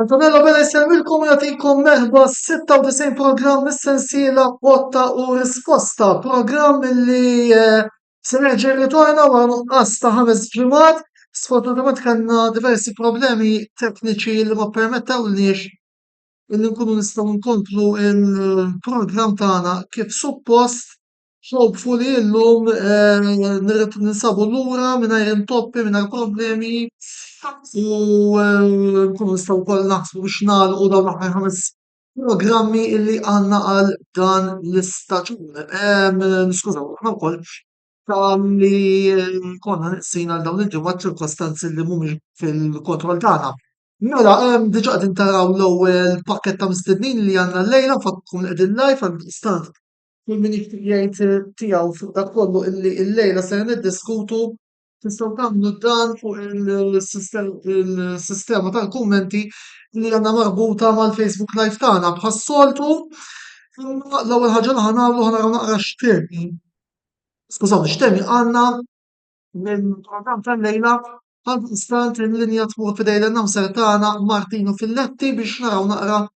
Antonello bella jservilkom jagħtikom merħba 96 programm mis-sensiela botta u risposta. Programm li se nerġa' ritorna wara nuqqas ta' 5 ġimgħat. Sfortunatament kellna diversi problemi tekniċi li ma permettewniex illi nkunu nistgħu nkomplu il-programm tagħna kif suppost. Hopefully llum ninsabu lura mingħajr intoppi, mingħajr problemi u nkunu nistgħu wkoll naħsbu biex nagħlqu dawn l-aħħar 5 programmi illi għandna għal dan l-istaġun. Niskużaw ruħna wkoll talli konna neqsin għal dawn il-ġimgħat ċirkostanzi li mhumiex fil-kontroll tagħna. Mela, diġà qegħdin taraw l-ewwel pakkett ta' mistednin li għandna llejla nfakkarkom li qegħdin live għall-istant kull min jixtieq jgħid tiegħu fuq dak kollu illi llejla se niddiskutu tistgħu tagħmlu dan fuq il-sistema tal-kummenti li għandna marbuta mal-Facebook Live tagħna bħas-soltu. L-ewwel ħaġa li ħanagħmlu ħanaraw naqra x'temi. Skużawni, x'temi għandna mill-programm tal-lejla għall-istant il-linja tmur f'idejn l-namser tagħna Martino Filletti biex naraw naqra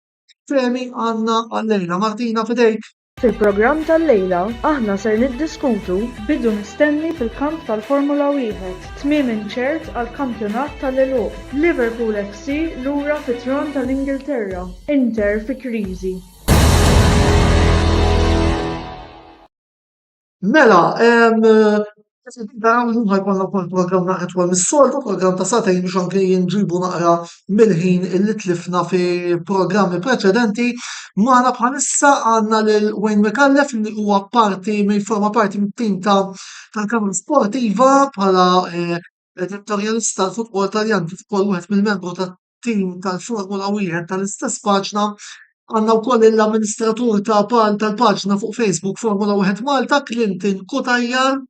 x'temi għandna għal-lejla. Martina f'idejk. Fil-programm tal-lejla, aħna ser niddiskutu bidu mistenni fil-kamp tal-Formula 1, tmiem inċert għall-kampjonat tal-Eluq, Liverpool FC lura fit-tron tal-Ingilterra, Inter fi kriżi. Mela, ħajkonna wkoll programm naqra twal mis-soltu, programm ta' satejn biex anke jinġibu naqra mill-ħin illi tlifna fi programmi preċedenti. Magħna bħalissa għandna lil Wayne McAuliffe li huwa forma parti mit-tim tal-Kamra Sportiva bħala editorialista tal-futbol Taljan kif ukoll wieħed mill-membru tat-tim tal-Formula 1 tal-istess paġna. Għandna wkoll l-amministratur tal-paġna fuq Facebook Formula 1 Malta, Clinton Kutajjar.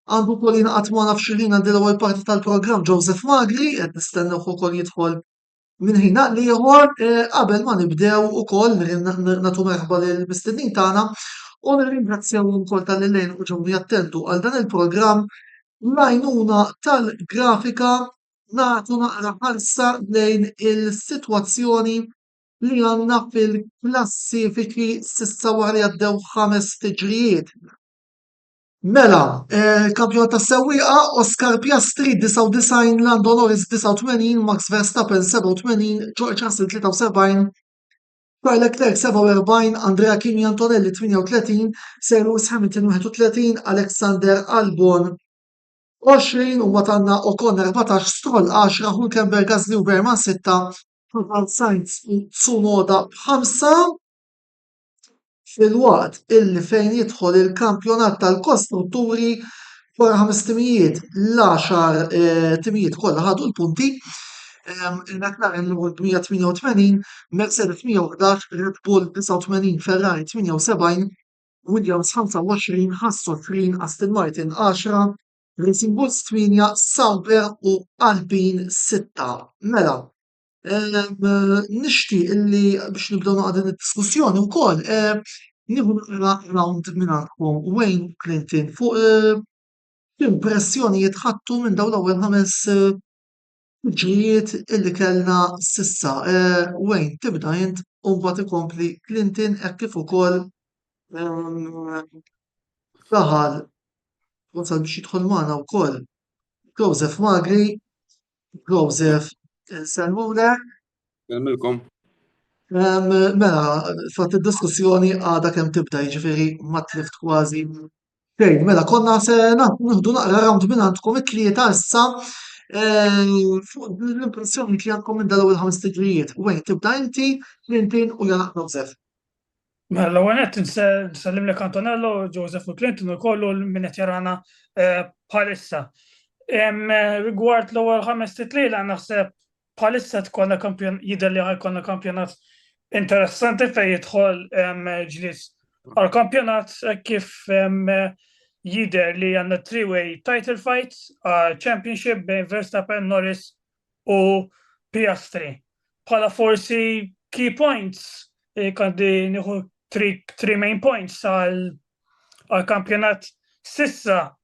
Għandu wkoll jinaqat magħna f'xi għandi l-ewwel parti tal-programm Joseph Magri, qed nistennew ukoll jidħol minn ħin ieħor. Qabel ma nibdew ukoll nagħtu merħba lill-mistednin tagħna u nirringrazzjawhom ukoll tal-li lejn ġew jattendu għal dan il-programm l-għajnuna tal-grafika nagħtu naqra ħarsa lejn il-sitwazzjoni li għandna fil-klassifiki s'issa wara li għaddew 5 tiġrijiet. Mela, kampjonat tas-sewwieqa Oscar Piastri 99, Lando Norris 89, Max Verstappen 87, George Russell 73, Charles Leclerc 47, Andrea Kimi Antonelli 38, Sir Lewis Hamilton 31, Alexander Albon 20 u mbagħad għandna Ocon 14, Stroll 10, Hülkenberg, Gasly u Berman 6, Sainz u Tsunoda 5. Fil-waqt illi fejn jidħol il-kampjonat tal-kostrutturi wara 5 timijiet l-10 timijiet kollha ħadu l-punti. McLaren l-ewwel 188, Mercedes 111, Red Bull 89, Ferrari 78, Williams 25, Haas 20, Aston Martin 10, Racing Bulls 8, Sauber u Alpine 6. Mela, nixtieq illi biex nibdew din id-diskussjoni wkoll nieħu naqra round minn għandkom Wayne Clinton fuq impressjonijiet ħadtu minn dawn l-ewwel 5 ġrijiet illi kellna s'issa. Wayne, tibda int u mbagħad ikompli Clinton hekk kif ukoll daħal wasal biex jidħol magħna wkoll Joseph Magri. Joseph, salmulek. Nilkom. Mela, fatt id-diskussjoni għadha kemm tibda jiġifieri ma tlift kważi xejn. Mela, konna se nieħdu naqra round minn għandkom it-tlieta issa fuq l-impressjoni li għandkom minn dal-ewwel 5 tiġrijiet. Wayne, tibda inti, Clinton u jalaq Joseph. Mela, l-ewwel nett nsellimlek Antonello, Joseph u Clinton u kollu min qed jarana bħalissa. Rigward l-ewwel 5 titliela naħseb bħalissa tkollna jidher li ħajkollna kampjonat interessanti fejn jidħol ġlied għall-kampjonat kif jidher li għandna three-way title fight championship bejn Verstappen, Norris u Piastri. Bħala forsi key points kandi nieħu three main points għall-kampjonat s'issa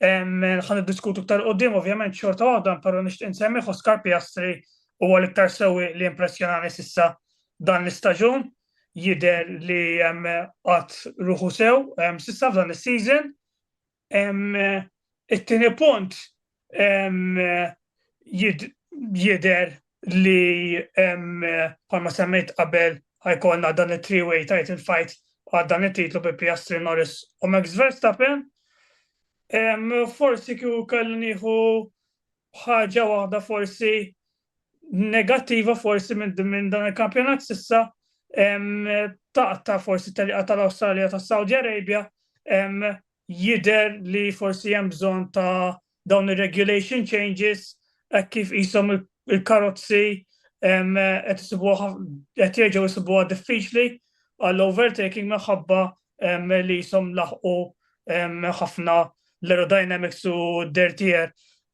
ħan diskutu ktar qoddim ovvjament xorta waħda, però nixtieq insemmi Oscar Piastri huwa l-iktar sewwieq li impressjonani s'issa dan l-istaġun jidher li qatt ruħu sew s'issa f'dan is-season. It-tieni punt jidher li bħalma semmejt qabel ħajkollna dan it-three-way title fight għal dan it-titlu bi Piastri, Norris u Max Verstappen. Forsi kieku kellu nieħu ħaġa waħda forsi negattiva forsi minn dan il-kampjonat s'issa ta' forsi telqa tal-Awstralja tas Saudi Arabia jidher li forsi hemm bżonn ta' dawn ir-regulation changes kif qishom il-karozzi qed jerġgħu jsibuha diffiċli għall-overtaking minħabba li jisom laħqu ħafna l-aerodynamics u d-dirty air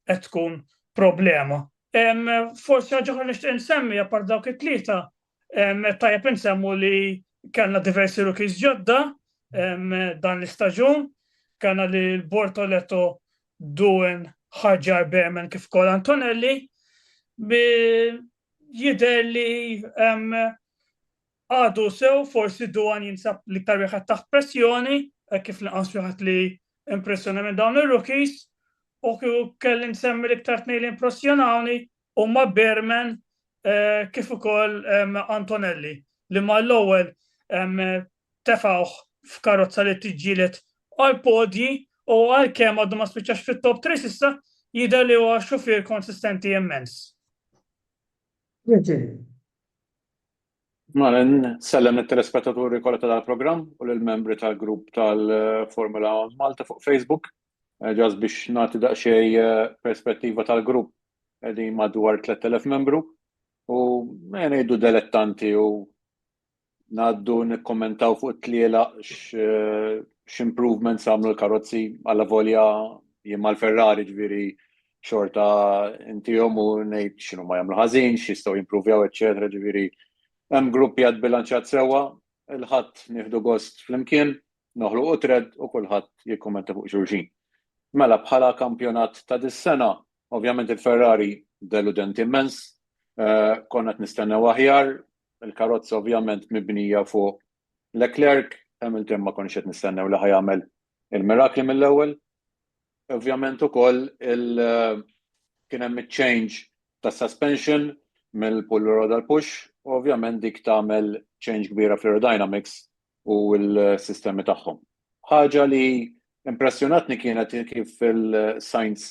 qed tkun problema. Forsi ħaġa oħra nixtieq insemmi apart dawk it-tlieta tajjeb insemmu li kellna diversi rookies ġodda dan l-istaġun, kellna li l-Bortoleto doing ħaġar Berman kif ukoll Antonelli jidher li għadu sew forsi Duan jinsab l-iktar wieħed taħt pressjoni kif lanqas wieħed li impressjoni minn dawn ir-rookies u kelli nsemmi l-iktar tnejn li impressjonawni huma Berman kif ukoll Antonelli li mal-ewwel tefgħu f'karozza li tiġġieled għall-podji u għalkemm għadu ma spiċċax fit-top 3 issa jidher li huwa xufier konsistenti immens. Mela nsellem it-telespettaturi kollha tal-programm u lill-membri tal-grupp tal-Formula 1 Malta fuq Facebook ġas biex nagħti daqsxejn perspettiva tal-grupp qegħdin madwar 3000 membru u ngħidu dilettanti u ngħaddu nikkommentaw fuq it-tliela x'improvements għamlu l-karozzi alla volja jien mal-Ferrari ġifieri xorta intihom u ngħid x'inhu ma jagħmlu ħażin, x'jistgħu jimprovjaw eċċetera ġifieri hemm gruppi għad bilanċjat sewwa, il-ħadd nieħdu gost flimkien, noħluqu thread u kulħadd jikkommenta fuq xulxin. Mela bħala kampjonat ta' dis-sena, ovvjament il-Ferrari deludenti immens, konna qed nistennew aħjar, il-karozza ovvjament mibnija fuq Leclerc, Hamilton ma konniex qed nistennew li ħajamel il-mirakli mill-ewwel. Ovvjament ukoll kien hemm change ta' suspension mill-pull rod għal push, u ovvjament dik tagħmel change kbira fl-aerodynamics u l-sistemi tagħhom. Ħaġa li impressjonatni kienet kif il-Sainz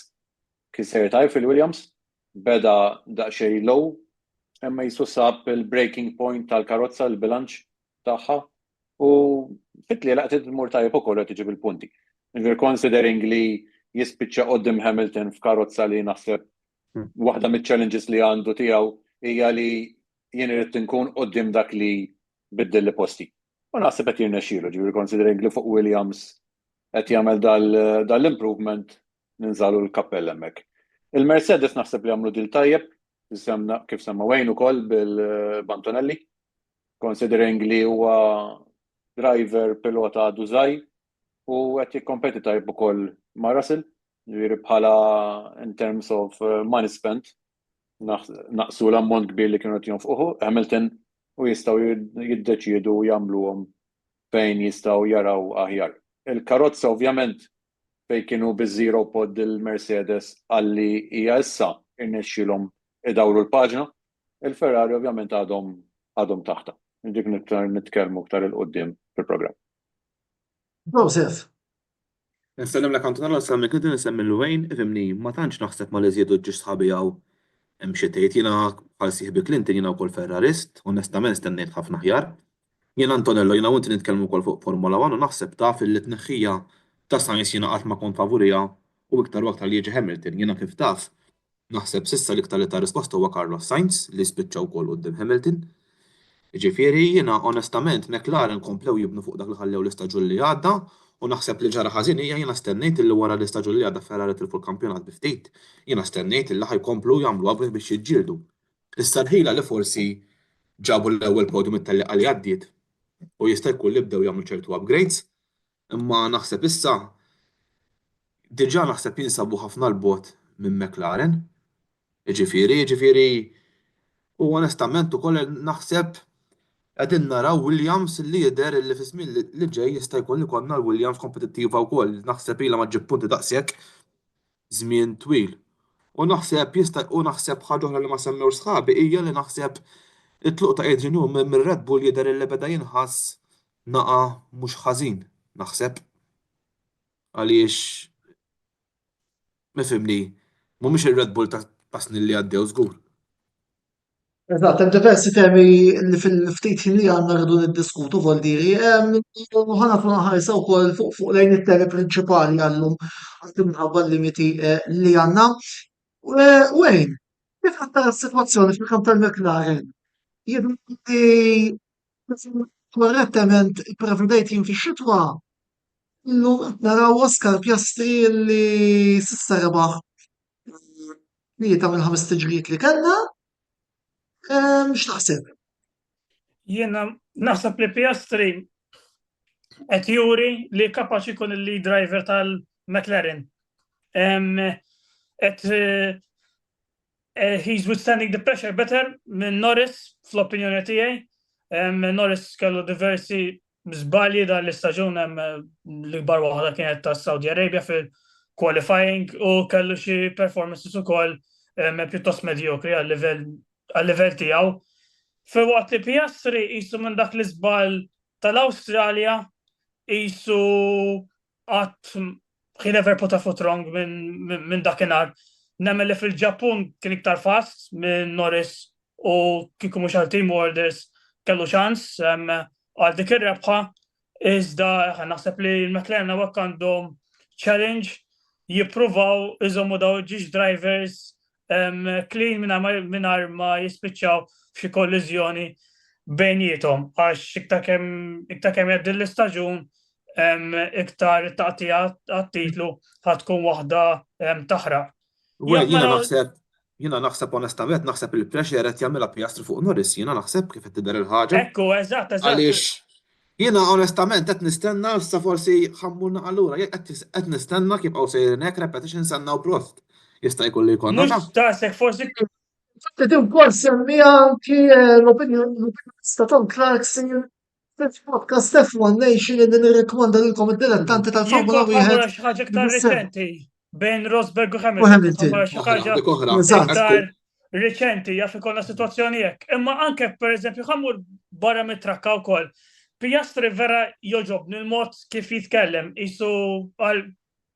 kien sejr tajjeb fil-Williams, beda daqsxejn low, imma jisussab il-breaking point tal-karozza l-bilanċ tagħha u fitli laqtet il-mur tajjeb ukoll qed tiġib il-punti. Considering li jispiċċa qoddim Hamilton f'karozza li naħseb waħda mit-challenges li għandu tiegħu hija li jien irid inkun qoddim dak li biddel li posti. U naħseb qed jirnexxielu, ġifieri considering li fuq Williams qed jagħmel dal-improvement ninżalu l-kappell hemmhekk. Il-Mercedes naħseb li għamlu dil tajjeb kif semma Wayne ukoll bil-Antonelli, considering li huwa driver pilota għadu żgħir u qed jikkompeti tajjeb ukoll ma' Russell, ġifieri bħala in terms of money spent naqsu l-ammont kbir li kienu qed jonfquh Hamilton u jistgħu jiddeċiedu jagħmluhom fejn jistgħu jaraw aħjar. Il-karozza ovvjament fejn kienu biż-zero pod il-Mercedes għalli hija issa irnexxielhom idawru l-paġna, il-Ferrari ovvjament għadhom taħta. Dik nitkellmu aktar il-qudiem fil-programm. Joseph. Nsellem lek Antonello semmi kien nisemmi l-Wayne ifhimni ma tantx naħseb ma li żjiedu ġiex sħabi hawn hemm xi tgħid jiena bħal sieħbi Clinton jiena wkoll Ferrarist, onestament stennejt ħafna aħjar. Jien Antonello jiena inti nitkellmu wkoll fuq Formula 1 u naħseb taf il-tneħħija ta' Sainz jiena qatt ma kont favorija u iktar li jiġi Hamilton. Jiena kif taf naħseb s'issa l-iktar li ta' risposta huwa Carlos Sainz li spiċċa wkoll quddiem Hamilton. Ġifieri jiena onestament McLaren komplew jibnu fuq dak li ħallew l-istaġun li għadda u naħseb li ġara ħażin hija jiena stennejt illi wara l-istaġun li għadda Ferrari tilfu l-kampjonat bi ftit. Jiena stennejt illi ħajkomplu jagħmlu għabri biex jiġġieldu. Issa l-ħila li forsi ġabu l-ewwel podium it-telliqa li għaddiet u jista' jkun li bdew jagħmlu ċertu upgrades, imma naħseb issa diġà naħseb jinsabu ħafna l-bogħod minn McLaren. Ġifieri U onestament ukoll naħseb qegħdin naraw Williams li jidher li fi żmien li ġej jista' jkun li konna l-Williams kompetittiva wkoll. Naħseb ilha ma ġib punti daqshekk żmien twil. U naħseb ħaġa oħra li ma semmew sħabi hija li naħseb it-tluq ta' Adrian Newey minn Red Bull jidher li beda jinħass naqa mhux ħażin naħseb għaliex mifhimni mhumiex ir-Red Bull ta' snin li għaddew żgur. Eżatt, hemm diversi temi li fil-ftit ħin li għandna rridu niddiskutu Voldiri. Ħana tkun ħarsa wkoll fuq lejn it-temi prinċipali għallum għandu minħabba l-limiti li għandna. Wayne, kif ħattara s-sitwazzjoni fil-kamp tal-McLaren? Jidru li korrettament prevedejt jien fix-xitwa, illum qed naraw Oscar Piastri li s'issa rebaħ tlieta mill-ħames tiġrijiet li kellna. X'taħseb? Jiena naħseb li Piastri qed juri li kapaċi jkun il-lead driver tal-McLaren. He's withstanding the pressure better minn Norris fl-opinjoni tiegħi. Norris kellu diversi żbalji dan l-istaġun l-ikbar waħda kienet ta' Saudi Arabia fil-qualifying u kellu xi performances ukoll pjuttost medjokri għal-livell tiegħu. Filwaqt li Piastri qisu minn dak l-iżbal tal-Awstralja qisu qatt he never put a foot wrong minn dakinhar. Nemmen li fil-Ġappun kien iktar fast minn Norris u kieku mhux għal team orders kellu ċans għal dik ir-rebħa iżda naħseb li l-McLaren hawnhekk għandhom challenge jippruvaw iżommu daw ġiex drivers clean mingħajr ma jispiċċaw f'xi kolliżjoni bejniethom għax iktar kemm jgħaddi l-istaġun iktar taqtija għat-titlu ħatkun waħda taħraq. Jiena naħseb onestament naħseb il-pressure qed jagħmilha Piastri fuq Norris, jiena naħseb kif qed tidher il-ħaġa. Ekku, eżatt. Għaliex jiena onestament qed nistenna issa forsi ħammurna allura qed nistenna kif hawn sejrin hekk repetition senna u Prost. Jista' jkun li jkollna. Mhux tasek forsi Ti wkoll semmija anki l-opinjoni ta' Tom Clarkson fil-podcast F1 Nation li nirrekomanda lilkom id-dilettanti tal-Formula jien xi ħaġa iktar reċenti bejn Rosberg u Hamilton. Xi ħaġa iktar reċenti jaf ikollna sitwazzjoni hekk. Imma anke pereżempju ħammur barra mit-trakka wkoll. Piastri vera joġobni l-mod kif jitkellem qisu għal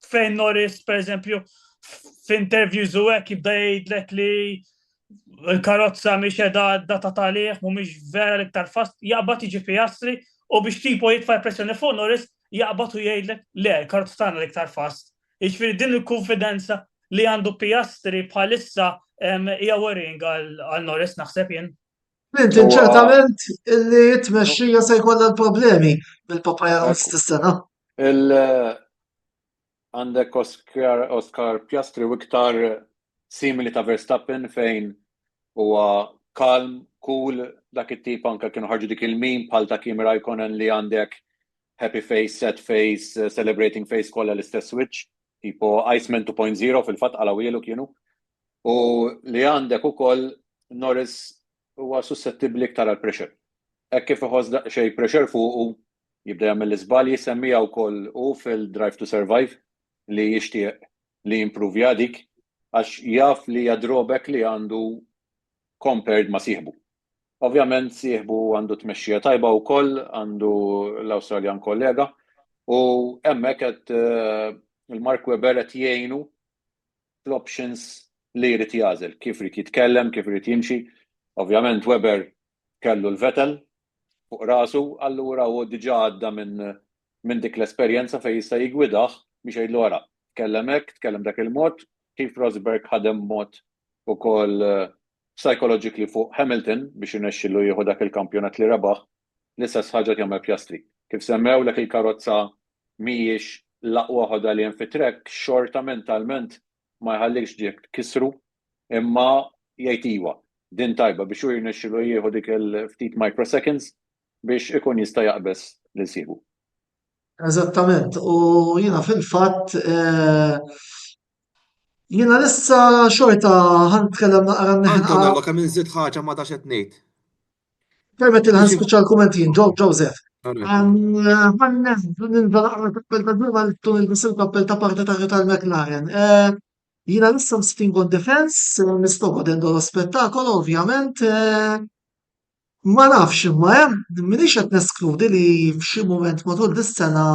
fejn Norris pereżempju f'interviews u hekk jibda jgħidlek li l-karozza mhix qiegħda data talih mhumiex vera l-iktar fast, jaqbad jiġi Piastri u biex tipo jitfa' pressjoni fuq Norris jaqbad u jgħidlek le l-karozza tagħna l-iktar fast. Jiġifieri din il-konfidenza li għandu Piastri bħalissa hija worrying għal Norris naħseb jien. Clinton ċertament li t-tmexxija se jkollha l-problemi bil-Papaya s-sena. Għandek Oscar Piastri u iktar simili ta' Verstappen fejn huwa calm, cool, dak it-tip anke kienu ħarġu dik il-meme bħal ta' Kimi Raikkonen li għandek happy face, sad face, celebrating face kollha l-istess switch, tipo Iceman 2.0 fil-fatt għala wielu kienu. U li għandek ukoll Norris huwa suscettibbli iktar għal pressure. Hekk kif iħoss xejn pressure fuq jibda jagħmel l-iżbalji semmija wkoll u fil-Drive to Survive li jixtieq li jimprovja dik għax jaf li jadrobek li għandu compared ma sieħbu. Ovvjament sieħbu għandu tmexxija tajba wkoll, għandu l-Awstraljan kollega u hemmhekk qed il-Mark Webber qed jgħinu fl-options li jrid jażel, kif irid jitkellem, kif irid jimxi. Ovvjament Webber kellu l-Vettel fuq rasu, allura u diġà għadda minn dik l-esperjenza fejn jista' jigwidah biex jgħidlu ara, tkellem hekk, tkellem dak il-mod, kif Rosberg ħadem mod ukoll psychologically fuq Hamilton biex inexxilu jieħu dak il-kampjonat li rebaħ, l-istess ħaġa jagħmel Piastri. Kif semmew lek il-karozza mhijiex l-aqwa ħoda li hemm fit-trek, xorta mentalment ma jħallikx ġiek kisru imma jgħid iva din tajba biex hu jirnexxilu jieħu dik il-ftit microseconds biex ikun jista' jaqbes lil sieħu. Eżattament, u jiena fil-fatt Jiena issa xorta ħanitkellem naqra neħenqa Antonello kemm inżid ħaġa ma dax qed ngħid. permetti li Biex ħanspiċċa l-kumentin, Joseph. Permetti. Ħanneħ ninżel naqra kappell ta' ġuva l-tun il-bisil kappell ta' parti ta' tal-McLaren. Jiena issa mstin kont defense, nistokod endu l-spettakolo, ovvjament. Ma nafx imma minix qed neskludi li f'xi mument matul dis-sena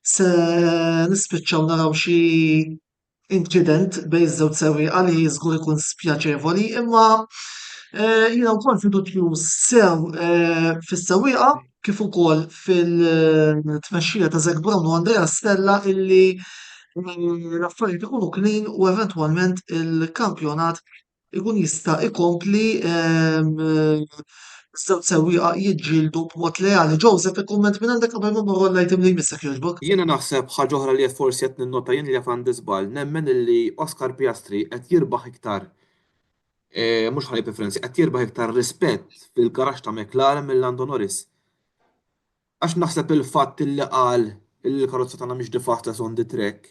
se nispiċċaw naraw xi incident bejn żewġ sewwieqa li żgur ikun spjaċevoli, imma jiena wkoll fiduċjuż sew fis-sewwieqa kif ukoll fil-tmexxija ta' Zac Brown u Andrea Stella illi l-affarijiet ikunu clean u eventwalment il-kampjonat ikun jista' ikompli żewġ sewwieqa jiġġieldu b'mod leali. Joseph, ikkumment minn għandek qabel ma mmorru l-item li jmissek jogħġbok. Jiena naħseb ħaġa oħra li qed forsi qed ninnota jien li għandi żball, nemmen illi Oscar Piastri qed jirbaħ iktar mhux ħalli preferenzi, qed jirbaħ iktar rispett fil-garaxx ta' McLaren mill Lando Norris. Għax naħseb il-fatt illi qal illi l-karozza tagħna mhix the fastest on the track.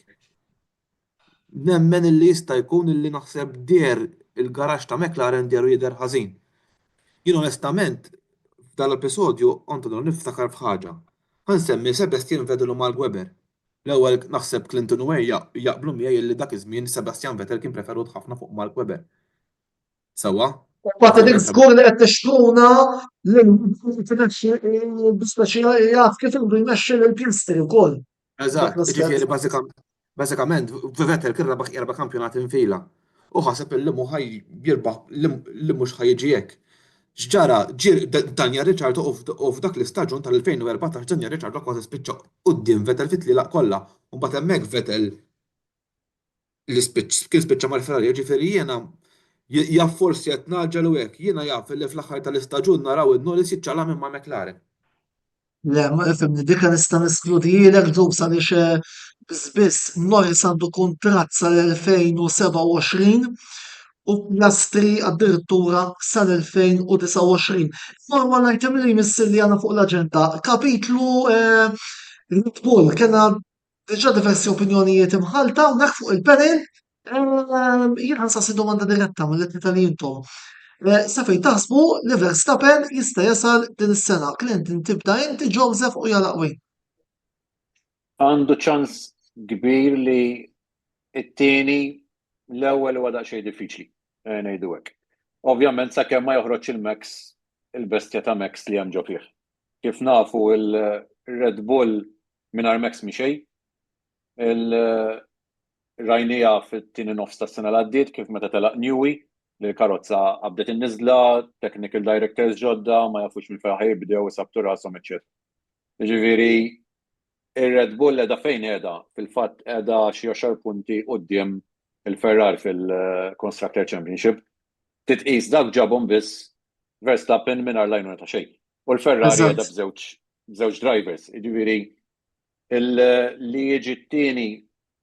Nemmen illi jista' jkun illi naħseb der il-garaxx ta' McLaren dieru jidher ħażin. Jien onestament f'dal-episodju Antonello niftakar f'ħaġa. Ħansemmi Sebastian Vettel u Mark Webber. L-ewwel naħseb Clinton u jaqblu miegħi li dak iż-żmien Sebastian Vettel kien preferut ħafna fuq Mark Webber. Sewwa? Waqt dik żgur li qed tixtruna l-ispeċi jaf kif indu jmexxi l-Piastri wkoll. Eżatt, ġifieri bażikament Vettel kien rebaħ 4 kampjonati infila. U ħaseb illi mhu ħaj jirbaħ li mhux ħajjiġi hekk. X'ġara Daniel Ricciardo u f'dak l-istaġun tal-2014 Daniel Ricciardo kważi spiċċa quddiem Vettel fit-tlielaq kollha. U mbagħad hemmhekk Vettel kien spiċċa mal-Ferrari, ġifieri jiena jaf forsi qed naġġel u hekk, jiena jaf li fl-aħħar tal-istaġun naraw in-Norris jiċċala minn ma' McLaren. Le, ma fimni, dikka nista' neskludilek ġus għaliex biss Norris għandu kuntratt sal-2027 u Piastri addirittura sal-2029. Normal item li jmissil li għana fuq l-aġenda. Kapitlu Red Bull, kena diġà diversi opinjonijiet imħalta u fuq il-panel jien ħansaqsi domanda diretta mill-etni tal-jintom. Sa fejn taħsbu li Verstappen jista' jasal din is-sena. Clinton tibda inti Joseph u jalaq wejn. Għandu ċans kbir li it-tieni l-ewwel huwa daqsxejn diffiċli ngħidu hekk. Ovvjament sakemm ma joħroġ il-Max il-bestja ta' Max li hemm ġo fih. Kif nafu il-Red Bull mingħajr Max mixej. Rajnija fit-tieni nofs tas-sena l-għaddiet kif meta telaq Newey li l-karozza qabdet in-niżla, technical directors ġodda, ma jafux minn fejn ħajbdew isabtu rashom eċċetera. Jiġifieri ir-Red Bull qiegħda fejn qiegħda, fil-fatt qiegħda xi 10 punti quddiem il-Ferrari fil-Constructor Championship. Titqis dak ġabhom biss Verstappen mingħajr lajnuna ta' xejn. U l-Ferrari qiegħda b'żewġ drivers. Jiġifieri li jiġi t-tieni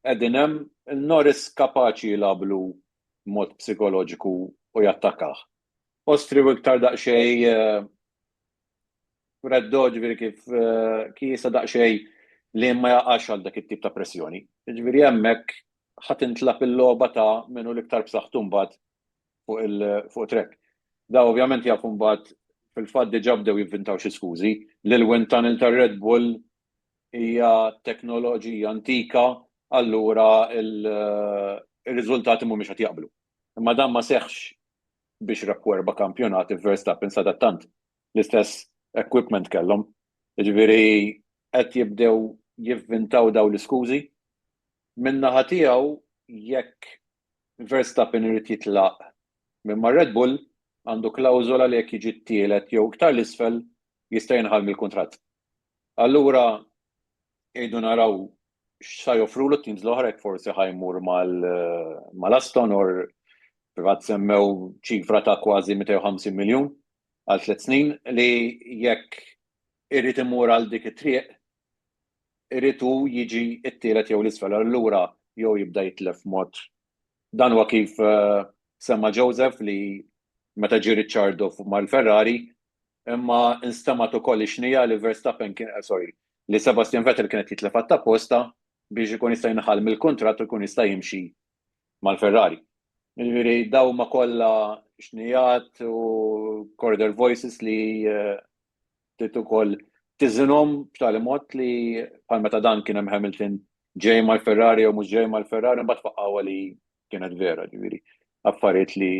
qegħdin hemm il-Norris kapaċi jilagħblu b'mod psikoloġiku u jattakkaħ. Ostri u iktar daqsxejn Red Dodge ġifieri kif kiesa daqsxejn li ma jaqax għal dak it-tip ta' pressjoni. Jiġifieri hemmhekk ħadd intlab il-logħba ta' minnu l-iktar b'saħħtu mbagħad fuq trek. Da ovvjament jafu mbagħad fil-fatt diġà bdew jivvintaw xi skużi li l-wind tunnel tar-Red Bull hija teknoloġija antika, allura ir-riżultati mhumiex qed jaqblu. Imma dan ma seħħx biex rebħu 4 kampjonati Verstappen sadattant l-istess equipment kellhom. Jiġifieri qed jibdew jivvintaw daw l-iskużi. Min-naħa tiegħu jekk Verstappen irid jitlaq minn Red Bull għandu klawżola li jekk jiġi t-tielet jew iktar l-isfel jista' jinħall mill-kuntratt. Allura jgħidu naraw x'sa joffrulu t-teams l-oħra jekk forsi ħajmur mal-Aston or privat semmew ċifra ta' kważi 250 miljun għal 3 snin li jekk irid imur għal dik it-triq irid hu jiġi t-tielet jew l-isfel. Allura jew jibda jitlef mod dan huwa kif semma Joseph li meta ġie Ricciardo mal-Ferrari imma instamat ukoll ix-xnija li Verstappen li Sebastian Vettel kienet jitlef għat-tapposta biex ikun jista' jinħall mill-kuntratt u jkun jista' jimxi mal-Ferrari. Jiġifieri daw ma kollha xnijat u corridor voices li trid ukoll tiżinhom b'tali mod li bħal meta dan kien hemm Hamilton ġej mal-Ferrari u mhux ġej mal-Ferrari mbagħad faqgħuha li kienet vera, ġifieri affarijiet li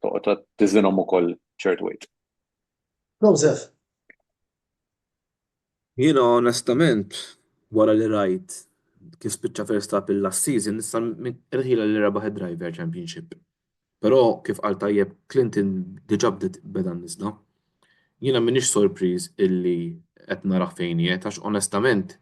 toqgħod tiżinhom ukoll ċert wejt. Joseph, Jiena onestament wara li rajt kif spiċċa Verstappen last season nista' irħila li rebaħ id-Driver Championship. Però kif qal tajjeb Clinton diġà beda niżla. Jiena m'iniex sorpriż illi qed naraħ fejn qiegħed għax onestament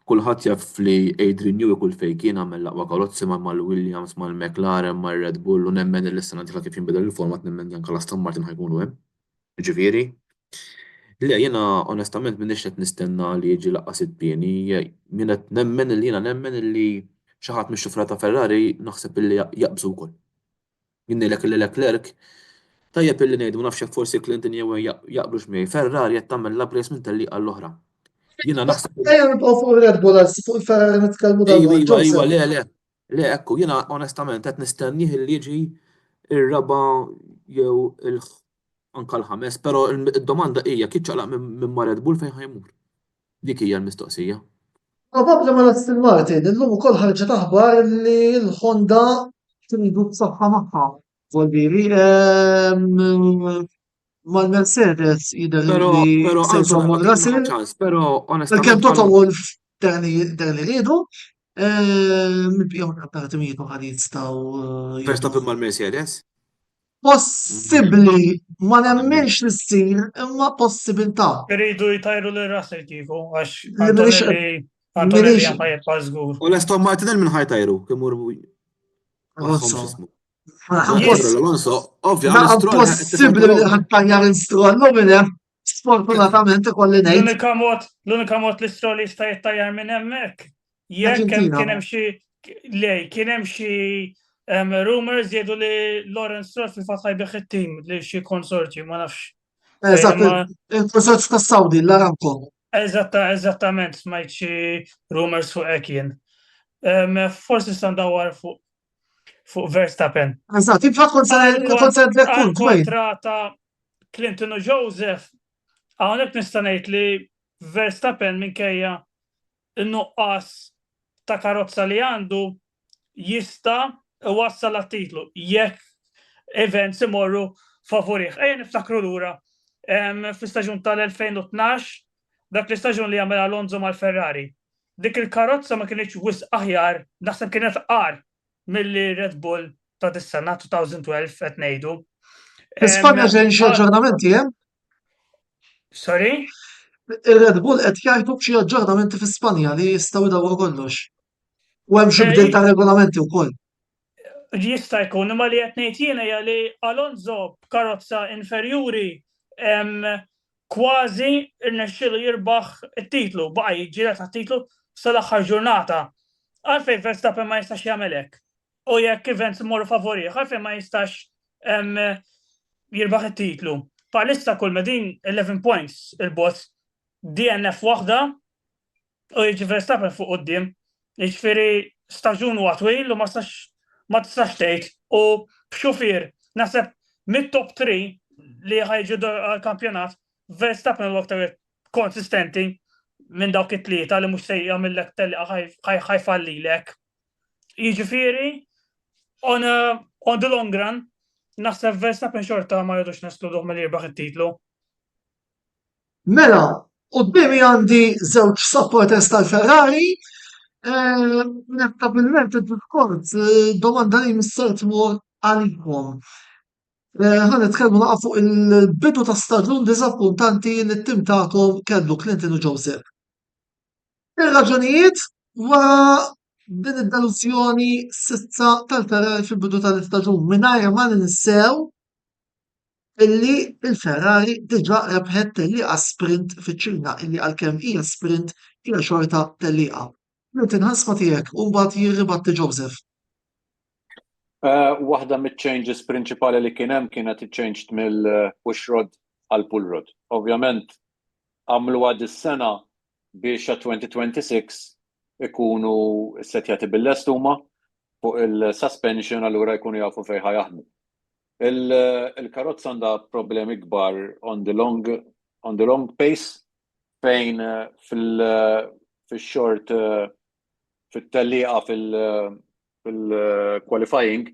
kulħadd jaf li Adrian Newey kull fejn kien għamel l-aqwa karozzi mal-Williams, mal-McLaren, mal-Red Bull u nemmen il-sena dieħla kif jinbidel il-format nemmen anke l-Aston Martin ħajkunu hemm. Ġifieri, le jiena onestament m'iniex qed nistenna li jiġi laqqas it-pieni, jien qed nemmen illi xi ħadd mix-xufra ta' Ferrari naħseb illi jaqbżu wkoll. Jien ngħidlek li Leclerc tajjeb illi ngħidu nafx hekk forsi Clinton jew jaqblux miegħi. Ferrari qed tagħmel l-apprezzament tal-liqa l-oħra. Jiena naħseb ejja nibqgħu fuq Red Bull fuq il-Ferrari nitkellmu Iva, le, ekku, jiena onestament qed nistennih li jiġi ir-raba' jew anke l-ħames, però id-domanda hija kif ċaqlaq minn ma' Red Bull fejn ħajmur. Dik hija l-mistoqsija. Probabbli ma Aston Martin, illum ukoll ħarġet aħbar li l-Honda tridu b'saħħa magħha. Volviri, mal-Mercedes jidher li se jżommu Russell, Però onestament kemm Toto Wolff dan li riedu, mill-bqija mal-appartimijiet oħra jistgħu Verstappen mal-Mercedes. possibbli ma nemmenx li ssir imma possibilità. Iridu jtajru li Russell kieku, għax minix- Antonelli minix- għan ħajibqa' żgur. U l-Aston Martin minn ħajtajru kemm Alonso. Alonso, ovvja, Naqab possibbli li ħattajjar il-strollu minn hemm, sfortunatament ikolli ngħid. L-unika mod li Stroll jista' jittajjar minn hemmhekk. Jekk Argentina. kien hemm xi rumors jgħidu li Lawrence Stroll fil-fatt ħajbeħ it-tim li xi konsortium ma nafx. Eżatt, il-konsort tas-Saudi, l-Aramco. Eżattament smajt xi rumors fuq hekk jien. Forsi sta ndawwar fuq Verstappen. Eżatt, infatti kont se punt wejn. Kontra ta' Clinton u Joseph, hawnhekk nista' ngħid li Verstappen minkejja n-nuqqas ta' karozza li għandu jista' iwassal għat-titlu jekk events imorru favorih. Ejja niftakru lura fl-istaġun tal-2012 dak l-istaġun li jagħmel Alonso mal-Ferrari. Dik il-karozza ma kienx wisq aħjar, naħseb kienet qar milli Red Bull ta' dis-sena 2012 qed ngħidu. Ispanja ġejn xi aġġornamenti hemm? Sorry? Ir-Red Bull qed jgħidu b'xi aġġornamenti f'Ispanja li jistgħu jdawru kollox. U hemm xi bdil ta' regolamenti wkoll. Jista' jkun imma li qed ngħid jiena hija li Alonso b'karozza inferjuri kważi irnexxielu jirbaħ it-titlu, baqa' jiġġieled għat-titlu sal-aħħar ġurnata. Għalfejn Verstappen ma jistax jagħmel hekk. U jekk events imorru favorih, għalfejn ma jistax jirbaħ it-titlu. Bħalissa kull medin 11 points il-bot DNF waħda u jiġi Verstappen fuq quddiem. Jiġifieri staġun huwa twil u ma tistax tgħid u b'xufier naħseb mit-top 3 li ħajġu għall-kampjonat Verstappen huwa aktar konsistenti minn dawk it-tlieta li mhux se jagħmellek telqa ħajfallilek. Jiġifieri on the long run naħseb Verstappen xorta ma jgħidux neskluduh milli jirbaħ it-titlu. Mela, qudiemi għandi żewġ supporters tal-Ferrari. Nettabilment id-diskors domanda li mis-sort tmur għalikom. Ħan nitkellmu naqa' fuq il-bidu ta' staġun diżappuntanti li t-tim tagħkom kellu Clinton u Joseph. Ir-raġunijiet wara din id-delużjoni sissa tal-Ferrari fil-bidu tal-istaġun mingħajr ma ninsew illi il-Ferrari diġà rebħet tellieqa sprint fiċ-Ċina illi għalkemm hija sprint hija xorta tellieqa. Clinton ħasma tiegħek u mbagħad jirribatti Joseph. Waħda mit-changes prinċipali li kien hemm kienet iċ-changed mill-push rod għal pull rod. Ovvjament għamluha dis-sena biex 2026 ikunu setjati bil-lest huma fuq il-suspension allura jkunu jafu fejn ħajaħdmu. Il-karozza għandha problemi kbar on the long pace fejn fil-short fit-tellieqa fil-qualifying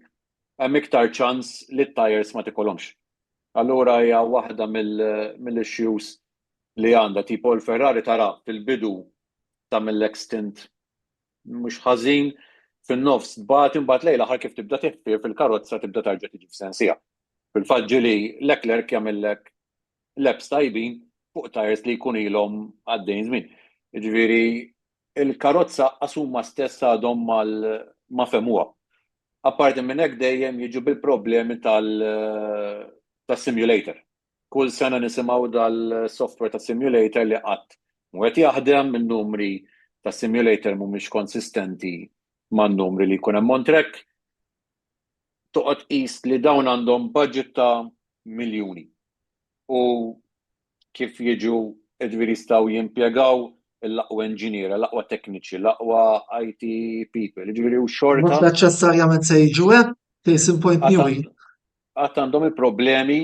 hemm iktar ċans li t-tires ma tikolhomx. Allura hija waħda mill-issues li għandha tipo l-Ferrari tara fil-bidu ta' mill-extint mhux ħażin fin-nofs tbagħat imbagħad lejla ħar kif tibda tiħfier fil-karozza tibda tarġa' tiġi f'sensija. Fil-fatt ġieli Leclerc jagħmellek laps tajbin fuq tires li jkun ilhom għaddejn żmien. Jiġifieri il-karozza asuma stess għadhom ma femuha. Apparti minn hekk dejjem jiġu bil-problemi tas-simulator. Kull sena nisimgħu dal-software tas-simulator li qatt mhux jaħdem in-numri tas-simulator mhumiex konsistenti man-numri li jkun hemm on track. Toqgħod qis li dawn għandhom budget ta' miljuni. U kif jiġu jiġifieri jistgħu jimpjegaw l-aqwa engineer, l-aqwa tekniċi, l-aqwa IT people, jiġifieri u xorta. Mhux neċessarjament se jiġu case in point Newey. Għad għandhom il-problemi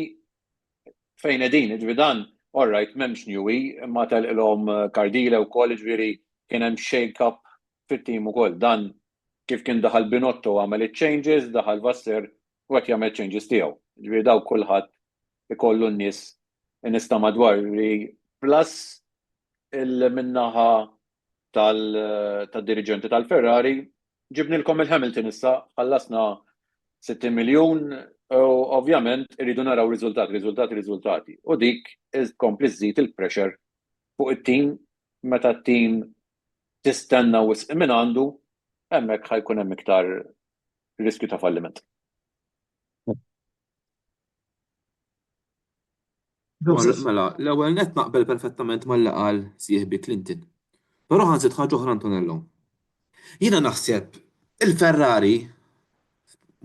fejn qegħdin, jiġifieri dan, all right, m'hemmx Newey, imma telqilhom Cardile wkoll, jiġifieri kien hemm shake-up fit-team ukoll. Dan kif kien daħal Binotto għamel changes, daħal Vassar u qed jagħmel changes tiegħu. Jiġifieri daw kulħadd ikollu n-nies ta' madwar, plus il-minnaħa tal-dirigenti tal-Ferrari, ġibnilkom il-Hamilton issa, ħallasna 60 miljun, u ovvjament irridu naraw riżultati. U dik kompli żżid il-pressure fuq it-tim meta t-tim tistenna wisq minn għandu, hemmhekk ħajkun hemm iktar riskju ta' falliment. Mela, l-ewwel nett naqbel perfettament mal qal sieħbi Clinton. Però ħanżid ħaġa oħra Antonello. Jiena naħseb il-Ferrari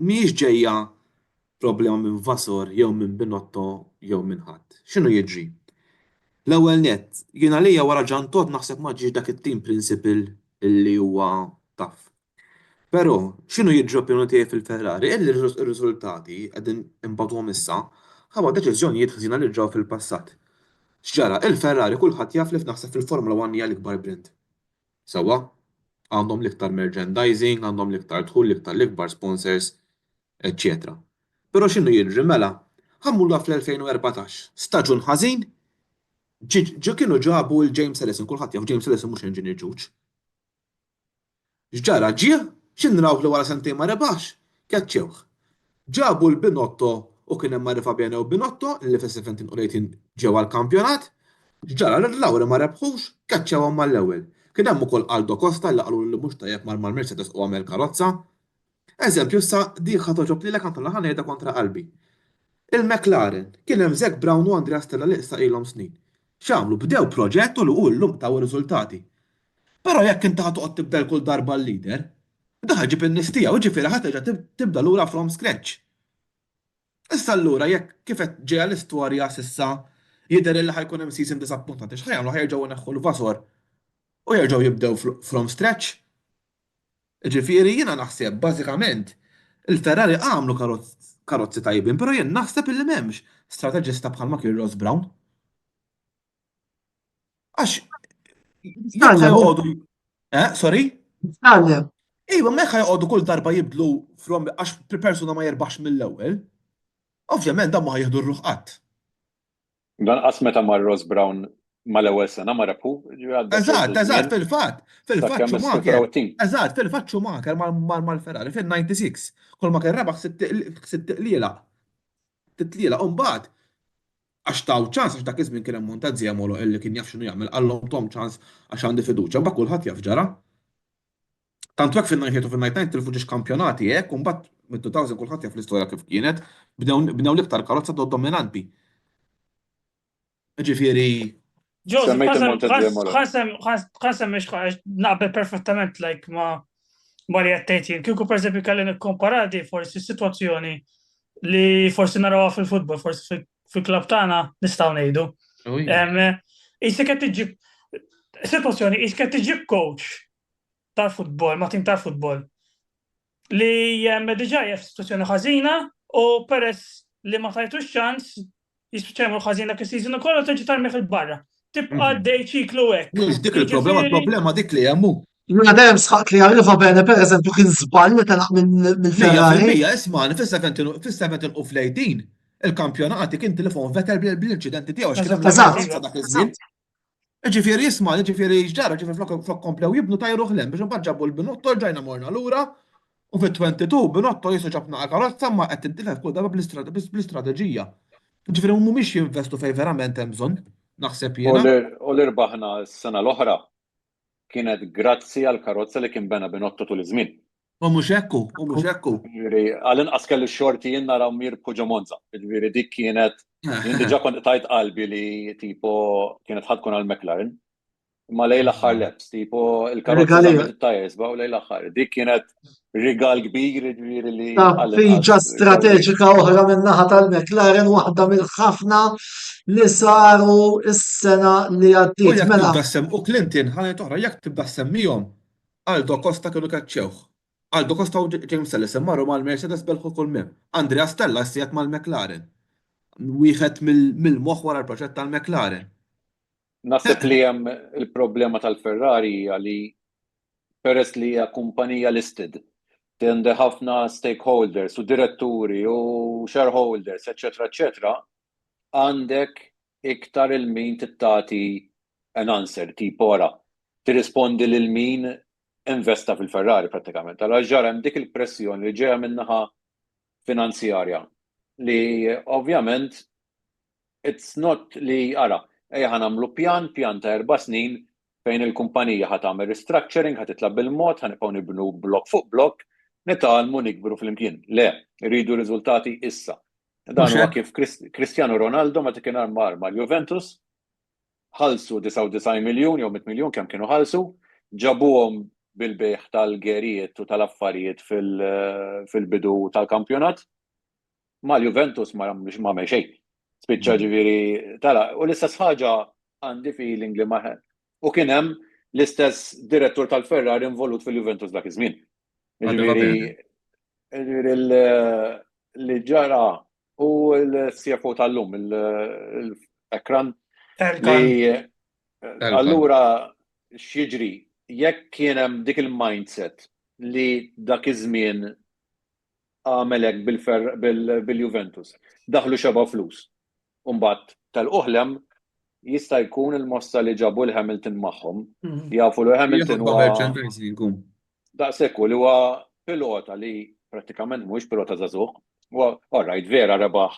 mhijiex ġejja problema minn Vassar jew minn Binotto jew minn ħadd. X'inhu jiġri? L-ewwel nett, jiena lejja wara Jan Todt naħseb ma ġiex dak it-team principle illi huwa taf. Però x'inhu jiġri opinjoni tiegħi fil-Ferrari? Illi r-riżultati qegħdin imbagħtuhom issa ħawa deċiżjonijiet ħżina li ġew fil-passat. X'ġara, il-Ferrari kulħadd jaf li naħseb fil-Formula 1 hija l-ikbar brand. Sewwa, għandhom l-iktar merchandising, għandhom l-iktar dħul, l-ikbar sponsors, etc. Però x'inhu jiġri mela? Ħammulha fl-2014, staġun ħażin, kienu ġabu l-James Ellison, kulħadd jaf James Ellison mhux engineer ġewġ. X'ġara ġie, x'inrawh li wara sentejn ma rebaħx, keċċewh. Ġabu l-Binotto u kien hemm Mari Fabiani u Binotto li fis-17 u 18 ġew għall-kampjonat. Ġara l-Lawri ma rebħux, kaċċewhom mal-ewwel. Kien hemm ukoll Aldo Costa li qalu li mhux tajjeb mal-Mercedes u għamel karozza. Eżempju issa dik ħatoġob lilek Antonella ħanejda kontra qalbi. Il-McLaren kien hemm Zac Brown u Andrea Stella li issa ilhom snin. X'għamlu bdew proġett u llum taw riżultati. Però jekk inti ħatoqgħod tibdel kull darba l-lider, daħal ġib in-nies tiegħu ġifieri ħadd terġa' tibda lura from scratch. Issa allura jekk kif qed ġejja l-istorja s'issa jidher li ħajkun hemm season disappuntanti x'ħajamlu ħjerġgħu ineħħu l-Vassar u jerġgħu jibdew from scratch. Ġifieri jiena naħseb bażikament il-Ferrari għamlu karozzi tajbin, però jien naħseb illi m'hemmx strateġista bħalma kien Ross Brown. Għax jekk ħajqogħdu sorry? Iva mekk ħajqogħdu kull darba jibdlu għax persuna ma jerbaħx mill-ewwel. Ovvjament dan ma ħajieħdu r-ruħ qatt. Dan qas meta mar Ross Brown mal-ewwel sena ma rebħu. Eżatt, fil-fatt Schumacher. Eżatt, fil-fatt Schumacher mal-Ferrari fil-96. Kull ma kien rebaħ sitt tliela. Titliela u mbagħad għax taw ċans għax dak iż-żmien kien hemm Montazzi Molo illi kien jaf x'inhu jagħmel qallhom tom ċans għax għandi fiduċja, mbagħad kulħadd jaf ġara. Tant hekk fin-98 u fin-99 tilfu ġiex kampjonati hekk u mbagħad mid-2000 kulħadd jaf l-istorja kif kienet bdew l-iktar karozza dominanti. Ġifieri ħansem naqbel perfettament ma li għattejtin. Kieku per eżempju kalli nikkomparadi forsi situazzjoni li forsi narawha fil-futbol, forsi fil-klab tagħna nistgħu ngħidu. Isek qed tiġib situazzjoni isek qed tiġib coach tal-futbol, ma' tim tal-futbol. li diġà hija f'sitwazzjoni ħażina u peress li ma tajtux ċans jispiċċa jagħmlu ħażina dak is-season ukoll u terġa' tarmi fil-barra. Tibqa' dej ċiklu hekk. Mhux dik il-problema dik li hemm hu. Jina dejjem sħaqt li arriva bene pereżempju kien żball meta naq mill-Ferrari. 100% isma'ni fis-17 u fl-18 il-kampjonati kien telefon Vettel bl-inċidenti tiegħu Eżatt. dak iż-żmien. Ġifieri isma' ġifieri x'ġara ġifieri flok komplew jibnu tajru ħlem biex imbagħad ġabu l-Binotto ġajna morna lura u fit-22 Binotto jisu ġabna karozza ma qed tintilef kull darba bl-istrateġija. Ġifieri mhumiex jinvestu fejn verament hemm bżonn, naħseb jiena. U l-irbaħna s-sena l-oħra kienet grazzi għal karozza li kien bena Binotto tul iż-żmien. U mhux hekku, u mhux hekku. Għal-inqas kelli xorti jien naraw Mirko Monza. Ġifieri dik kienet jien diġà kont tajt qalbi li tipo kienet ħadkun għal McLaren. Ma lejn l-aħħar leps, tipo il-karozza żammet it-tajers u lejn l-aħħar. Dik kienet rigal kbir ġifieri li fiġa strateġika oħra min-naħa tal-McLaren waħda mill-ħafna li saru s-sena li għaddiet. Mela. U Clinton ħanet oħra jekk tibda semmihom Aldo Costa kienu kaċċewh. Aldo Costa u James Ellison marru mal-Mercedes belħu kull minn. Andrea Stella ssijat mal-McLaren. Wieħed mill-moħħ wara l-proġett tal-McLaren. Naħseb li hemm il-problema tal-Ferrari li peress li hija kumpanija listed tende ħafna stakeholders u diretturi u shareholders, eċetera, għandek iktar il-min tittati an answer, tipo ora, tirrispondi lil min investa fil-Ferrari pratikament. Allora ġara hemm dik il-pressjoni li ġejja minnaħa finanzjarja li ovvjament it's not li ara ħanamlu pjan ta' 4 snin fejn il-kumpanija ħad tagħmel restructuring, ħad titla' bil-mod, ħanibqgħu nibnu blok fuq blok, nitalmu nikbru fl-imkien. Le, rridu riżultati issa. Dan huwa kif Cristiano Ronaldo meta kien armar mal-Juventus ħalsu 99 miljun jew 100 miljun kemm kienu ħalsu, ġabuhom bil-bejħ tal-gerijiet u tal-affarijiet fil-bidu tal-kampjonat. Mal-Juventus ma għamel xejn. Spiċċa ġifieri tara, u l-istess ħaġa għandi feeling li maħen. U kien hemm l-istess direttur tal-Ferrari involut fil-Juventus dak iż-żmien. Ġifieri li ġara u l-CFO tal-lum, l-ekran li allura x'jiġri jekk kien hemm dik il-mindset li dak iż-żmien għamelek bil-Juventus, daħlu xeba flus. Mbagħad tal-uħlem jista' jkun il-mossa li ġabu l-Hamilton magħhom, jafu l Hamilton huwa daqshekk li huwa pilota li prattikament mhuwiex pilota żagħżugħ. Orrajt vera rebaħ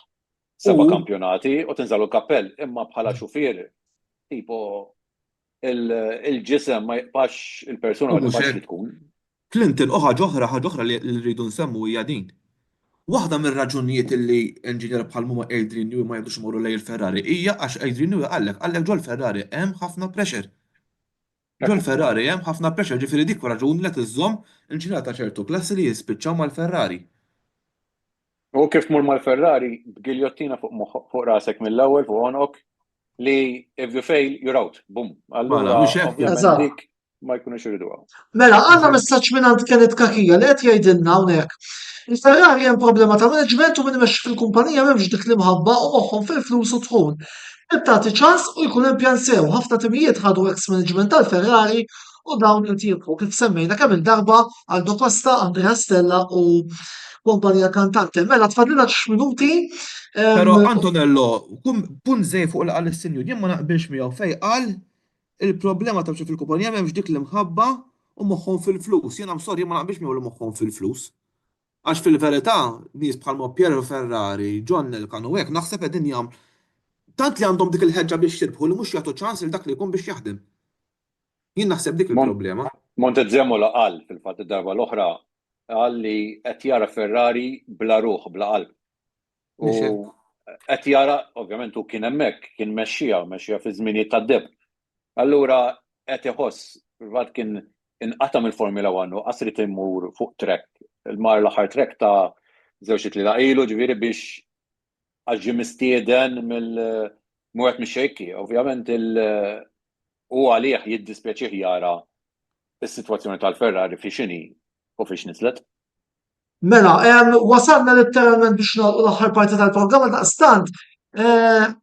7 kampjonati u tinżalu kappell, imma bħala xufier tipo il-ġisem ma jibqax il-persuna ma jibqax li tkun. Clinton ħaġa oħra li rridu nsemmu hija din. Waħda mir-raġunijiet li inġinier bħal huma Adrian Newey ma jgħidux imorru lejn il-Ferrari hija għax Adrian Newey għalek ġol Ferrari hemm ħafna pressure. Ġol Ferrari hemm ħafna pressure, ġifieri dik raġuni li tiżomm inġinier ta' ċertu klassi li jispiċċaw mal-Ferrari. U kif tmur mal-Ferrari b'giljottina fuq rasek mill-ewwel fuq onok li if you fail you're out. Bum. Allura ovvjament dik ma jkunux iriduha. Mela, għandna messaġġ minn għand Kenneth Kakija li qed jgħidilna hawnhekk. Il-Ferrari hemm problema ta' management u min imexxi fil-kumpanija m'hemmx dik li mħabba u moħħhom fil-flus u tħun. Tagħti ċans u jkun hemm pjan sew. Ħafna timijiet ħadu ex-management tal-Ferrari u dawn irtiequ kif semmejna kemm il-darba Aldo Costa, Andrea Stella u kumpanija kantante. Mela tfadlilha x-minuti. Però Antonello, kun żej fuq il-qal is-sinjur, jien ma naqbilx miegħu fejn qal il-problema ta' fil-kumpanija m'hemmx dik li mħabba u moħħhom fil-flus. Jiena msorri ma naqbilx miegħu li moħħhom fil-flus. Għax fil-verità nies bħalma Piero Ferrari, John Elkann u hekk naħseb qegħdin jagħmlu tant li għandhom dik il-ħeġġa biex jirbħu li mhux jagħtu ċans lil dak li jkun biex jaħdem. Jien naħseb dik il-problema. Montezemolo qal fil-fatt id-darba l-oħra qal li qed jara Ferrari bla ruħ, bla qalb. U qed jara, ovvjament hu kien hemmhekk, kien mexxija fi żminijiet tad-deb. Allura qed iħoss fil-fatt kien inqatam il-Formula 1 u qasrit imur fuq trek. Il-mar l-aħħar trek ta' żewġ li ilu ġifieri biex għax mistieden mill-mwet mix-xejki. Ovvjament u għalih jiddispjaċih jara is-sitwazzjoni tal-Ferrari fi x'inhi u fiex nislet. Mela, wasalna letteralment biex nagħlqu l-aħħar parti tal-programma daqstant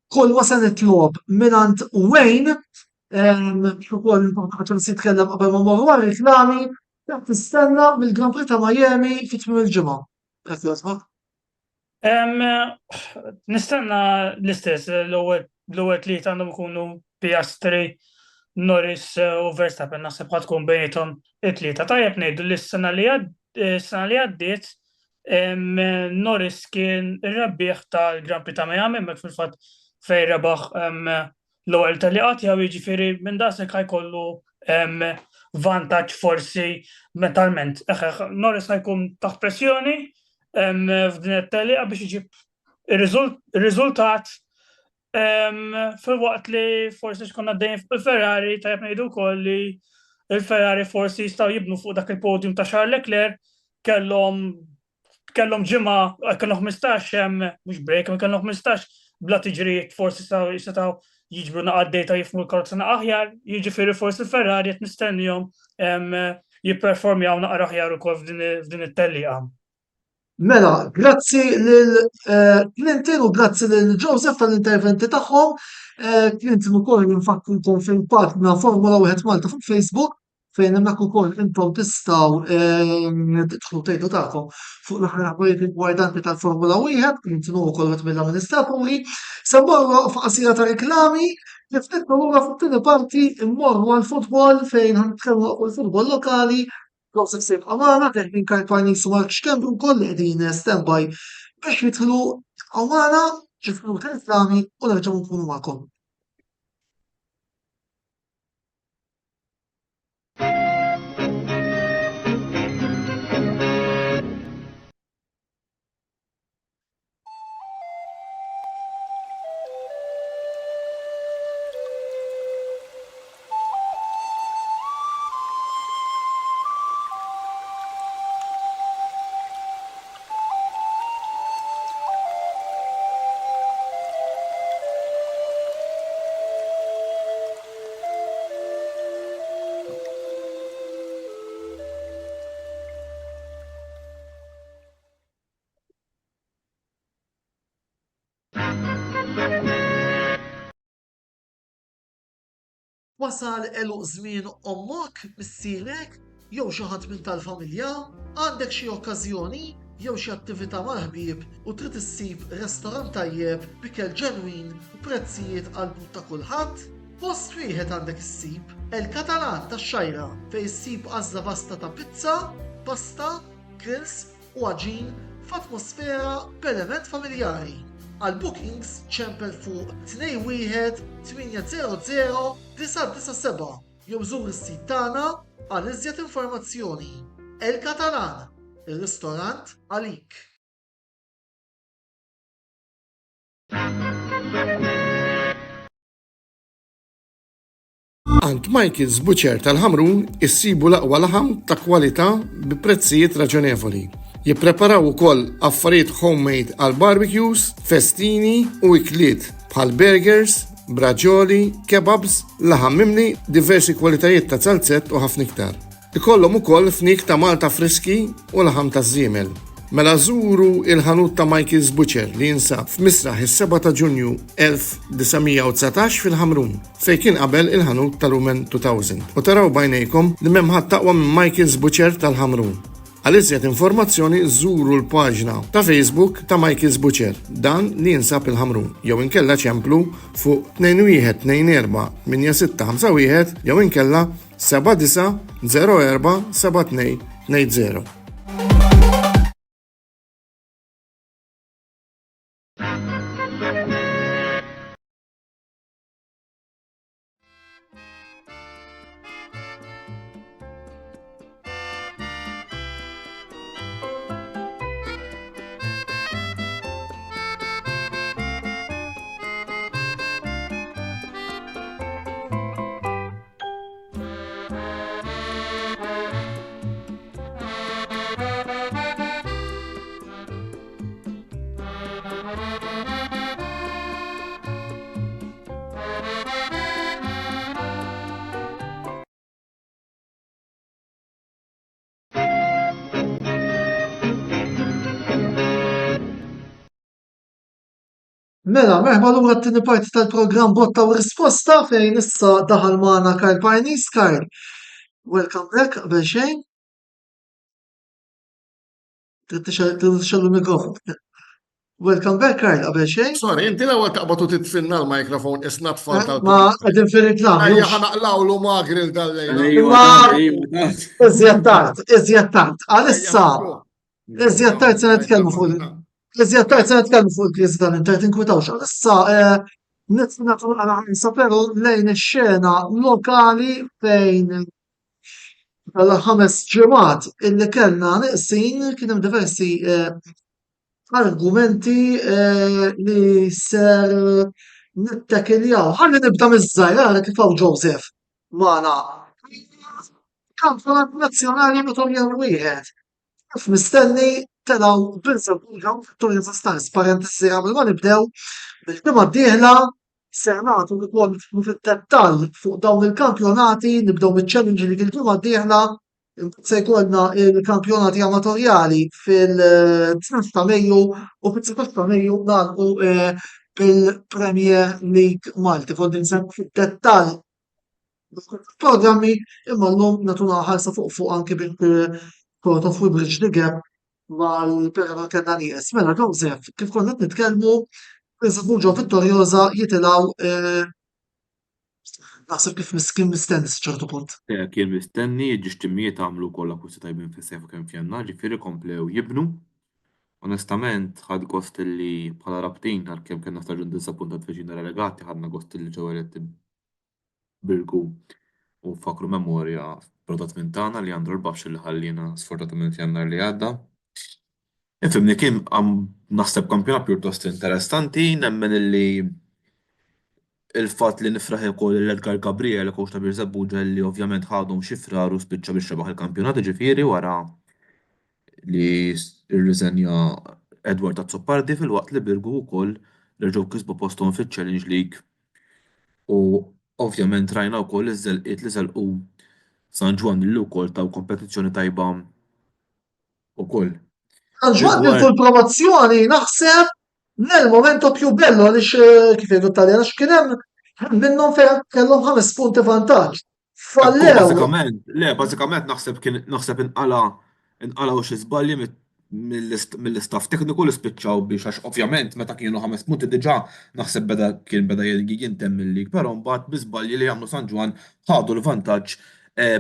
kull wasal nitlob minant Wayne ukoll ħadd jitkellem qabel ma mmorru għal reklami qed tistenna mill-Grand Prix ta' Miami fit-tmiem il-ġimgħa. Qed jogħġbok? Nistenna l-istess l-ewwel tliet għandhom ikunu Piastri, Norris u Verstappen naħseb ħadd tkun bejnietom it-tlieta. Tajjeb ngħidu li s-sena li għaddiet Norris kien ir-rebbieħ tal-Grand Prix ta' Miami hemmhekk fil-fatt fejn rebaħ l-ewwel tal-liqat jew jiġifieri minn dasek ħajkollu vantaġġ forsi mentalment. Norris ħajkun taħt pressjoni f'din it-tellieqa biex iġib ir-riżultat fil-waqt li forsi xkun għaddejjin fuq il-Ferrari tajjeb ngħidu wkoll li il-Ferrari forsi jistgħu jibnu fuq dak il-podium ta' Charles Leclerc kellhom ġimgħa kellhom 15 mhux break ma kellhom 15 bla tiġrijiet forsi jistgħu jiġbru naqgħod dejta jifhmu l-karozza aħjar, jiġifieri forsi il-Ferrari qed nistennihom jipperformjaw naqra aħjar ukoll f'din it-tellieqa. Mela, grazzi lil Clinton u grazzi lil Joseph tal-interventi tagħhom. Clinton ukoll jinfakkurkom fil-pagina Formula 1 Malta fuq Facebook fejn hemmhekk ukoll intom tistgħu tidħlu tgħidu tagħkom fuq l-aħħar aħbarijiet rigwardanti tal-Formula 1, Clinton huwa wkoll wieħed mill-amministraturi. Se mmorru f'qasira ta' riklami, niftikru lura fit-tieni parti mmorru għall-futbol fejn ħanitkellmu fuq il-futbol lokali. Joseph sejb għamana, teħmin karpani Mark Xkembru koll qegħdin standby biex jidħlu għamana ġifru tal-islami u nerġgħu nkunu magħkom. Wasal eluq żmien ommok, missierek, jew xi ħadd minn tal-familja, għandek xi okkażjoni jew xi attività mal-ħbieb u trid issib restorant tajjeb b'ikel ġenwin u prezzijiet qalbut ta' kulħadd? Post wieħed għandek issib El-Katalan tax-Xajra fejn issib għażla vasta ta' pizza, pasta, grills u għaġin f'atmosfera b'element familjari. Għal bookings ċempel fuq 21 800 997 jew żur is-sit tagħna għal iżjed informazzjoni. El-Katalan, ir-ristorant għalik. Għand Michael's Butcher tal-Ħamrun issibu l-aqwa laħam ta' kwalità bi prezzijiet raġonevoli. Jippreparaw ukoll affarijiet homemade għal barbecues, festini u ikliet bħal burgers, braġoli, kebabs, laħam mimli, diversi kwalitajiet ta' salzett u ħafna iktar. Ikollhom ukoll fnik ta' Malta friski u laħam ta' żiemel. Mela żuru il-ħanut ta' Michael's Butcher li jinsab f'Misraħ is-7 ta' Ġunju 1919 fil-Ħamrun fejn kien qabel il-ħanut tal-Lumen 2000 u taraw bajnejkom li m'hemm ħadd taqwa minn Michael's Butcher tal-Ħamrun. Għal iżjed informazzjoni żuru l-paġna ta' Facebook ta' Michael's Butcher dan li jinsab il-Ħamrun jew inkella ċemplu fuq 2124 8651 jew inkella 7904 7220. Mela, merħba lura t-tieni parti tal-programm Botta u Risposta fejn issa daħal magħna Karl Parnis. Karl, welcome back, qabel xejn. Trid tixel il-mikrofon. Welcome back, Karl, qabel xejn. Sorry, inti l-ewwel taqbad u titfinna l-mikrofon isna tfal tal Ma qegħdin fil-reklam. Ejja ħanaqlawlu magri dal-lejla. Iżjed tard, iżjed tard. Għalissa, iżjed tard se nitkellmu fuq Iżjed tard se nitkellmu fuq il-kriżi tal-Inter tinkwitawx. Issa nitnaqgħu għal però lejn ix-xena lokali fejn tal-5 ġimgħat illi kellna neqsin kien hemm diversi argumenti li ser nittakiljaw. Ħalli nibda miż-żgħar kif hawn Joseph magħna. Kampjonat nazzjonali notorjan wieħed. Kif mistenni telaw bil-żewġa fit-Torino Stars. Parentesi qabel ma nibdew bil-ġimgħa d-dieħla ser nagħtu wkoll fid-dettall fuq dawn il-kampjonati, nibdew biċ-challenge li il-ġimgħa d-dieħla se jkollna il-kampjonati amatorjali fil-12 ta' Mejju u fil-16 ta' Mejju nagħlqu bil-Premier League Malti. Foddi nsemmu fid-dettall programmi imma llum nagħtuna ħarsa fuq anke bil-Port of Woodbridge the Gap mal-Perra kellna nies. Mela Joseph, kif konna qed nitkellmu Ġo Vittorjosa jitilgħu naħseb kif kien mistenni ċertu punt. Kien mistenni, ġixtimmijiet għamlu kollha akkusti tajbin fis-sejf kemm fjannar, ġifieri komplew jibnu. Onestament, ħad gost li bħala rabtin għalkemm kien staġun disappuntat fejn relegati, ħadna gost li ġew eletti Birgu u fakru memorja prodott minn tagħna li għandu l-babx li ħallina sfortunatament jannar li għadda. Infimni kien naħseb kampjonat pjuttost interessanti, nemmen li il-fatt li nifraħ ukoll l-Edgar Gabriel, coach ta' Birzebbuġa li ovvjament ħadhom xi frar u spiċċa biex rebaħ il-kampjonat ġifieri wara li rriżenja Edward Azzoppardi fil-waqt li Birgu wkoll reġgħu kisbu posthom fiċ-Challenge League. U ovvjament rajna wkoll iż-żelqiet li żelqu San Ġwan li wkoll taw kompetizzjoni tajba wkoll. San Ġwan fuq il-promozzjoni naħseb nel-momento più bello għaliex kif jgħidu Taljan għax kien hemm minnhom fejn kellhom 5 punti vantaġġ. Fallew. Bażikament naħseb inqalgħu xi żbalji mill-istaff tekniku li spiċċaw biex għax ovvjament meta kienu 5 punti diġà naħseb beda jintemm il-lig, però mbagħad bi żbalji li jagħmlu San Ġwan ħadu l-vantaġġ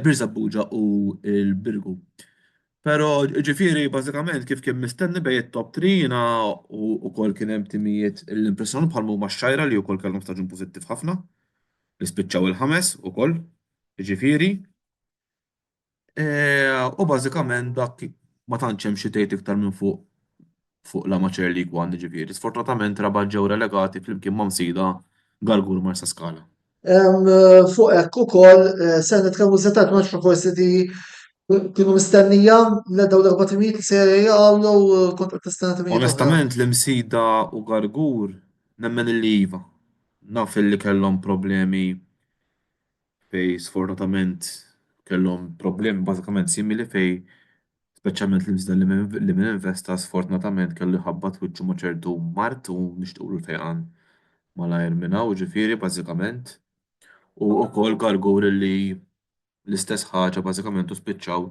Birzebbuġa u l-Birgu. Pero ġifieri bażikament kif kien mistenni bejn it-top 3 jiena wkoll kien hemm timijiet l-impressjoni bħal huma x-Xajra li wkoll kellhom staġun pożittiv ħafna li spiċċaw il-5 ukoll, ġifieri. U bażikament dak ma tantx hemm xi tgħid iktar minn fuq l-Amateur League One ġifieri. Sfortunatament Rabat ġew relegati flimkien ma' msida Galgur Marsa Skala. Fuq hekk ukoll se nitkellmu żetat ma forsi kienu mistennija l-daw l-4 timijiet li se jgħallu kont qed tistenna timijiet. Onestament l-imsida u Gargur nemmen il-liva. Naf li kellhom problemi fej sfortunatament kellhom problemi bażikament simili fej speċjalment l-imsida li min investa sfortunatament kellu ħabbat wiċċu ma' ċertu mart u nixtiequ l-fejqan malajr minna u ġifieri bażikament. U wkoll Gargur li l-istess ħaġa bażikament u spiċċaw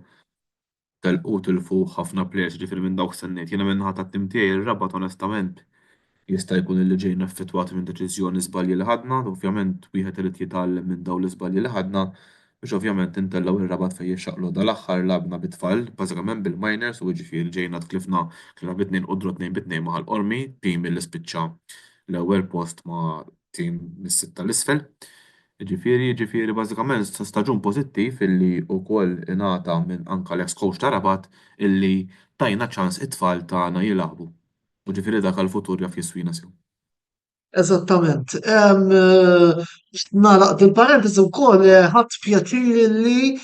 telqu tilfu ħafna plejers ġifieri minn dawk sennejt. Jiena minnaħa tat-tim tiegħi ir-Rabat onestament jista' jkun li ġejna affettwati minn deċiżjoni żbalji li ħadna, ovvjament wieħed irid jitgħallem minn dawn l-iżbalji li ħadna biex ovvjament intellgħu ir-Rabat fejn jixxaqlu dal-aħħar labna bit-tfal bażikament bil-minors u ġifieri ġejna tlifna bit-tnejn qudru 2-2 ma' l-Qormi, tim li spiċċa l-ewwel post ma' tim mis-sitta l-isfel. Ġifieri bażikament staġun pożittiv illi wkoll ingħata minn anke l-ex coach ta' Rabat illi tajna ċans it-tfal tagħna jilagħbu. U ġifieri dak għall-futur jaf jiswina sew. Eżattament. Nagħlaq il-parentesi wkoll ħadd pjaċir li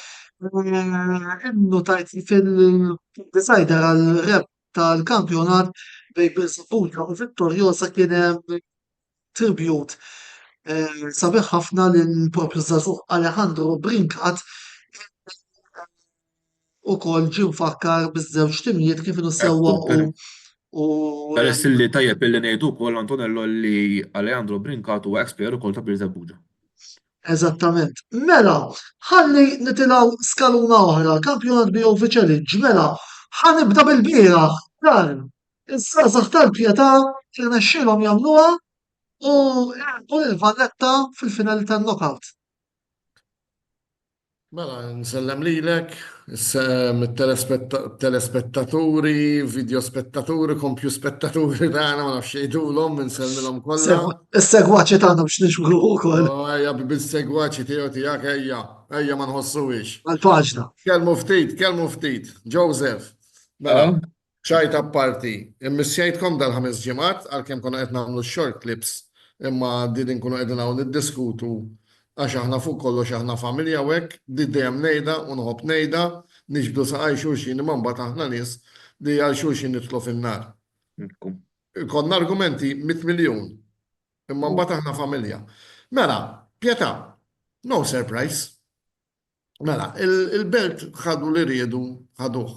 innu tajt fil-decider għal-rep tal-kampjonat bejn Birzebbuġa u Vittorjosa kien hemm tribute sabiħ ħafna lill-propju żagħżugħ Alejandro Brinkat ukoll ġie mfakkar biż-żewġ timijiet kif inhu sewwaqu U Peress li tajjeb illi ngħidu wkoll Antonello li Alejandro Brincat huwa ex-player ukoll ta' Birżebbuġa. eżattament. Mela, ħalli nitilaw skaluna oħra, kampjonat BOV Challenge, mela, ħanibda bil-bieraħ, dan, iż-żgħażagħ tal-Pjetà irnexxielhom jagħmluha u l-Valletta fil-finali tan-knockout. Mela, nsellem lilek, telespettaturi, video spettaturi, kompju spettaturi tagħna ma nafx jgħidulhom, nsellmilhom kollha. Is-segwaċi tagħna biex nixbru wkoll Ejja bil-segwaċi tiegħek ejja ma nħossuwix. għall-paġna. Kelmu ftit, Joseph. Mela, ċajta parti. Immissjajtkom dal-5 ġimgħat għalkemm konna qed nagħmlu short clips imma din nkunu qegħdin hawn niddiskutu għax aħna fuq kollox aħna familja hekk, di dejjem ngħidha u nħobb ngħidha, niġbdu saqaj xulxin imma mbagħad aħna nies li għal xulxin nidħlu fin-nar. Konna argumenti 100 miljun, imma mbagħad aħna familja. Mela, Pjetà, no surprise. Mela, il-belt ħadu li riedu ħaduh.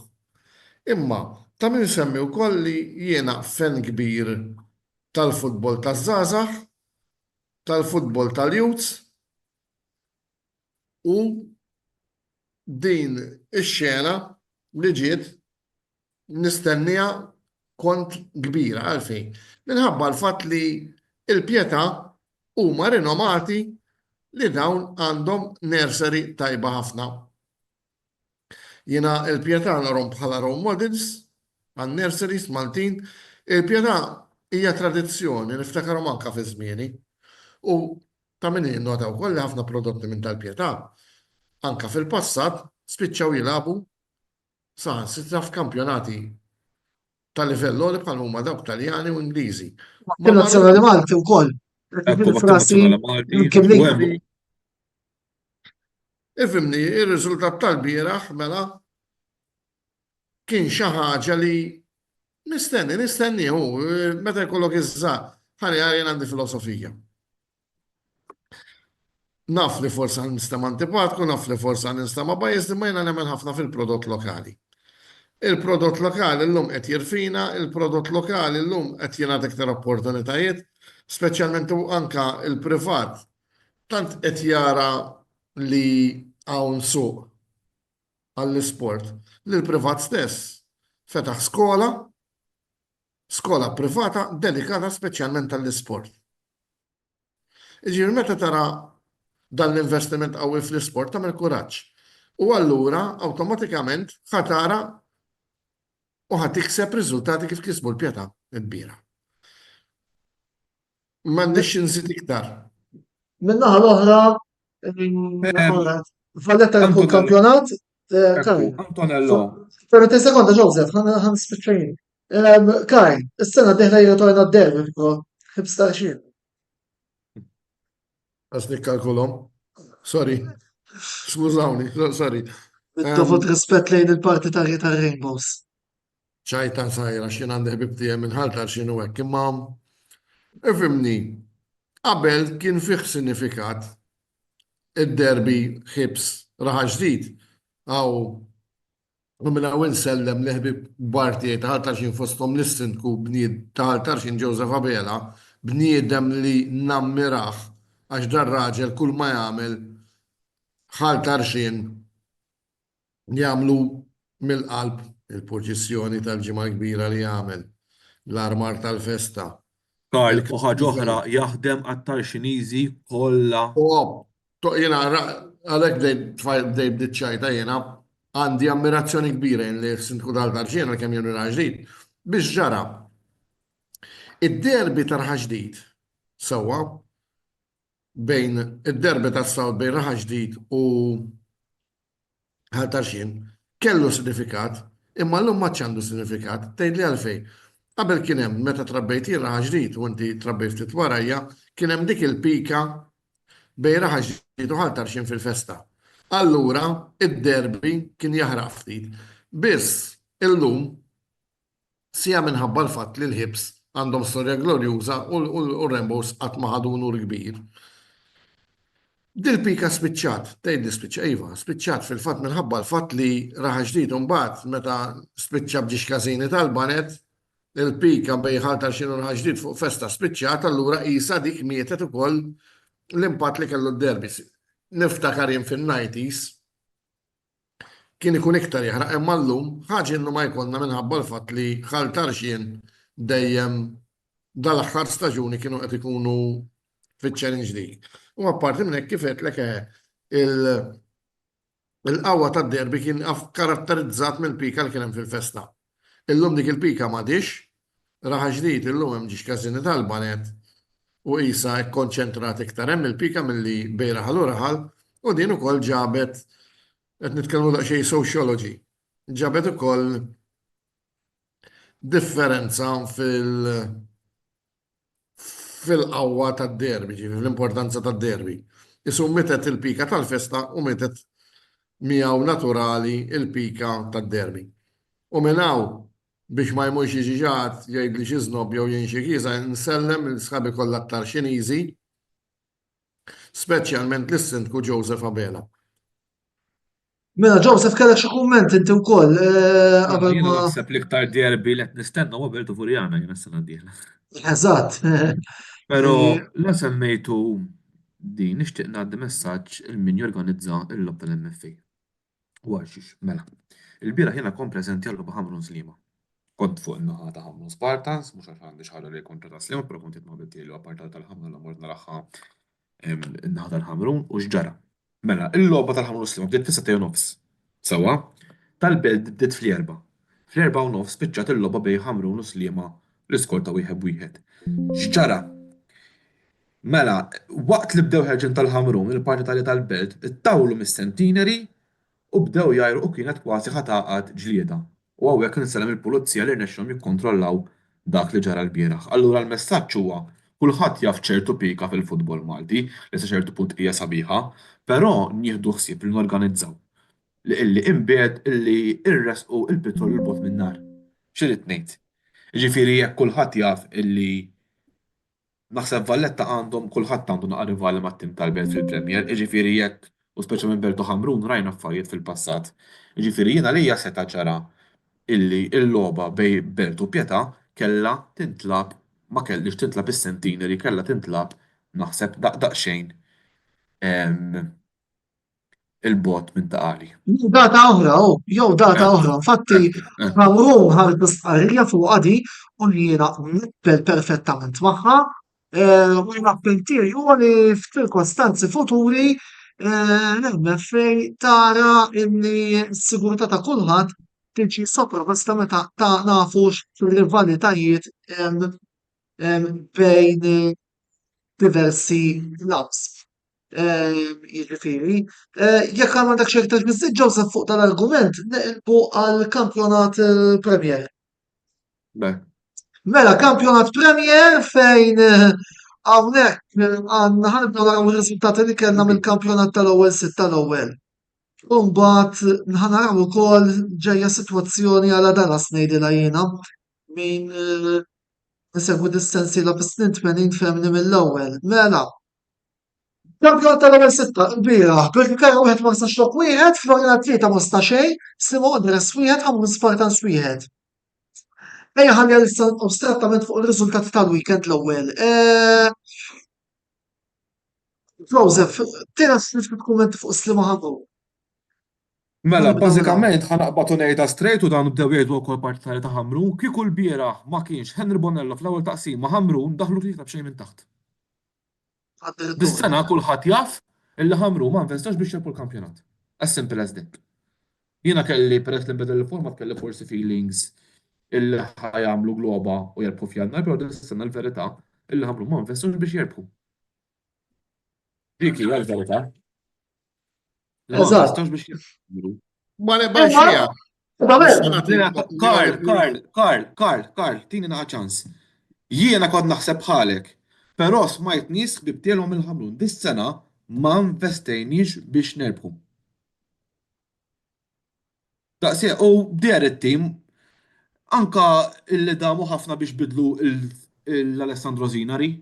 Imma, ta' min semmi wkoll li jiena fan kbir tal-futbol taż-żgħażagħ, tal-futbol tal-youths, u din ix-xena li ġiet nistennija kont kbira għalfejn. Minħabba l-fatt li il-Pjetà huma rinomati li dawn għandhom nursery tajba ħafna. Jiena il-Pjetà narhom bħala role models għan nurseries Maltin. Il-Pjetà hija tradizzjoni niftakarhom anke fi żmieni. U ta' min jinnotaw kolli ħafna prodotti minn tal-Pjetà. Anka fil-passat spiċċaw jilagħbu saħansitra f'kampjonati tal-livell li bħal huma dawk Taljani u Ingliżi. Nazzjonali Malti wkoll. Ifhimni, ir-riżultat tal-bieraħ mela kien xi ħaġa li nistenni hu meta jkollok iż-żgħar ħani jien għandi filosofija. Naf li forsa nistama antipatku, naf li forsa nistama bajis, imma jena nemmen ħafna fil-prodott lokali. Il-prodott lokali l-lum qed jirfina, il-prodott lokali l-lum qed jingħat iktar opportunitajiet, speċjalment anka il-privat. Tant qed jara li hawn suq għall-isport li l-privat stess fetaħ skola privata dedikata speċjalment għall-isport. Iġifieri meta tara dan l-investiment qawwi fl-isport tagħmel kuraġġ. U allura awtomatikament ħatara u ħatikseb riżultati kif kisbu l-Pjetà l-bieraħ. M'għandix inżid iktar. Min-naħa l-oħra, Valletta jkun kampjonat. Antonello. Però te sekonda Joseph, ħan spiċċajin. Kaj, is-sena d-dieħla jirritorna d-derbi, ħibsta xin. Għas nikkalkulhom. Sorry. Skużawni, sorry. Tofot rispett lejn il-partitarji tar-Rainbows. ċajta sajra x'jien għandi ħbib tiegħi minn ħaltar x'inhu hekk, imma ifhimni, qabel kien fih sinifikat id-derbi ħibs raħa ġdid. U minn hawn sellem li ħbib bartijiet ta' ħaltar x'in fosthom l-istintku bnied ta' ħaltar x'in Joseph Abela, bniedem li nammiraħ għax dar raġel kull ma jagħmel ħaltar x'in jagħmlu mill-qalb il-proċessjoni tal-ġimgħa kbira li jagħmel, l-armar tal-festa. Karl, u ħaġa oħra jaħdem għat-Tarxiniżi kollha. Jiena għalhekk dejb ċajta jiena għandi ammirazzjoni kbira li sindku tal-Tarġien kemm jien ġdid biex ġara. Id-derbi tar ġdid sewwa bejn id-derbi tas-Sawt bejn Raħa Ġdid u ħaltarxin kellu sinifikat, imma llum ma għandu sinifikat, tgħidli għalfejn. Qabel kien hemm meta trabbejt jien Raħa Ġdid u inti trabbejt ftit warajja, kien hemm dik il-pika bejn Raħa Ġdid u ħaltarxin fil-festa. Allura id-derbi kien jaħraq ftit. Biss illum sija minħabba l-fatt li l-ħibs għandhom storja glorjuża u Rainbows qatt ma ħadu nur kbir. Dil-pika spiċċat, tgħidli spiċċa, spiċċat fil-fatt minħabba l-fatt li Raħa Ġdid mbagħad meta spiċċa b'ġiex każini tal-banet, il-pika bej ħaltar xinu ħaġdid fuq festa spiċċat, allura qisha dik mietet ukoll l-impatt li kellu d-derbi. Niftakar jien fin-90s kien ikun iktar jaħraq imma llum ħaġa innu ma jkollna minħabba l-fatt li ħaltar xien dejjem dal-aħħar staġuni kienu qed ikunu fiċ-challenge dik. U apparti minn hekk kif qedlek il-qawwa tad-derbi kien karatterizzat mill-pika li kien hemm fil-festa. Illum dik il-pika m'għadix, raħa ġdid illum hemm ġiex każini tal-banet u qisha kkonċentrat iktar hemm il-pika milli bejn raħal u raħal u din ukoll ġabet qed nitkellmu daqsxejn sociology. Ġabet ukoll differenza fil-qawwa tad-derbi, fil-importanza tad-derbi. Isu metet il-pika tal-festa u metet miegħu naturali il-pika tad-derbi. U minn hawn biex ma jmux jiġiġat jgħidli xi żnobb jew jien xi kieża nsellem il-sħabi kollha aktar Xiniżi, speċjalment lis-Sindku Joseph Abela. Mela, Joseph, kellek xi kumment inti wkoll qabel Jiena ma. naħseb l-iktar derbi li qed nistenna huwa Beltu Furjana jiena s-sena d-dieħla. Eżatt. Però la semmejtu din nixtieq ngħaddi messaġġ il min jorganizza l-lob tal-MFA. U għaxix, mela. Il-bieraħ jiena kont preżenti għal logħba Ħamrun Slima. Kont fuq in-naħa ta' Ħamrun Spartans, mhux għax għandi xi ħaġa li kontra ta' Slima, però kont jitma' biltielu appartat tal-Ħamrun la mort naraħħa in-naħa tal-Ħamrun u x'ġara. Mela, il-logħba tal-Ħamrun Slima bdiet fis-6:30. Sewwa, tal-belt bdiet fl-4. Fl-4:30 spiċċat il-logħba bejn Ħamrun u Slima l-iskor ta' 1-1. X'ġara? Mela, waqt li bdew ħerġin tal-Ħamrun, il-parti tal-belt, ittawlu mis-centenary u bdew jajru u kienet kważi ħataqat ġlieda. U hawnhekk insellem il-pulizija li rnexxhom jikkontrollaw dak li ġara l-bieraħ. Allura l-messaġġ huwa kulħadd jaf ċertu pika fil-futbol Malti li sa ċertu punt hija sabiħa, però nieħdu ħsieb li norganizzaw. Illi imbagħad illi irresqu il-pitrol il-bot min-nar. X'irid ngħid? Jiġifieri jekk kulħadd jaf illi naħseb Valletta kulħadd għandu naqra rivali mat-tim tal-Belt fil-Premier, jiġifieri jekk u speċjalment Beltu Ħamrun rajna affarijiet fil-passat. Jiġifieri jiena lejja seta' ġara illi l-logħba bejn Belt u Pjetà kellha tintlab ma kellix tintlab is-centenary kellha tintlab naħseb daqsxejn il-bot minn taqali. Data oħra, jew data oħra. Infatti, Ħamrun ħarġet stqarrija fuq għadi u jiena nippel perfettament magħha. U l-appell tiegħi huwa li f'ċirkostanzi futuri l-MFA tara li s-sigurtà ta' kulħadd tiġi sottoposta meta ta' nafux fil-rivalitajiet bejn diversi clubs. Jiġifieri, jekk għandek xi iktar biżżejjed Joseph fuq tal-argument, neqilbu għall-kampjonat Premier. Mela, kampjonat Premier fejn hawnhekk għandna ħanibdew naraw ir-riżultati li kellna mill-kampjonat tal-ewwel sitt tal-ewwel. U mbagħad ħanaraw ukoll ġejja sitwazzjoni għal Dallas ngħidilha jiena min nisegwu distensiela bis-snin 80 femni mill-ewwel. Mela, kampjonat tal-ewwel sitta l-bieraħ, Birkirkara wieħed ma rsax lok wieħed, Florina tlieta ma sta xejn, Simo Odres wieħed, Ħamrun Spartans wieħed. Ejja ħalli issa abstrattament fuq ir-riżultati tal-weekend l-ewwel. Joseph, tina ftit kummenti fuq Slima Ħamrun. Mela, bażikament ħanaqbatu ngħidha straight u dan bdew jgħidu wkoll partitari ta' Ħamrun, kieku l-bieraħ ma kienx Henry Bonello fl-ewwel taqsim ma' Ħamrun daħlu tlieta b'xejn minn taħt. Dis-sena kulħadd jaf illi Ħamrun ma investax biex jilbu l-kampjonat. As simple as that. Jiena kelli peress li nbidel il-format kelli forsi feelings illi ħajamlu globa u jerbħu f'jannar, però dis-sena l-verità illi Ħamrun ma investux biex jerbħu. Dik hija l-verità. Eżatt. Ma nebax hija. Karl, tini naqa ċans. Jiena kont naħseb bħalek, però smajt nies ħbib tiegħhom il-Ħamrun. Dis-sena ma investejniex biex nerbħu. Daqsija, u bder it-tim anka illi damu ħafna biex bidlu l-Alessandro Zinari.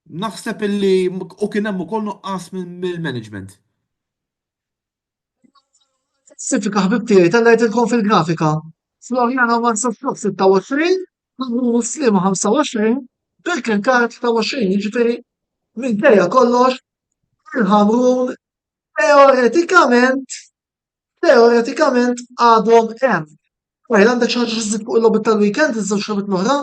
Naħseb illi u kien hemm ukoll nuqqas mill-management. Sifika ħbib tiegħi tellejtilkom fil-grafika. Floriana Mansaflok 26, Hamrun Slima 25, Birkenkark 23, jiġifieri minkejja kollox il-Hamrun teoretikament għadhom hemm. Għajl għandek xi ħaġa xi fuq il-logħbiet tal-weekend iż-żewġ logħbiet l-oħra?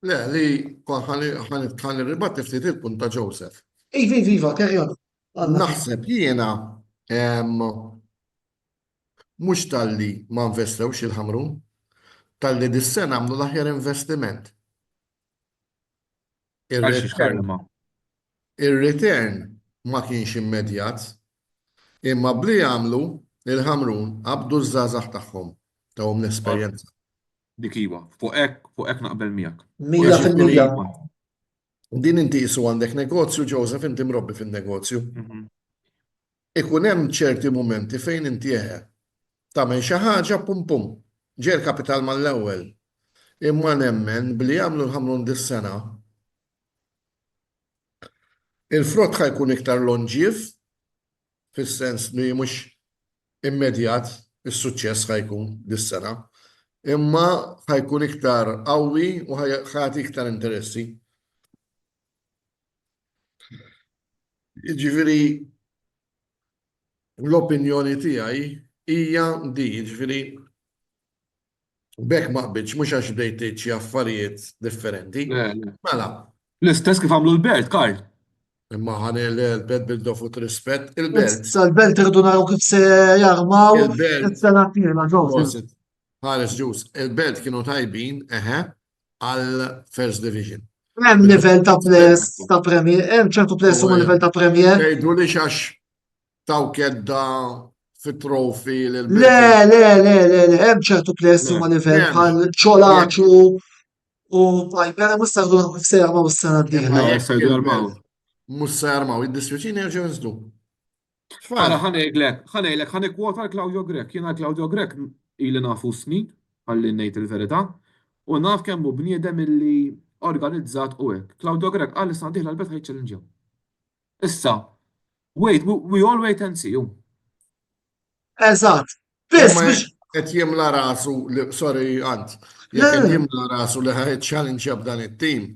Le, li ħan irribatti ftit il-punt ta' Joseph. Iva, carry on. Naħseb jiena mhux talli ma investewx il-Ħamrun, talli dis-sena għamlu l-aħjar investiment. Għalxiex Karma. Ir-return ma kienx immedjat, imma bli għamlu il-Ħamrun qabdu żgħażagħ tagħhom tawhom l-esperjenza. Dik iva, fuq hekk naqbel miegħek. 100%. Din inti isu għandek negozju, Joseph, inti mrobbi fin-negozju. Mhm. Ikun hemm ċerti momenti fejn inti tagħmel xi ħaġa pum, ġej kapital mal-ewwel. Imma nemmen bli jagħmlu l-Ħamrun dis-sena il-frott ħajkun iktar lonġiv, fis-sens li mhux immedjat is-suċċess ħajkun dis-sena, imma ħajkun iktar qawwi u ħajati iktar interessi. Jiġifieri l-opinjoni tiegħi hija di, jiġifieri bekk ma qbilx mhux għax bdejt tgħid xi affarijiet differenti. Mela, L-istess kif għamlu l-Belt, Karl. imma ħani l-belt bil-dofut rispett, il-belt. Sal-belt irridu naraw kif se jarmaw Il-belt. is-sena t-tieħla, Joseph. Prosit. Ħares ġus, il-belt kienu tajbin, għal First Division. Hemm livell ta' ples ta' Premier, hemm ċertu ples huma livell ta' Premier. Jgħidu li xax taw kedda fit-trofi l-belt. Le, hemm ċertu ples huma livell Hemm. bħal ċolaċu u Piper, hemm istardu kif se jarmaw is-sena d-dieħla. Sajdu jarmaw. Mussa jarmaw, id-dispjaċini għaxu jizdu. Għala ħanejlek, ħanekwota l-Claudio Grek. Jena Claudio Grek ili nafu snin, għalli nejt il-verita, u naf kemmu bniedem illi organizzat u hekk. Claudio Grek għalli sandiħla l-bet ħaj challenge. Issa, we all wait and see. Eżatt. Biss biex Qed jimla rasu, sorry, Ant, jekk qed jimla rasu li ħaj challenge b'dan it-tim.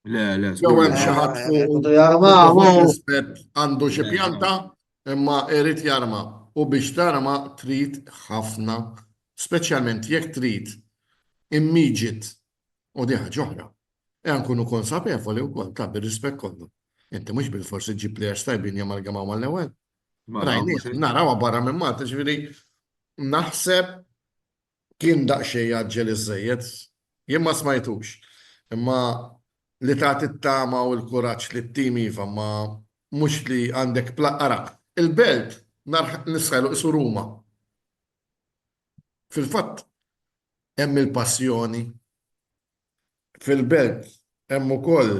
Le, Jew hemm xi ħadd fuq irridu jarmaw. rispett għandu xi pjanta, imma irid jarma. U biex tarma trid ħafna, speċjalment jekk trid immediate u di ħaġa oħra. Nkunu konsapevoli wkoll ta' bir-rispett kollu. Inti mhux bil-forsi ġib plejers tajbin jamalgamaw mal-ewwel. Rajni, naraw barra minn Malta, ġifieri naħseb kien daqsxejn jaġġel iż-żejjed, jien ma smajtux. Imma li tagħti t-tama u l-kuraġġ li t-tim iva ma mhux li għandek ara. Il-belt nisħelu isu Ruma. Fil-fatt hemm il-passjoni. Fil-belt hemm ukoll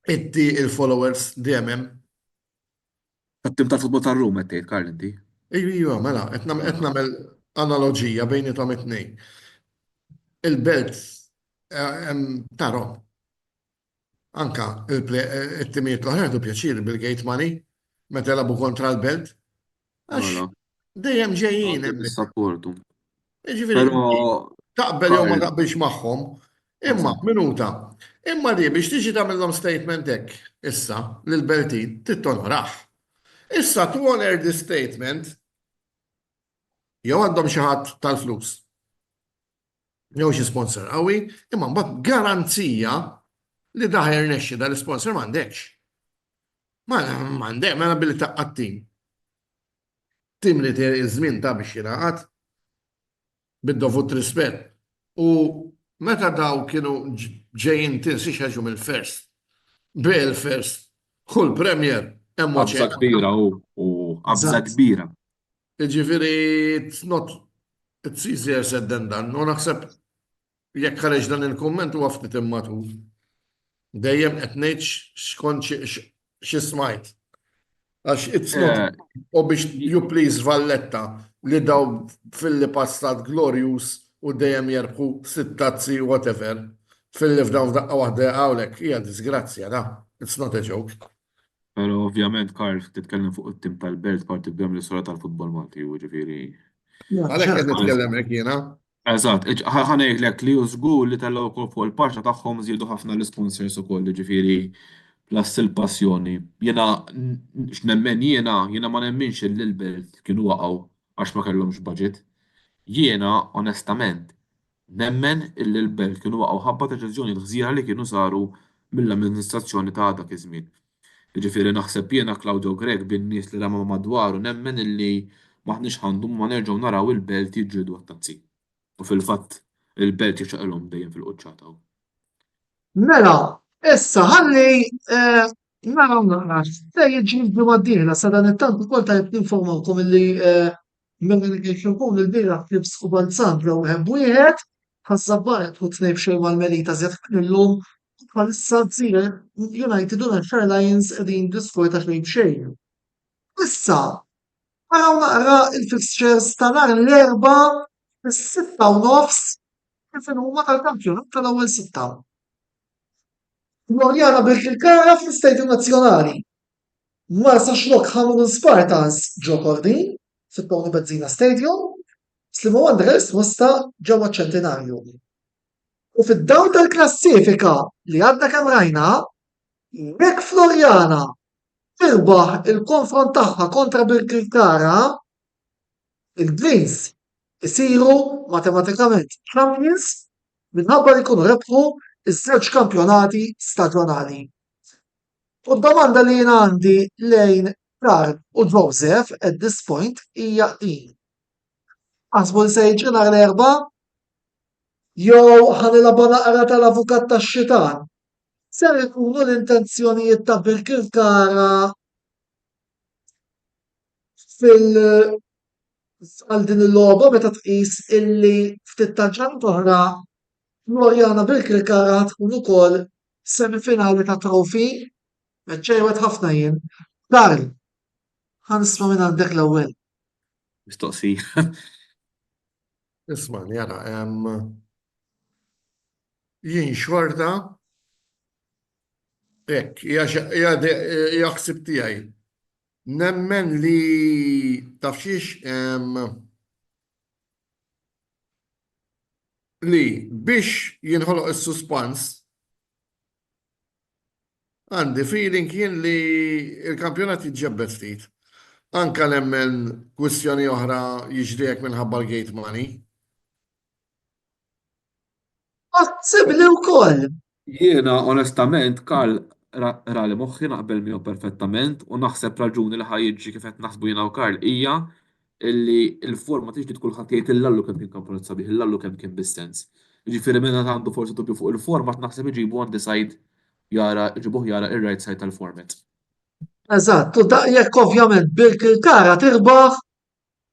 il-followers dejjem hemm. Għattim ta' futbol ta' Ruma, tgħid Karl inti. Iva, mela, qed nagħmel analogija bejnietom it-tnejn. Il-belt tarom. Anka it-timijiet l-oħra għadu pjaċir bil-gate money, meta jalabu kontra l-belt. Għax dejjem ġejjin. Sapportu. Ġifieri taqbel jew ma taqbilx magħhom, imma minuta. Imma di biex tiġi tagħmilhom statement hekk issa lill-beltin tittonoraħ. Issa to honor the statement jew għandhom xi ħadd tal-flus. Jew xi sponsor qawwi, imma mbagħad garanzija li daħer nexxi dal-sponsor m'għandekx. M'għandek, ma billi taqqat tim. Tim li iż-żmien ta' biex jingħaqad bid-dovut rispett. U meta daw kienu ġejjin tinsi xaġu mill-first. Bil-first. Kull premier hemm Qabża kbira u qabża kbira. Ġifieri it's easier said than done. U naħseb jekk ħareġ dan il-komment huwa ftit immatul. Dejjem qed ngħid x'kont xi smajt. Għax it's not u biex you please Valletta li daw fil-li passat Glorious u dejjem jerbħu sittazzi whatever fil-li f'dawn f'daqqa waħda hawnhekk hija disgrazzja da. It's not a joke. Pero ovvjament Karl titkellem fuq it-tim tal-belt parti b'jem l-istorja tal-futbol Malti u ġifieri Għalhekk qed nitkellem hekk jiena. Eżatt, ħanejlek li żgur li tal ukoll fuq il-parċa tagħhom żiedu ħafna l-sponsors ukoll, ġifieri plus il-passjoni. X'nemmen jiena ma nemminx li l-belt kienu waqgħu għax ma kellhomx budget. Jiena onestament nemmen illi l-belt kienu waqgħu ħabba deċiżjoni ħżiera li kienu saru mill-amministrazzjoni ta' dak iż-żmien. Jiġifieri naħseb jiena Claudio Grek bin-nies li rama madwaru nemmen illi maħniex ħandhom ma nerġgħu naraw il-belt jiġġieldu għat-tazzi. U fil-fatt il-belt jiċċaqilhom dejjem fil-quċċata. Mela, issa ħalli naraw naqra se jiġi l-ġimgħa d-dieħla sa dan it-tant ukoll tajjeb ninformawkom illi Migration Pool il-bieraħ Flips u Balzan ħebb wieħed ħażabbaret u tnejn xejn mal-Melita żjed illum bħalissa Żgħir United u National Lions qegħdin diskorta xejn xejn. Issa, naraw naqra il-fixtures ta' nhar l-erba' fis-6:30 kif huma tal-kampjonat tal-ewwel sitta. Florjana bil-Kirkara fl-Istadju Nazzjonali. Marsa Xlok Hamrun Spartans ġo Kordin fit-Tony Benzina Stadium, Sligo Wanderers wasta ġewwa ċ-Ċentenarju. U fid-dawl tal-klassifika li għadna kemm rajna, jekk Florjana tirbaħ il-konfront tagħha kontra bil-Kirkara, il-Greens isiru matematikament champions minħabba li jkunu rebħu iż-żewġ kampjonati staġjonali. U d-domanda li jien għandi lejn Karl u Joseph at this point hija din. Għasbu li se jiġri nhar l-erba' jew ħanilagħbu naqra tal-avukat tax-xitan. Ser ikunu l-intenzjonijiet ta' bil-Kirkara għal din il-logħba meta tqis illi ftit tal-ġranet oħra Florjana bil-Kirkara tkun ukoll semifinali ta' trofi meċċejwed ħafna jien. Karl, ħanisma' minn għandek l-ewwel. Mistoqsija. Isma' jara, jien xorta hekk hija ħsieb tiegħi. Nemmen li taf xiex li biex jinħoloq is-suspans għandi feeling jien li il-kampjonat jiġġebbed ftit. Anka nemmen kwistjoni oħra jiġri hekk minħabba l-gate money. Possibbli wkoll. Jiena onestament Karl rali moħħi naqbel miegħu perfettament u naħseb raġuni li ħajjiġi kif qed naħsbu jiena u Karl hija illi l-forma tiġi kulħadd jgħid il-lallu kemm kien kampjonat sabiħ, il-lallu kemm kien bis-sens. Jiġifieri minn għandu forsi dubju fuq il-format naħseb iġibu on the side iġibuh jara ir-right side tal-format. Eżatt, u jekk ovvjament bil-Kirkara tirbaħ.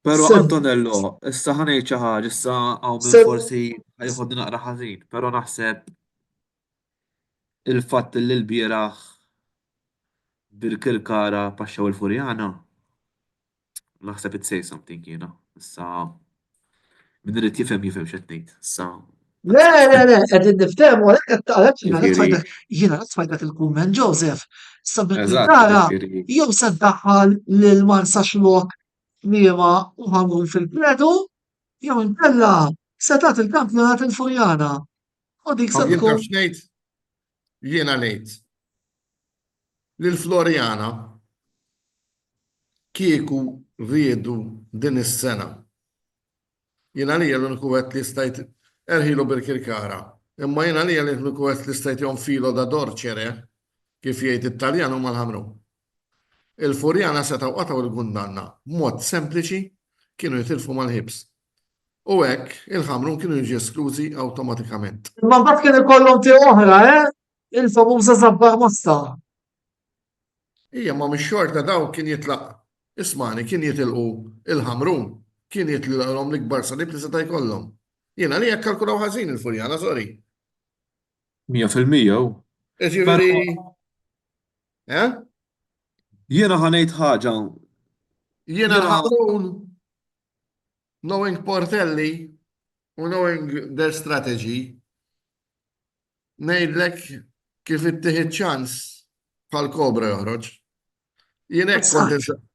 Però Antonello, issa ħanejt xi ħaġa, issa hawn min forsi ħajħodni naqra ħażin, però naħseb il-fatt li l-bieraħ bil-Kirkara paxxew il-Furjana naħseb it say something jiena. Issa min irid jifhem x'qed ngħid. Issa Le, qegħdin niftehmu għalhekk qed jiena qed tfajdak il-kumment Joseph. Issa bil-Kirkara jew se ddaħħal lil Marsa Xlok Niema u Hamrun fil-pledu, jew inkella se tagħti il-kampjonat il-Furjana. U dik se tkun. Jiena ngħid lil Florjana kieku riedu din is-sena. Jiena li l-uniku qed li stajt erħilu bil-Kirkara. Imma jiena li l-uniku qed li stajt jonfilu da dorċere kif jgħid Italjan huma l-Ħamrun. Il-Furjana setgħu qataw il-kundanna b'mod sempliċi kienu jitilfu mal-ħibs. U hekk il-Ħamrun kienu jiġi esklużi awtomatikament. Imma mbagħad kien ikollhom tie oħra, il-famuża Zabbar Mosta. Ija ma mix-xorta daw kien jitlaq. Ismani kien jitilqu il-Ħamrun kien jitlaqhom l-ikbar salib li seta' jkollhom. Jiena li jekk kalkulaw ħażin il-Furjana, sorry. 100% hu. Ġifieri. Jiena ħanejt ħaġa. Jiena l-Ħamrun, knowing Portelli u knowing their strategy, ngħidlek kif ittieħed ċans bħal Kobra joħroġ. Jien hekk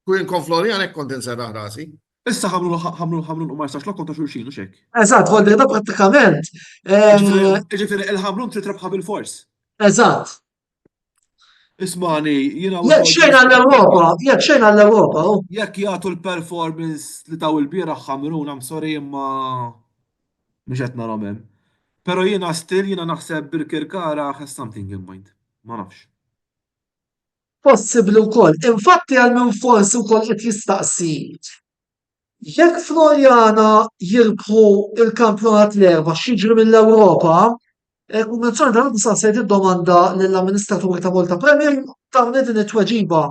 kont Florjan hekk kont inserraħ rasi. Issa ħamlu l-qumar sa xlok kontra xulxin u xek. Eżatt, Volder, da prattikament. Ġifieri il-ħamrun tritrebħa bil-fors. Eżatt. Ismani, jiena Jekk xejn għall-Ewropa, jekk jagħtu l-performance li taw il-bieraħ ħamrun, I'm sorry imma mhux qed narhom hemm. Però jiena naħseb bil-Kirkara has something in mind. Ma nafx. possibbli wkoll. Infatti għal minn forsi wkoll qed jistaqsi. Jekk Florjana jirbħu il-kampjonat l-erba' x'jiġri mill-Ewropa, Kummissjoni tal sa se domanda lill-amministratur ta' Malta Premier tawni din it-tweġiba.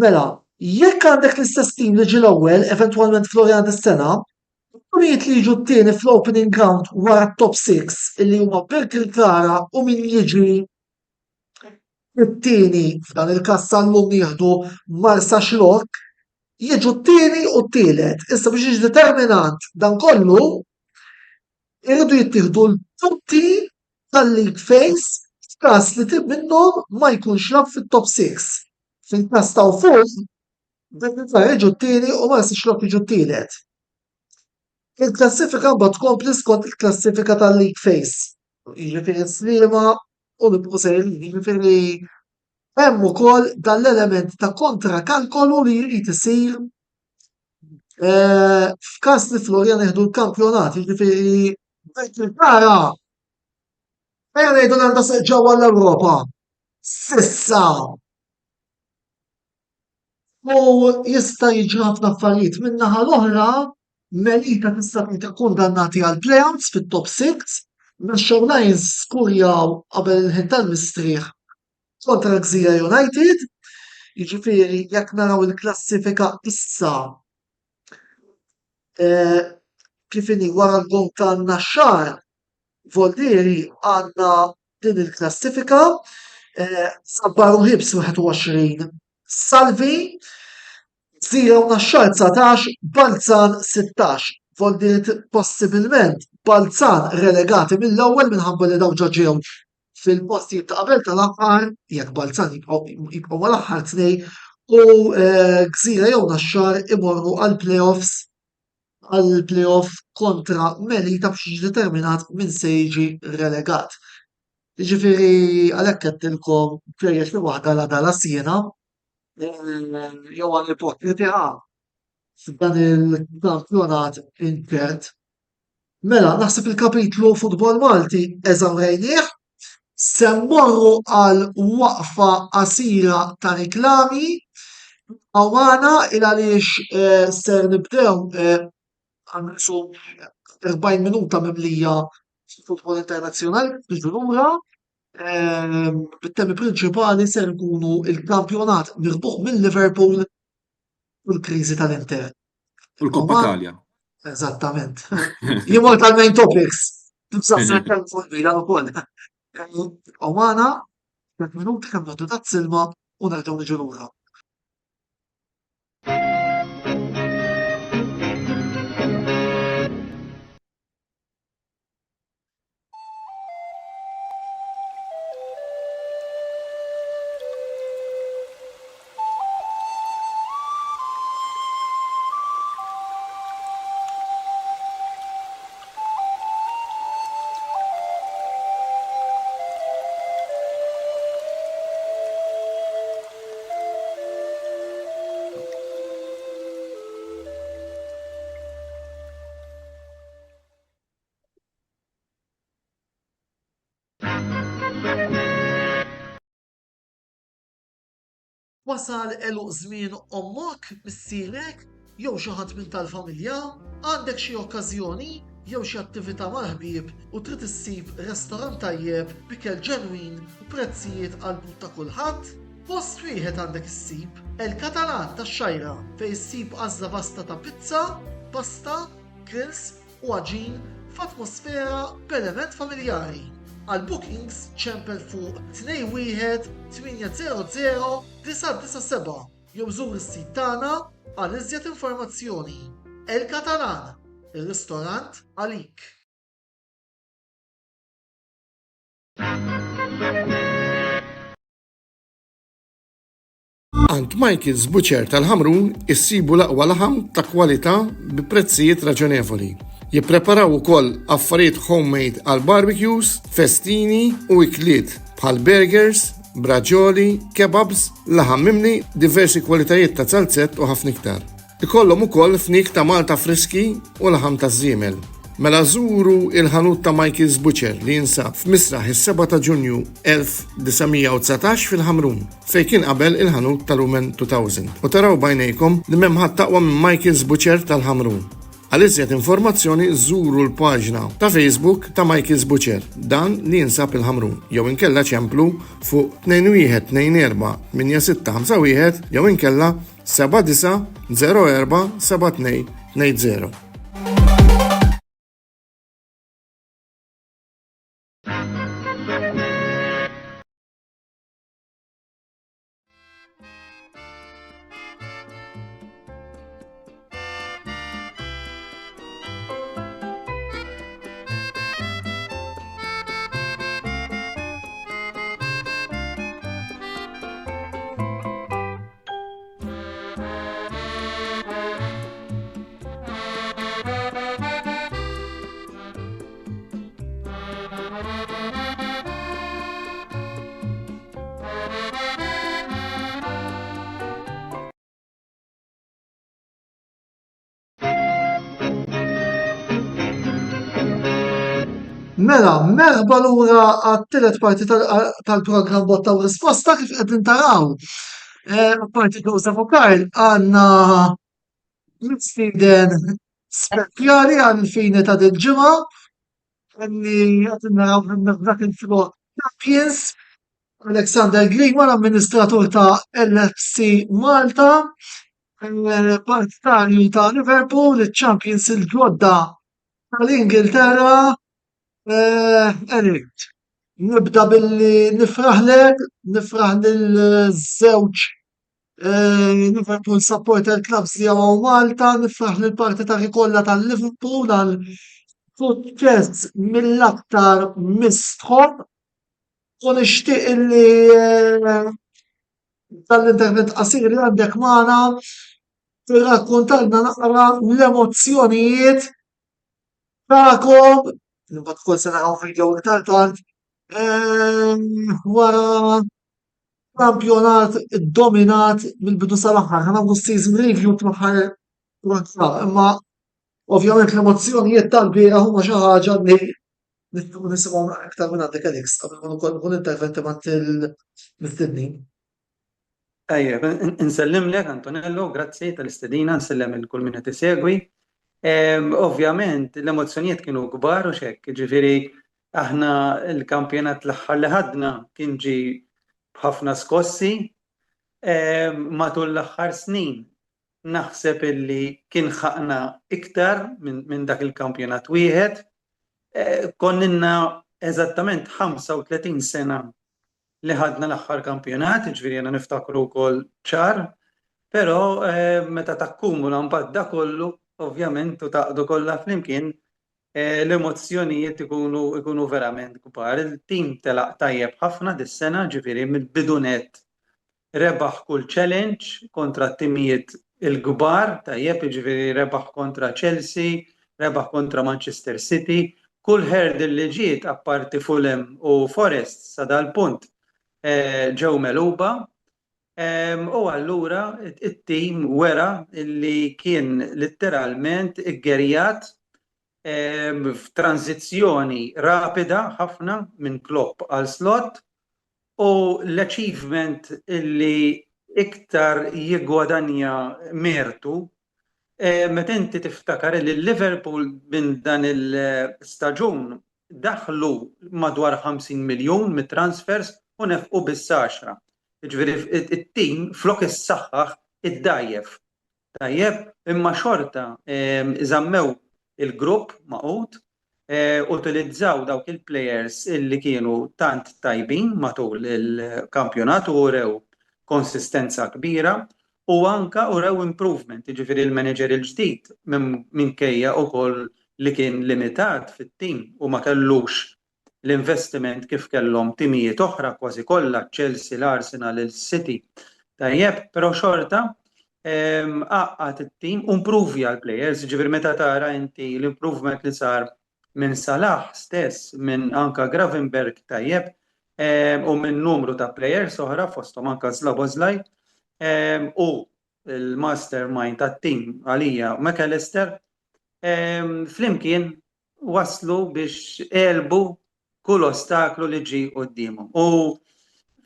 Mela, jekk għandek l-istess tim li ġi l-ewwel, eventwalment Florjana dis-sena, Kurijiet li jiġu t-tieni fl-opening ground wara t-top 6 illi huma Kirkara u min jiġi it-tieni f'dan il-każ tal-lum jieħdu Marsa Xlok, jiġu t-tieni u t-tielet. Issa biex jiġi determinant dan kollu, irridu jittieħdu l-punti tal-league phase f'każ li tib minnhom ma jkunx lab fit-top 6. Fil-każ ta' fuq, Kirkara jiġu t-tieni u Marsa Xlok jiġu t-tielet. Il-klassifika mbagħad tkompli skont il-klassifika tal-league phase. Jiġifieri s-sliema u l-bqusejn, jiġifieri hemm ukoll dan l-element ta' kontrakalkolu li jrid isir f'każ li Florjana jieħdu l-kampjonat, jiġifieri Kirkara ejja ngħidu għandha seq ġewwa l-Ewropa. S'issa. U jista' jiġri ħafna affarijiet min-naħa l-oħra Melita tista' tkun dannati għal playoffs fit-top 6, Nashor Lions skurjaw qabel il-ħin tal-mistrieħ kontra Gżira United, jiġifieri jekk naraw il-klassifika issa kif inhi wara l-gol tan-Naxxar Voldieri għandna din il-klassifika Sabbaru Hibs 21, Salvi Gżira u Naxxar 19, Balzan 16. Voldieri possibilment Balzan relegati mill-ewwel minħabba li daw ġew fil-postijiet ta' qabel tal-aħħar, jekk Balzan jibqgħu mal-aħħar tnej u Gżira jew Naxxar imorru għall-playoff kontra Melita biex jiġi determinat min se jiġi relegat. Jiġifieri għalhekk qedtilkom perjex li waħda la dala siena jew għal ipokritija f'dan il-kampjonat inkert. Mela, naħseb il-kapitlu futbol Malti eżawrejnieh, se mmorru għal waqfa qasira ta' riklami għawana il għaliex ser nibdew għannisu 40 minuta mimlija futbol internazzjonali biex lura bit-temi prinċipali ser ikunu il-kampjonat mirbuħ minn Liverpool u l-kriżi tal-Inter. U l-Koppa Italja. Eżattament. Jimur tal-main topics. Tibsaħsar tal-fuq bilan ukoll. Omana, 3 minuti kemm nagħtu tat-silma u nerġgħu niġu lura. Wasal eluq żmien ommok, missierek, jew xi ħadd minn tal-familja, għandek xi okkażjoni jew xi attività mal-ħbieb u trid issib restorant tajjeb b'ikel ġenwin u prezzijiet qalbut ta' kulħadd, post wieħed għandek issib El-Katalan tax-Xajra fejn issib għażla vasta ta' pizza, pasta, grills u għaġin f'atmosfera b'element familjari. Għal bookings ċempel fuq 21 800 997 jew żur is-sit tagħna għal iżjed informazzjoni. El-Katalan, ir-ristorant għalik. Għand Michael's Butcher tal-Ħamrun issibu l-aqwa laħam ta' kwalità bi prezzijiet raġonevoli. Jippreparaw ukoll affarijiet homemade għal barbecues, festini u ikliet bħal burgers, braġoli, kebabs, laħam mimli, diversi kwalitajiet ta' salzett u ħafna iktar. Ikollhom ukoll fnik ta' Malta friski u laħam ta' żiemel. Mela żuru il-ħanut ta' Michael's Butcher li jinsab f'Misraħ is-7 ta' Ġunju 1919 fil-Ħamrun fejn kien qabel il-ħanut tal-Lumen 2000 u taraw bajnejkom li m'hemm ħadd taqwa minn Michael's Butcher tal-Ħamrun. Għal iżjed informazzjoni żuru l-paġna ta' Facebook ta' Michael's Butcher dan li jinsab il-Ħamrun jew inkella ċemplu fuq 2124 jew inkella 79047220. Mela, merħba lura għat-tielet parti tal-programm Botta u Risposta kif qegħdin taraw. Parti Joseph u Karl għandna mistieden speċjali għal fini ta' dil-ġimgħa li qed naraw dak il-floor Champions, Alexander Greenwald, amministratur ta' LFC Malta, partitarju ta' Liverpool, il-Champions il-ġodda tal-Ingilterra. Erik, nibda billi nifraħ lil-żewġ Liverpool supporter clubs li għaw Malta, nifraħ lil-parti ta' kollha tal-Liverpool għal suċċess mill-aktar mistħob u nixtieq illi tal-internet qasir li għandek magħna tirrakkuntalna naqra l-emozzjonijiet tagħkom. Imbagħad ukoll se naraw video iktar tard wara kampjonat iddominat mill-bidu sal-aħħar. Ħanagħmlu season review fl-aħħar programm, imma ovvjament l-emozzjonijiet tal-bira huma xi ħaġa li nistgħu nisimgħu aktar minn għandek Alex qabel ma nkun interventi mat-mistednin. Ejja, nsellimlek Antonello, grazzi tal-istedina, nsellem il-kull min qed isegwi. Ovvjament l-emozzjonijiet kienu kbar u xekk, ġifieri aħna l-kampjonat l-aħħar li ħadna kien ġi b'ħafna skossi matul l-aħħar snin. Naħseb illi kien ħaqna iktar minn dak il-kampjonat wieħed. Konninna eżattament 35 sena li ħadna l-aħħar kampjonat, ġifieri jena niftakru wkoll ċar, però meta takkumula mbagħad dak kollu ovvjament u taqdu kollha flimkien l-emozzjonijiet ikunu verament kbar. Il-tim telaq tajjeb ħafna dis-sena, ġifieri mill-bidunet rebaħ kull challenge kontra t-timijiet il-kbar tajjeb, ġifieri rebaħ kontra Chelsea, rebaħ kontra Manchester City, kull hurdle li ġiet apparti Fulham u Forest sa dal-punt ġew megħluba. U allura it-tim wera li kien letteralment iggerjat f'tranzizzjoni rapida ħafna minn Klopp għal Slot u l-achievement illi iktar jiggwadanja mertu meta inti tiftakar li Liverpool minn dan il-staġun daħlu madwar 50 miljun mit-transfers u nefqu bis-10. Ġifieri it-tim flok is-saħħaħ iddajjef. Tajjeb, imma xorta żammew il-grupp maqut, utilizzaw dawk il-plejers illi kienu tant tajbin matul il-kampjonat u rew konsistenza kbira u anka rew improvement, ġifieri il-manager il-ġdid minkejja wkoll li kien limitat fit-tim u ma kellux l-investiment kif kellhom timijiet oħra kważi kollha Chelsea, l-Arsenal, il-City. Tajjeb, però xorta għaqqat it-tim u improvi għal-players, ġifir meta tara inti l-improvement li sar minn Salah stess, minn anka Gravenberg tajjeb, u minn numru ta' players oħra fosthom anka Szoboszlai, u il-mastermind tat-tim għalija McAllister, flimkien waslu biex elbu kull ostaklu li ġi qudiemhom. U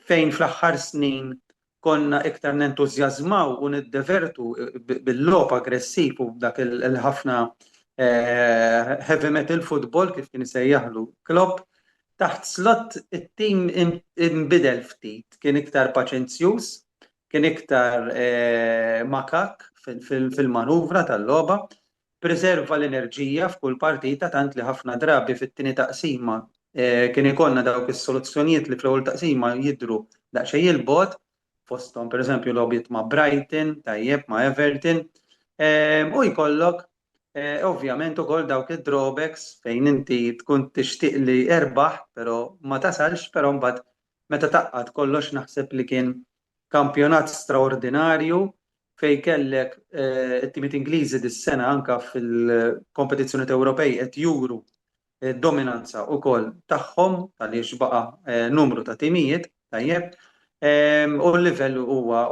fejn fl-aħħar snin konna iktar nentużjażmaw u niddevertu bil-logħob aggressiv u b'dak il-ħafna heavy metal football kif kien isejjaħlu Klopp, taħt Slot it-tim inbidel ftit, kien iktar paċenzjuż, kien iktar makak fil-manuvra tal-logħba, preserva l-enerġija f'kull partita tant li ħafna drabi fit-tieni taqsima kien ikollna dawk is-soluzzjonijiet li fl-ewwel taqsima jidhru daqsxejn il-bogħod fosthom pereżempju logħbiet ma' Brighton, tajjeb ma' Everton, u jkollok ovvjament ukoll dawk id-drawbacks fejn inti tkun tixtieq li erbaħ, però ma tasalx, però mbagħad meta taqqad kollox naħseb li kien kampjonat straordinarju fejn kellek it-timiet Ingliżi dis-sena anke fil-kompetizzjonijiet Ewropej qed juru dominanza wkoll tagħhom għaliex baqa' numru ta' timijiet tajjeb, u l-livell huwa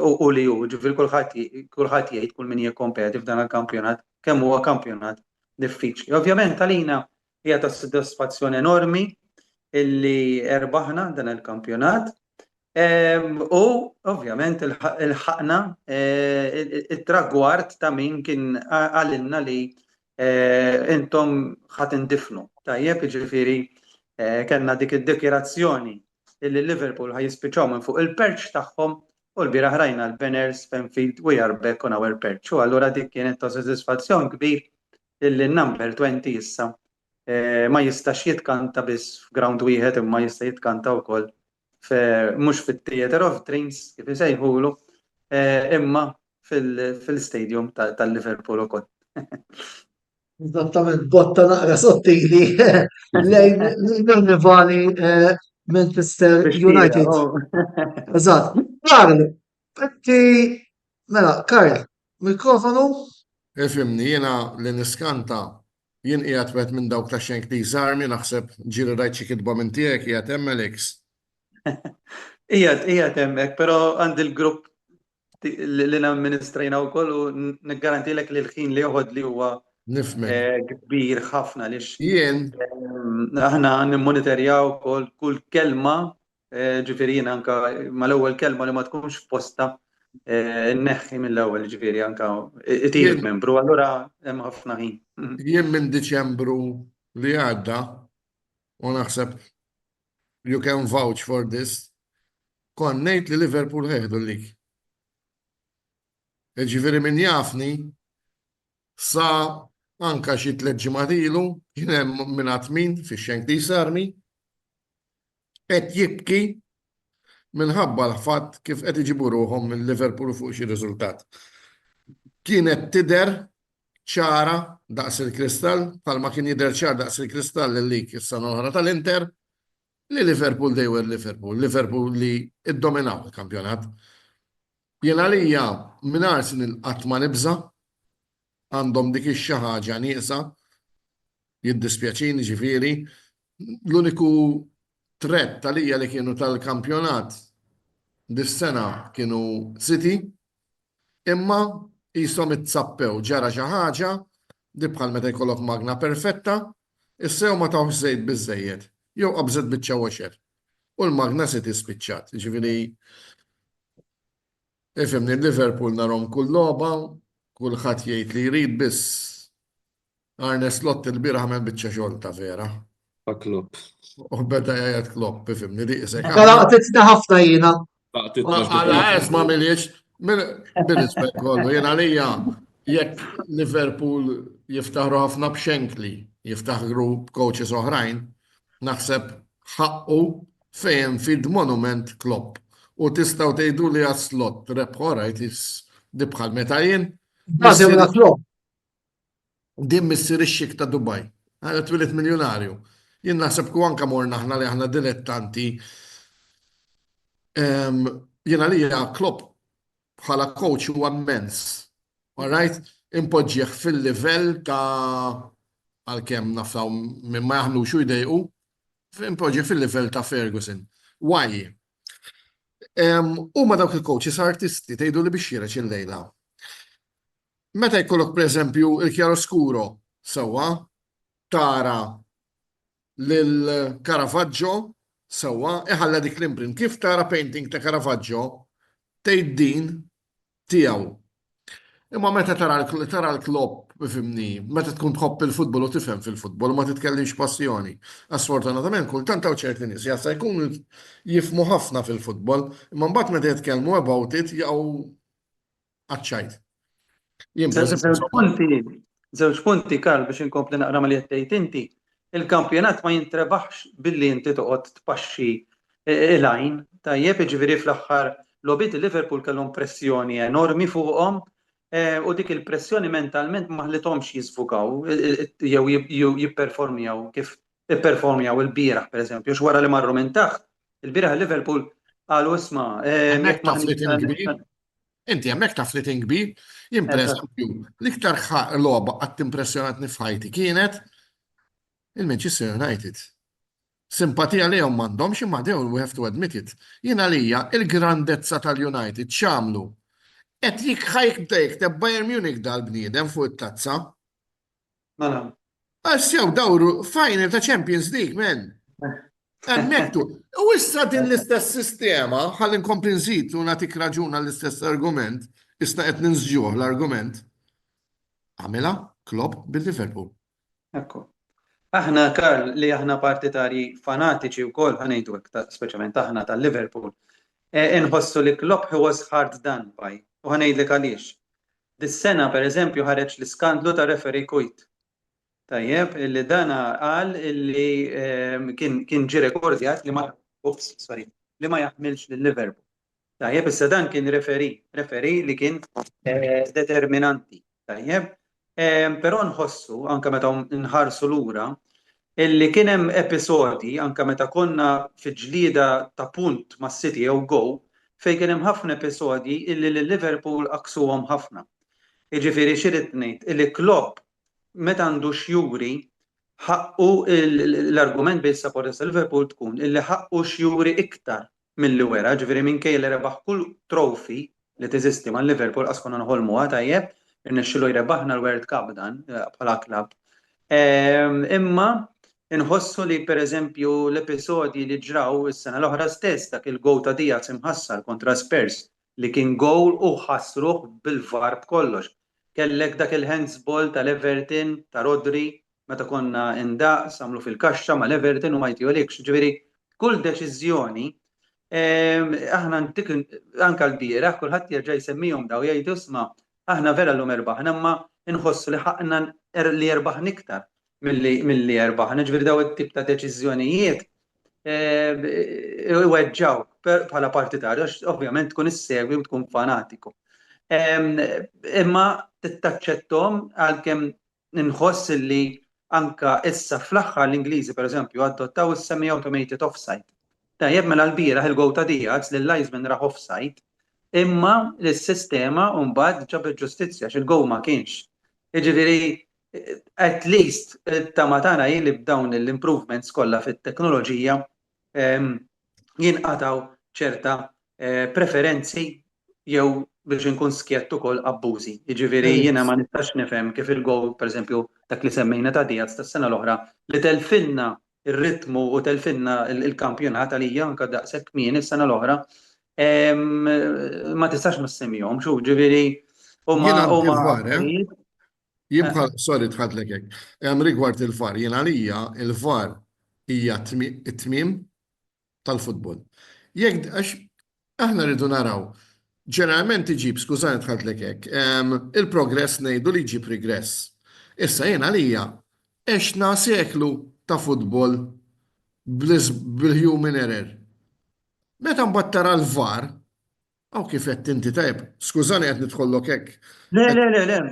u li hu, ġifieri kulħadd jgħid kull min jikkompeti f'dan il-kampjonat kemm huwa kampjonat diffiċli. Ovvjament għalina hija ta' sodisfazzjoni enormi illi erbaħna dan il-kampjonat, u ovvjament il-ħaqna it-tragward ta' min kien għalilna li intom ħadd indifnu. Tajjeb, ġifieri kellna dik id-dikjerazzjoni illi Liverpool ħajispiċċaw minn fuq il-perch tagħhom u l-bieraħ rajna l-banners Fenfield we are back on our perch. U allura dik kienet ta' sodisfazzjon kbir illi n-number 20 issa ma jistax jitkanta biss f'ground wieħed imma jista' jitkanta wkoll mhux fit-Theatre of Dreams kif isejħulu imma fil-stadium tal-Liverpool ukoll. Eżattament, botta naqra sottili lejn il-rivali Manchester United. Eżatt. Karl, Karl, mikrofonu? Ifimni, jena li niskanta jien qiegħed wieħed minn dawk ta' Shankly's Army naħseb ġieli rajt xi kitba minn tiegħek qiegħed hemm Alex. Qiegħed hemmhekk, però għandi l-grupp li namministrejna wkoll u niggarantilek li l-ħin li joħod li huwa kbir ħafna lix. Jien aħna nimmonitorjaw kull kelma, ġifieri jien anke mal-ewwel kelma li ma tkunx f'posta nneħħi mill-ewwel ġifieri anke itir membru, allura hemm ħafna ħin. Jien minn Diċembru li għadda u naħseb you can vouch for this, kon ngħid li Liverpool ħeħdu lik. Ġifieri min jafni sa anka xi 3 ġimgħat ilu kien hemm min min fix-Shankly's Army qed jibki minħabba l-fatt kif qed iġibu ruhom minn Liverpool fuq xi riżultat. Kienet tidher ċara daqs il-kristall, bħalma kien jidher ċar daqs il-kristall li is-sena oħra tal-Inter li Liverpool they were Liverpool li iddominaw il-kampjonat. Jien għalija minn Arsenal qatt ma nibża għandhom dik ix-xi ħaġa nieqsa jiddispjaċini ġifieri l-uniku tret għalija li kienu tal-kampjonat dis-sena kienu City imma qishom itsappew ġara xi ħaġa di bħal meta jkollok magna perfetta issew ma tawx żejt biżżejjed jew qabżet biċċa washer u l-magna City spiċċat. Ġifieri ifhimni Liverpool narhom kull logħba kulħadd jgħid li jrid biss Arne Slot il-bieraħ għamel biċċa xogħol ta' vera. Klopp. U beda jgħid Klopp, ifhimni diqsek. Laqtitna ħafna jiena. Għala esma' miliex bil-rispett kollu jien għalija jekk Liverpool jiftaħru ħafna b'Shankly, jiftaħru coaches oħrajn, naħseb ħaqqu fejn fid-monument Klopp. U tistgħu tgħidu li għas-Slot rebħu rajt dibħal meta jien. Din missir ix-xik ta' Dubai. Għana twilet miljonarju. Jien naħseb ku anka morna aħna li aħna dilettanti jiena li Klopp bħala coach huwa immens. All right? Impoġġieħ fil-livell ta' għalkemm naftaw minn ma jaħmlu xu jdejqu, impoġġieħ fil-livell ta' Ferguson. Why? Huma dawk il-coaches artisti tgħidu li biex jireċ il-lejla. Meta jkollok pereżempju il-chiaroscuro sewwa tara lil Caravaggio sewwa iħalla dik l-imprint. Kif tara painting ta' Caravaggio tgħid din tiegħu. Imma meta tara l-Klopp bifimni, meta tkun tħobb il-futbol u tifhem fil-futbol ma titkellimx passjoni. Asfortunatament kultant hawn ċerti nies jasta jkunu jifmu ħafna fil-futbol, imma mbagħad meta jitkellmu about it jaqgħu aċċajt. Żewġ punti Karl biex inkompli naqra ma li qed tgħid inti. Il-kampjonat ma jintrebaħx billi inti toqgħod tpaxxi il-għajn, tajjeb jiġifieri fl-aħħar logħbiet il-Liverpool kellhom pressjoni enormi fuqhom u dik il-pressjoni mentalment ma ħlithomx jiżfukaw jew jipperformjaw kif ipperformjaw il-bieraħ pereżempju x'wara li marru minn taħt. Il-bieraħ il-Liverpool qalu isma' Hemmhekk taf li tingbir. Inti hemmhekk taf li tingbir. Jien pereżempju l-iktar logħba qatt impressjonatni f'ħajti kienet il-Manchester United. Simpatija lejhom m'għandhomx imma dew we have to admit it. Jien għalija il-grandezza tal-United x'għamlu. Qed jikħajk jikteb Bayern Munich dal-bniedem fuq it-tazza. Mela. Sew dawru final ta' Champions League, men. Hemmhekk u issa din l-istess sistema ħalli nkompli nżid u nagħtik raġun għall-istess argument, issa qed ninsġuh l-argument. Għamilha Klopp bil-Liverpool. Ekku. Aħna Karl li aħna partitari fanatiċi wkoll ħanejdu hekk speċjalment aħna tal-Liverpool. Inħossu li Klopp he was hard done by. U ħanejdlek għaliex. Dis-sena pereżempju ħareġ l-iskandlu ta' referee Kujt. Tajjeb, illi dana qal illi kien ġie rekordjat li ma jaħmilx lil-Liverpool. Tajjeb, issa dan kien referee li kien determinanti. Tajjeb, però nħossu anke meta nħarsu lura illi kien hemm episodi anke meta konna fi ġlieda ta' punt ma' City jew Go fejn kien hemm ħafna episodji illi lil-Liverpool aqsuhom ħafna. Jiġifieri x'irid ngħid illi Klopp meta għandu xjuri ħaqqu l-argument bejn supporters Liverpool tkun illi ħaqqu xjuri iktar milli wera, ġifieri minkejja li rebaħ kull trofi li teżisti mal-Liverpool qas konna nħolmuha tajjeb, irnexxielu jrebaħna l-World Cup dan bħala klabb. Imma inħossu li pereżempju l-episodji li ġraw is-sena l-oħra stess dak il-gowl ta' Diaz imħassar kontra Spurs li kien gowl u ħassruh bil-VAR b'kollox. Kellek dak il-handsball tal-Everton ta' Rodri meta konna indaqs għamlu fil-kaxxa mal-Everton u ma jtijolekx. Ġifieri kull deċiżjoni aħna anke l-bieraħ kulħadd jerġa' jsemmihom daw jgħidu isma' aħna vera llum erbaħna imma inħossu li ħaqna li erbaħna iktar milli erbaħna. Ġifieri daw it-tip ta' deċiżjonijiet iweġġaw bħala partitarju għax ovvjament tkun issegwi u tkun fanatiku. Imma tittaċċettom għalkemm inħoss li anka issa fl-aħħar l-Ingliżi pereżempju adottaw is-semi-automated offside. Tajjeb mela l-bieraħ il-gowl ta' Diaz li l-linesman raħ offside, imma l-sistema mbagħad ġabet ġustizzja għax il-gowl ma kienx. Jiġifieri at least tamatana li b'dawn l-improvements kollha fit-teknoloġija jinqataw ċerta preferenzi jew biex inkun skjett ukoll abbużi. Jiġifieri jiena ma nistax nifhem kif il-gowl pereżempju dak li semmejna ta' Diaz tas-sena l-oħra li telfinna ir-ritmu u telfinna il-kampjonat għalija anke daqshekk kmieni s-sena l-oħra ma tistax ma semmihom xu ġifieri Jibqa' sorry tħadlek hekk. Rigward il-VAR, jien għalija il-VAR hija t-tmiem tal-futbol. Jekk għax aħna rridu naraw ġeneralment iġib, skużani tħadlek hekk, il-progress ngħidu li jġib regress. Issa jien għalija għexna seklu ta' futbol bil-human error. Meta mbagħad tara l-VAR, aw kif qed inti tajb, skużani qed nidħollok hekk. Le,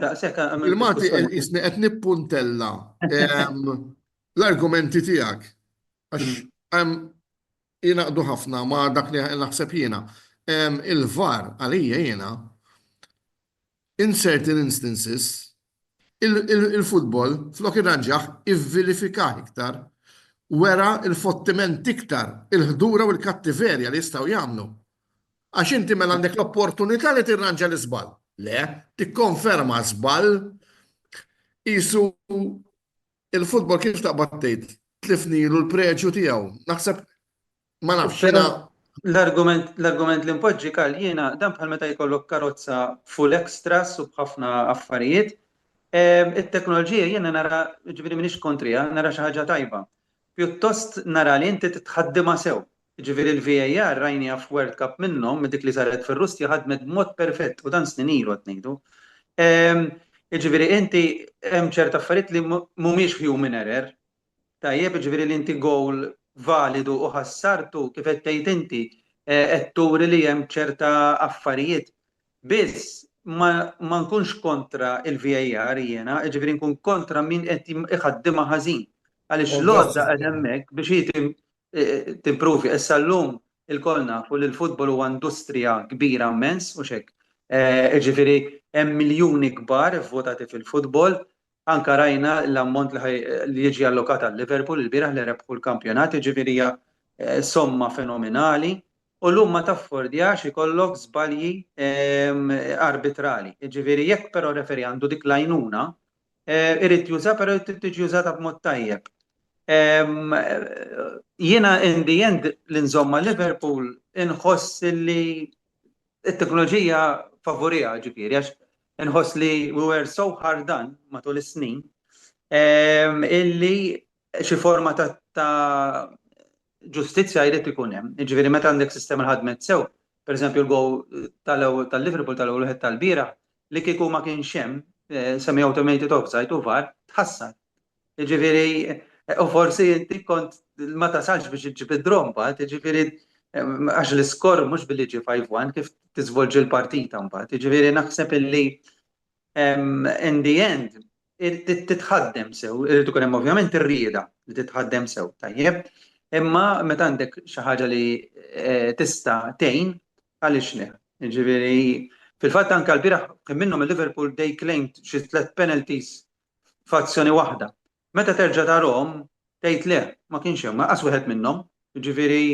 daqshekk Il-Mati isni qed nippuntella l-argumenti tiegħek għax jinaqdu ħafna ma' dak li naħseb jiena. Il-VAR għalija jiena in certain instances il-futbol flok irranġaħ ivverifikah iktar wera il-fottiment iktar il-ħdura u l-kattiverja li jistgħu jagħmlu. Għax inti mela għandek l-opportunità li tirranġa l-iżball. Le, tikkonferma żball isu il-futbol kif taqbad tgħid tlifnilu l-preġu tiegħu. Naħseb ma nafx Però jiena l-argument li mpoġġi kal jiena dan bħal meta jkollok karozza full extras u b'ħafna affarijiet. It-teknoloġija jiena nara, ġifieri m'iniex kontrija, nara xi ħaġa tajba. Pjuttost nara li inti titħaddimha sew. Ġifieri il-VAR rajniha f'World Cup minnhom dik li saret fir-Russja ħadmet b'mod perfett u dan snin ilu qed ngħidu. Ġifieri inti hemm ċert affarijiet li mhumiex human error. Tajjeb, ġifieri li inti gowl validu u ħassartu kif qed tgħid inti qed turi li hemm ċerta affarijiet. Biss ma nkunx kontra il-VAR jiena, ġifieri nkun kontra min qed iħaddimha ħażin. Għaliex l-għodda qed hemmhekk biex timpruvi. Issa llum il-kol nafu li l-futbol huwa industrija kbira immens u xek. Ġifieri hemm miljuni kbar vvotati fil-futbol. Anka rajna l-ammont li jiġi allokat għal Liverpool il-bieraħ li rebħu l-kampjonat, ġifieri hija somma fenomenali. U llum ma taffordjax ikollok żbalji arbitrali. Ġifieri jekk però referi għandu dik l-għajnuna, irid juża però tiġi użata b'mod tajjeb. Jiena in the end li nżomma Liverpool inħoss li t-teknoloġija favorija ġifieri għax inħoss li we were so hard done matul is-snin illi xi forma ta' ġustizzja jrid ikun hemm. Ġifieri meta għandek sistema ħadmet sew, pereżempju l-gowl tal-Liverpool tal-ewwel wieħed tal-bieraħ li kieku ma kienx hemm semi automated offside u VAR tħassar. Ġifieri u forsi inti kont ma tasalx biex iġġib id-dromba, ġifieri għax l-iskor mhux billi ġie 5-1 kif tiżvolġi l-partita mbagħad. Ġifieri naħseb illi in the end titħaddem sew, irid ikun hemm ovvjament ir-rieda li titħaddem sew, tajjeb. Imma meta għandek xi ħaġa li tista' tgħin għaliex le. Ġifieri fil-fatt anke l-bieraħ kien minnhom il-Liverpool they claimed xi 3 penalties f'azzjoni waħda. Meta terġa' tarhom tgħid le, ma kienx hemm qas wieħed minnhom. Ġifieri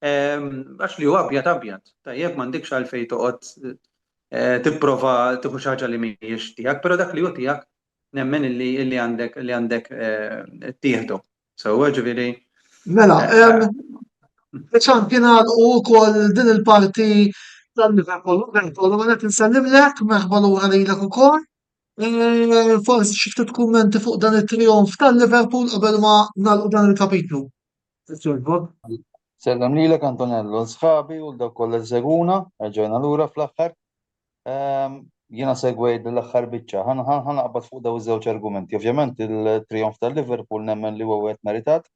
għax li huwa abjad. Tajjeb m'għandekx għalfejn toqgħod tipprova tieħu xi ħaġa li mhijiex tiegħek, però dak li hu tiegħek nemmen illi għandek tieħdu. Sewwa ġifieri. Mela, ċampjonat u wkoll din il-parti tal-Liverpool u għanet nsellimlek merħba lura lilek ukoll. Forsi xi ftit kummenti fuq dan it-trionf tal-Liverpool qabel ma nagħlqu dan il-kapitlu. Sellem lilek Antonello, sħabi u dak kollha seguna, ġejna lura fl-aħħar. Jiena segwejt l-aħħar biċċa, ħanaqbad fuq daw iż-żewġ argumenti. Ovvjament il-trionf tal-Liverpool nemmen li huwa wieħed meritat.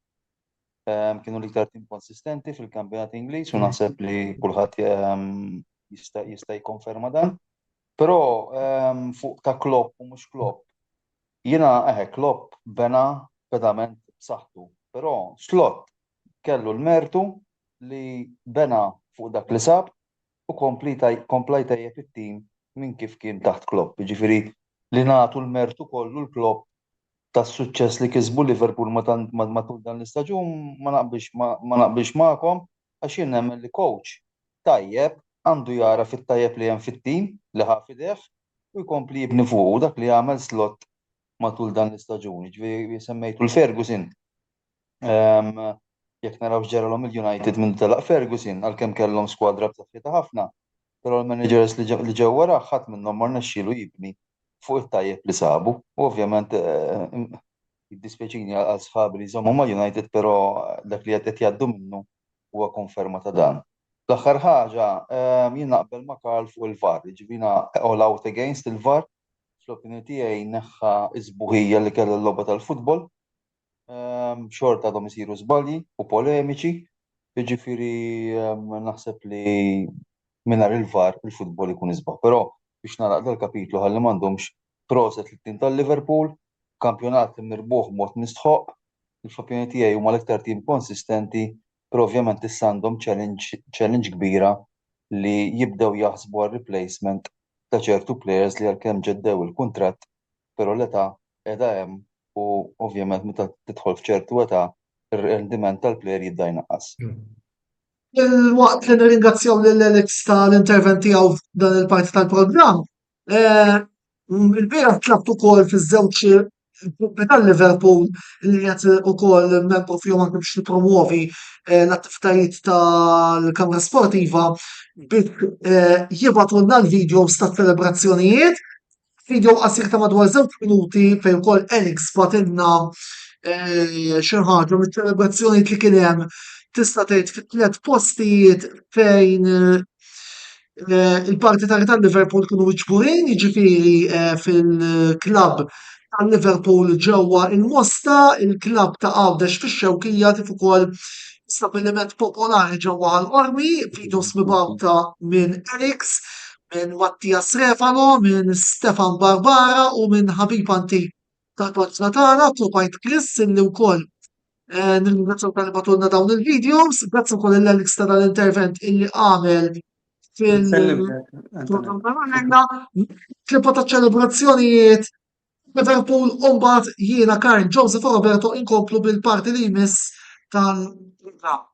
Kienu l-iktar tim konsistenti fil-kampjonat Ingliż u naħseb li kulħadd jista' jikkonferma dan. Però fuq ta' Klopp u mhux Klopp. Jiena Klopp bena pedament b'saħħtu, però Slot kellu l-mertu li bena fuq dak li sab u komplejta jep it-tim minn kif kien taħt Klopp. Ġifieri li nagħtu l-mertu kollu l-Klopp tas-suċċess li kisbu Liverpool matul dan l-istaġun ma naqbilx magħkom għax jien nemmen li coach tajjeb għandu jara fit-tajjeb li hemm fit-tim li ħafideħ u jkompli jibni fuq dak li għamel Slot matul dan l-istaġun. Ġifieri semmejtu l-Ferguson. Jekk naraw x'ġaralhom il-United minn telaq Ferguson għalkemm kellhom skwadra b'saħħitha ħafna, però l-managers li ġew wara ħadd minnhom ma rnexxielu jibni fuq it-tajjeb li sabu. U ovvjament jiddispjaċini għal sħabi li jżommu ma' United, però dak li qed jgħaddu minnu huwa konferma ta' dan. L-aħħar ħaġa jien naqbel ma' Karl fuq il-VAR, ġifieri all out against il-VAR, fl-opinjoni tiegħi neħħa isbuħija li kellha l-logħba tal-futbol. Xorta għadhom isiru żbalji u polemiċi, jiġifieri naħseb li mingħajr il-VAR il-futbol ikun isbaħ. Però biex naraq dal-kapitlu ħalli m'għandhomx proset lit-tim tal-Liverpool, kampjonat mirbuħ b'mod mistħoq, il-opinjoni tiegħi huma l-iktar tim konsistenti, però ovvjament issa għandhom challenge kbira li jibdew jaħsbu għal replacement ta' ċertu players li għalkemm ġeddew il-kuntratt, però l-età qiegħda hemm u ovvjament meta tidħol f'ċertu età ir-rendiment tal-plejer jibda jnaqqas. Il-waqt li nirringrazzjaw lil Alex tal-intervent tiegħu f'dan il-parti tal-programm, il-bieraħ tlabt ukoll fiż-żewġ gruppi tal-Liverpool li qed ukoll membru fihom anke biex nippromuovi l-attivitajiet tal-Kamra Sportiva biex jibatulna l-videos tat-ċelebrazzjonijiet. Video qasir ta' madwar 2 minuti fejn ukoll Alex batilna xi ħaġa mit-ċelebrazzjonijiet li kien hemm tista' tgħid fit-tliet postijiet fejn il-partitari tal-Liverpool kienu miġburin, jiġifieri fil-klabb tal-Liverpool ġewwa il-Mosta, il-klabb ta' Għawdex fix-Xewkija kif ukoll stabiliment popolari ġewwa l-Qormi, videos mibgħuta minn Alex, minn Mattias Refalo, minn Stefan Barbara u minn ħabib antik tal-paġna tagħna, Tupajt Chris, illi wkoll nirringrazzjaw tal batulna dawn il-videos, grazzi wkoll l-Alex tal-intervent illi għamel fil-programm tagħna, klipa ta' ċelebrazzjonijiet Liverpool u mbagħad jiena Karl Joseph u Roberto inkomplu bil-parti li jmiss tal-programm.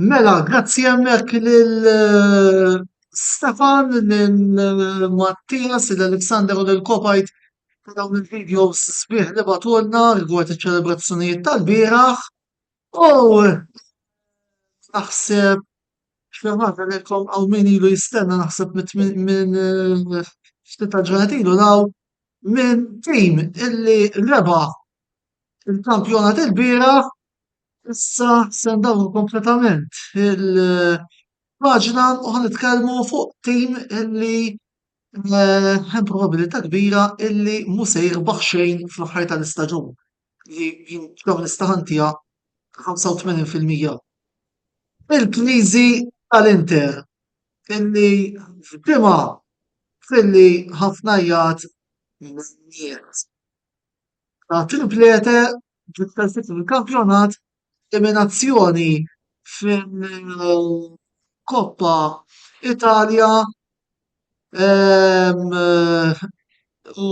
Mela, grazzi hemmhekk lil Stefan, lil Mattias, lil Alexander u lil Kopajt ta' dawn il-videos sbieħ li batulna rigward iċ-ċelebrazzjonijiet tal-bieraħ. U naħseb x'firmata lilkom hawn min ilu jistenna naħseb minn ftit ġranet ilu daw minn tim illi rebaħ il-kampjonat il-bieraħ. Issa se ndawru kompletament il-paġna u ħanitkellmu fuq tim illi hemm probabilità kbira illi mhu se jirbaħ xejn fl-aħħar tal-istaġun li jien nistaħantija 85%. Il-Knizi tal-Inter illi f'dimgħa filli ħafna jgħat nies ta' triplete ġittelfit fil-kampjonat eliminazzjoni fil-Koppa Italja u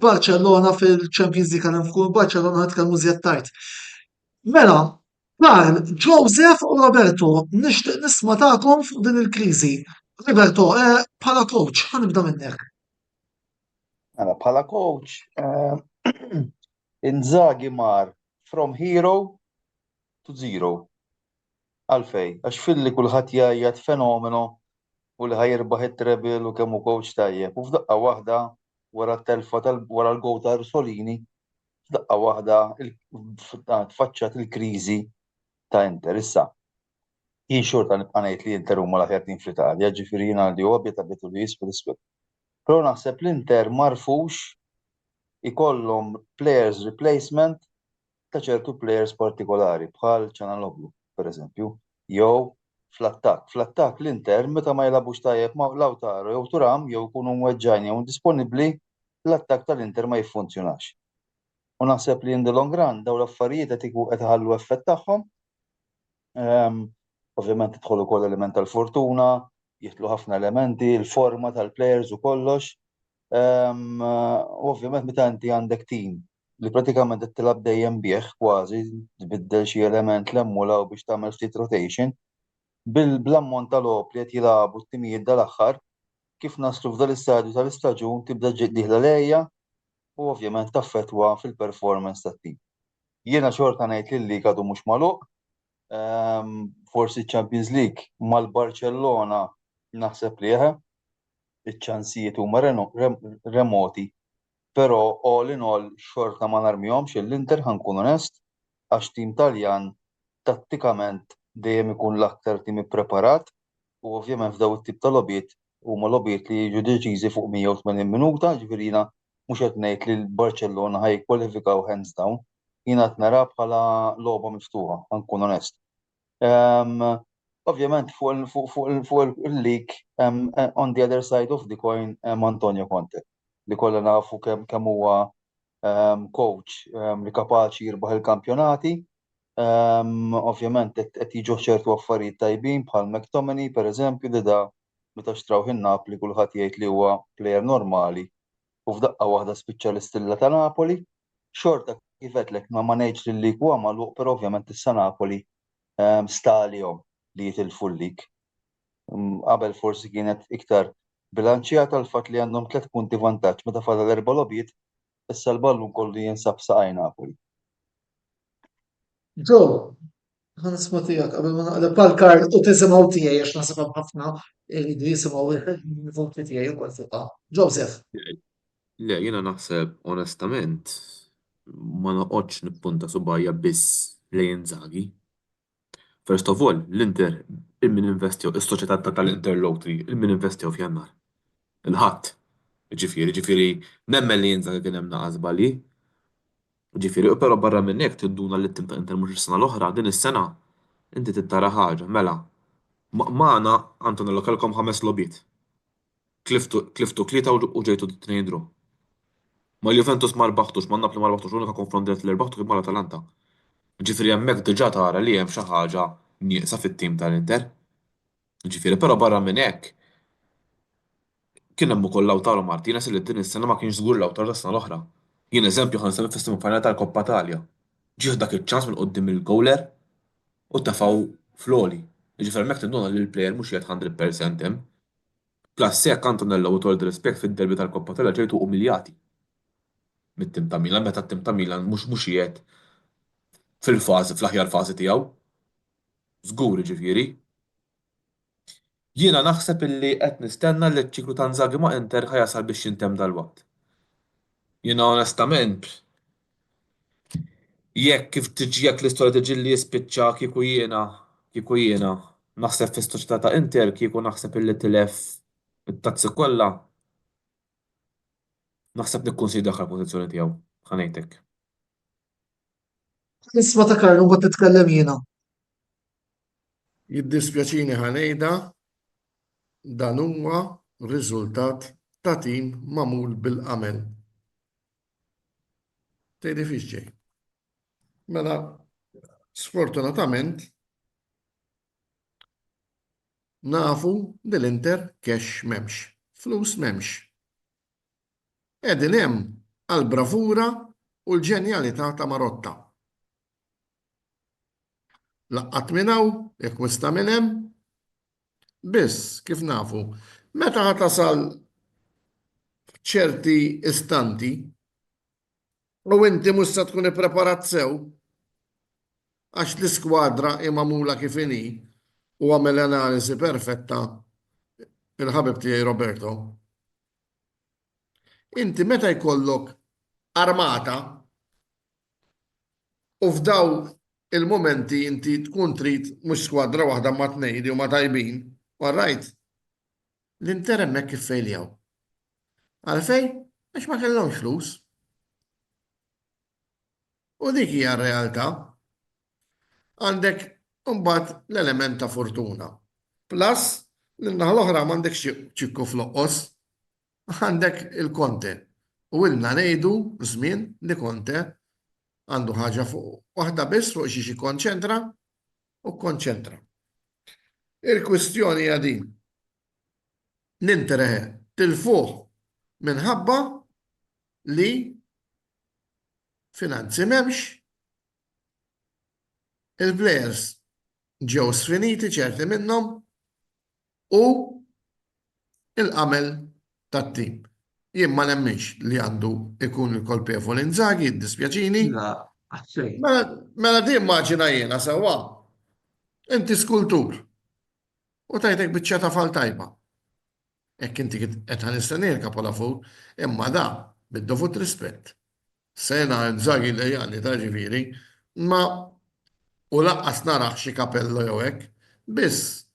Barcellona fil-Champions League għal nkun Barcellona nitkellmu żjed tard. Mela, Karl, Joseph u Roberto, nixtieq nisma' tagħkom fuq din il-kriżi. Roberto, bħala coach, ħanibda minnek. Mela, bħala coach, Inzaghi mar from hero to zero. Għalfej, għax filli kulħadd jgħid fenomeno u li ħajirbaħ it-trebil u kemm hu coach tajjeb. U f'daqqa waħda wara t-telfa wara l-gow ta' Orsolini, f'daqqa waħda tfaċċat il-kriżi ta' Inter. Issa, jien xorta nibqa' ngħid li Inter huma l-aħjar tim fl-Italja, ġifieri jiena li huwa bjeta bitu li jisfel iswed. Però naħseb l-Inter marfux ikollhom players replacement ta' ċertu players partikolari bħal Çalhanoğlu, pereżempju, jew fl-attakk. Fl-attakk l-Inter meta ma jilagħbux tajjeb ma' Lautaro jew Thuram jew ikunu mweġġajn jew disponibbli, l-attakk tal-Inter ma jiffunzjonax. U naħseb li in the long run dawn l-affarijiet qed iħallu effett tagħhom. Ovvjament tidħol ukoll element tal-fortuna, jidħlu ħafna elementi, il-forma tal-players u kollox. Ovvjament meta inti għandek tim li pratikament qed tilab dejjem bih kważi tbiddel xi element l-emmula u biex tagħmel ftit rotation, bl-ammont tal-għob li qed jilagħbu t-timijiet dal-aħħar, kif naslu f'dal istadju tal-istaġun tibda ġdieħla lejja u ovvjament taffettwa fil-performance tat-tim. Jiena xorta ngħid li l-lig għadu mhux magħluq, forsi Champions League mal-Barcellona naħseb li iċ-ċansijiet huma remoti, però all in all xorta ma narmihomx l-Inter ħankun onest, għax tim Taljan tattikament dejjem ikun l-aktar tim ippreparat u ovvjament f'daw it-tip ta' logħbiet huma logħbiet li jiġu deċiżi fuq 180 minuta, ġifieri jiena mhux qed ngħid li l-Barcellona ħajkwalifikaw hands down, jiena qed nara bħala logħba miftuħa, ħankun onest. Ovvjament fuq il-league on the other side of the coin Antonio Conte li kollha nafu kemm huwa coach li kapaċi jirbaħ il-kampjonati. Ovvjament qed jiġu ċertu affarijiet tajbin bħal McTominay pereżempju li da meta xtrawh in-Napoli kulħadd jgħid li huwa plejer normali u f'daqqa waħda spiċċa l-istilla ta' Napoli. Xorta kif qedlek ma ngħidx li l-lig huwa magħluq, però ovvjament issa Napoli stalihom li jitilfu l-lig. Qabel forsi kienet iktar bilanċjata l-fatt li għandhom 3 punti vantaġġ meta fadal 4 logħbiet, issa l-ballun kollu jinsab saqaj Napoli. Joe, ħanisma tiegħek qabel ma naqleb għall-kard u tisimgħu tiegħi għax naħseb hemm ħafna jridu jisimgħu il-voti tiegħi wkoll fuqha. Joseph. Le, jiena naħseb onestament ma noqgħodx nippunta subajja biss lejn Inzaghi. First of all, l-Inter il-min investiew, is-soċjetà tal-Inter Lottery, il-min investiew f'Jannar. Il-ħadd. Ġifieri, nemmen li Inzaghi kien hemm naqas żbalji. Ġifieri, però barra minn hekk tidduna li t-tim ta' Inter mhux is-sena l-oħra, din is-sena inti tittara ħaġa, mela. Magħna Antonello kellkom 5 logħbiet. Kliftu 3 u ġejtu 2 draw. Ma l-Juventus ma rbaħtux, ma Napoli ma rbaħtux, l-unika konfrontiet li rbaħtu kien mal-Atalanta. Ġifieri hemmhekk diġà tara li hemm xi ħaġa nieqsa fit-tim tal-Inter. Ġifieri, però barra minn hekk kien hemm ukoll Lautaro Martinez li din is-sena ma kienx żgur Lautaro tas-sena l-oħra. Jien eżempju ħansemmi fis-semifinali tal-Koppa Italja. Ġieħ dak iċ-ċans minn quddiem il-goaler u tafgħu floli. Ġifieri hemmhekk tinduna li l-plejer mhux qiegħed 100% hemm. Plus hekk Antonello u tolli rispett fid-derbi tal-Koppa Italja ġejtu umiljati mit-tim ta' Milan meta t-tim ta' Milan mhux qiegħed fl-aħjar fażi tiegħu. Żgur ġifieri. Jiena naħseb illi qed nistenna li ċ-ċiklu ta' Inzaghi ma' Inter ħajasal biex jintemm dal-waqt. Jiena onestament jekk l-istorja tiġi li jispiċċa kieku jiena naħseb fis-soċjetà ta' Inter kieku naħseb illi tilef it-tazzi kollha naħseb nikkunsidra l-pożizzjoni tiegħu ħanejtek. Nisma' ta' Karlu ma titkellem jiena. Jiddispjaċini ħanejda dan huwa riżultat ta' tim magħmul bil-qamel. Tgħidi fiex ġej. Mela, sfortunatament nafu li l-Inter cash m'hemmx, flus m'hemmx. Qegħdin hemm għall-bravura u l-ġenjalità ta' Marotta. Laqqat minn hawn, jekk mista minn hemm, biss kif nafu. Meta tasal ċerti istanti u inti mhux se tkun ippreparat sew għax l-iskwadra imamula kif inhi u għamel analisi perfetta il-ħabib tiegħi Roberto. Inti meta jkollok armata u f'daw il-momenti inti tkun trid mhux skwadra waħda ma' tnejn u ma' tajbin, warrajt, l-Inter hemmhekk kif fejljaw. Għalfejn? Għax ma kellhomx flus. U dik hija r-realtà. Għandek imbagħad l-element ta' fortuna. Plus, l-naħa l-oħra m'għandekx ċikku fl-oqqos, għandek il-Conte. U ilna ngħidu żmien li Conte għandu ħaġa fuq waħda biss fuq xi konċentra u konċentra. Il-kwistjoni hija din. Nintereħe tilfuh minħabba li finanzi m'hemmx, il-players ġew sfiniti ċerti minnhom u il-qamel tat-tim. Jien ma nemminx li għandu ikun il-kolpevoli Inzaghi, jiddispjaċini. Mela timmaġina jiena sewwa. Inti skultur. U tajtek biċċa ta' fall tajba. Ekk inti qed ħanistennejka bħala fuq, imma da bid-dovut rispett. Sena Inzaghi lejani ta' ġifieri, ma u laqqas naraħ xi kapello jew hekk, biss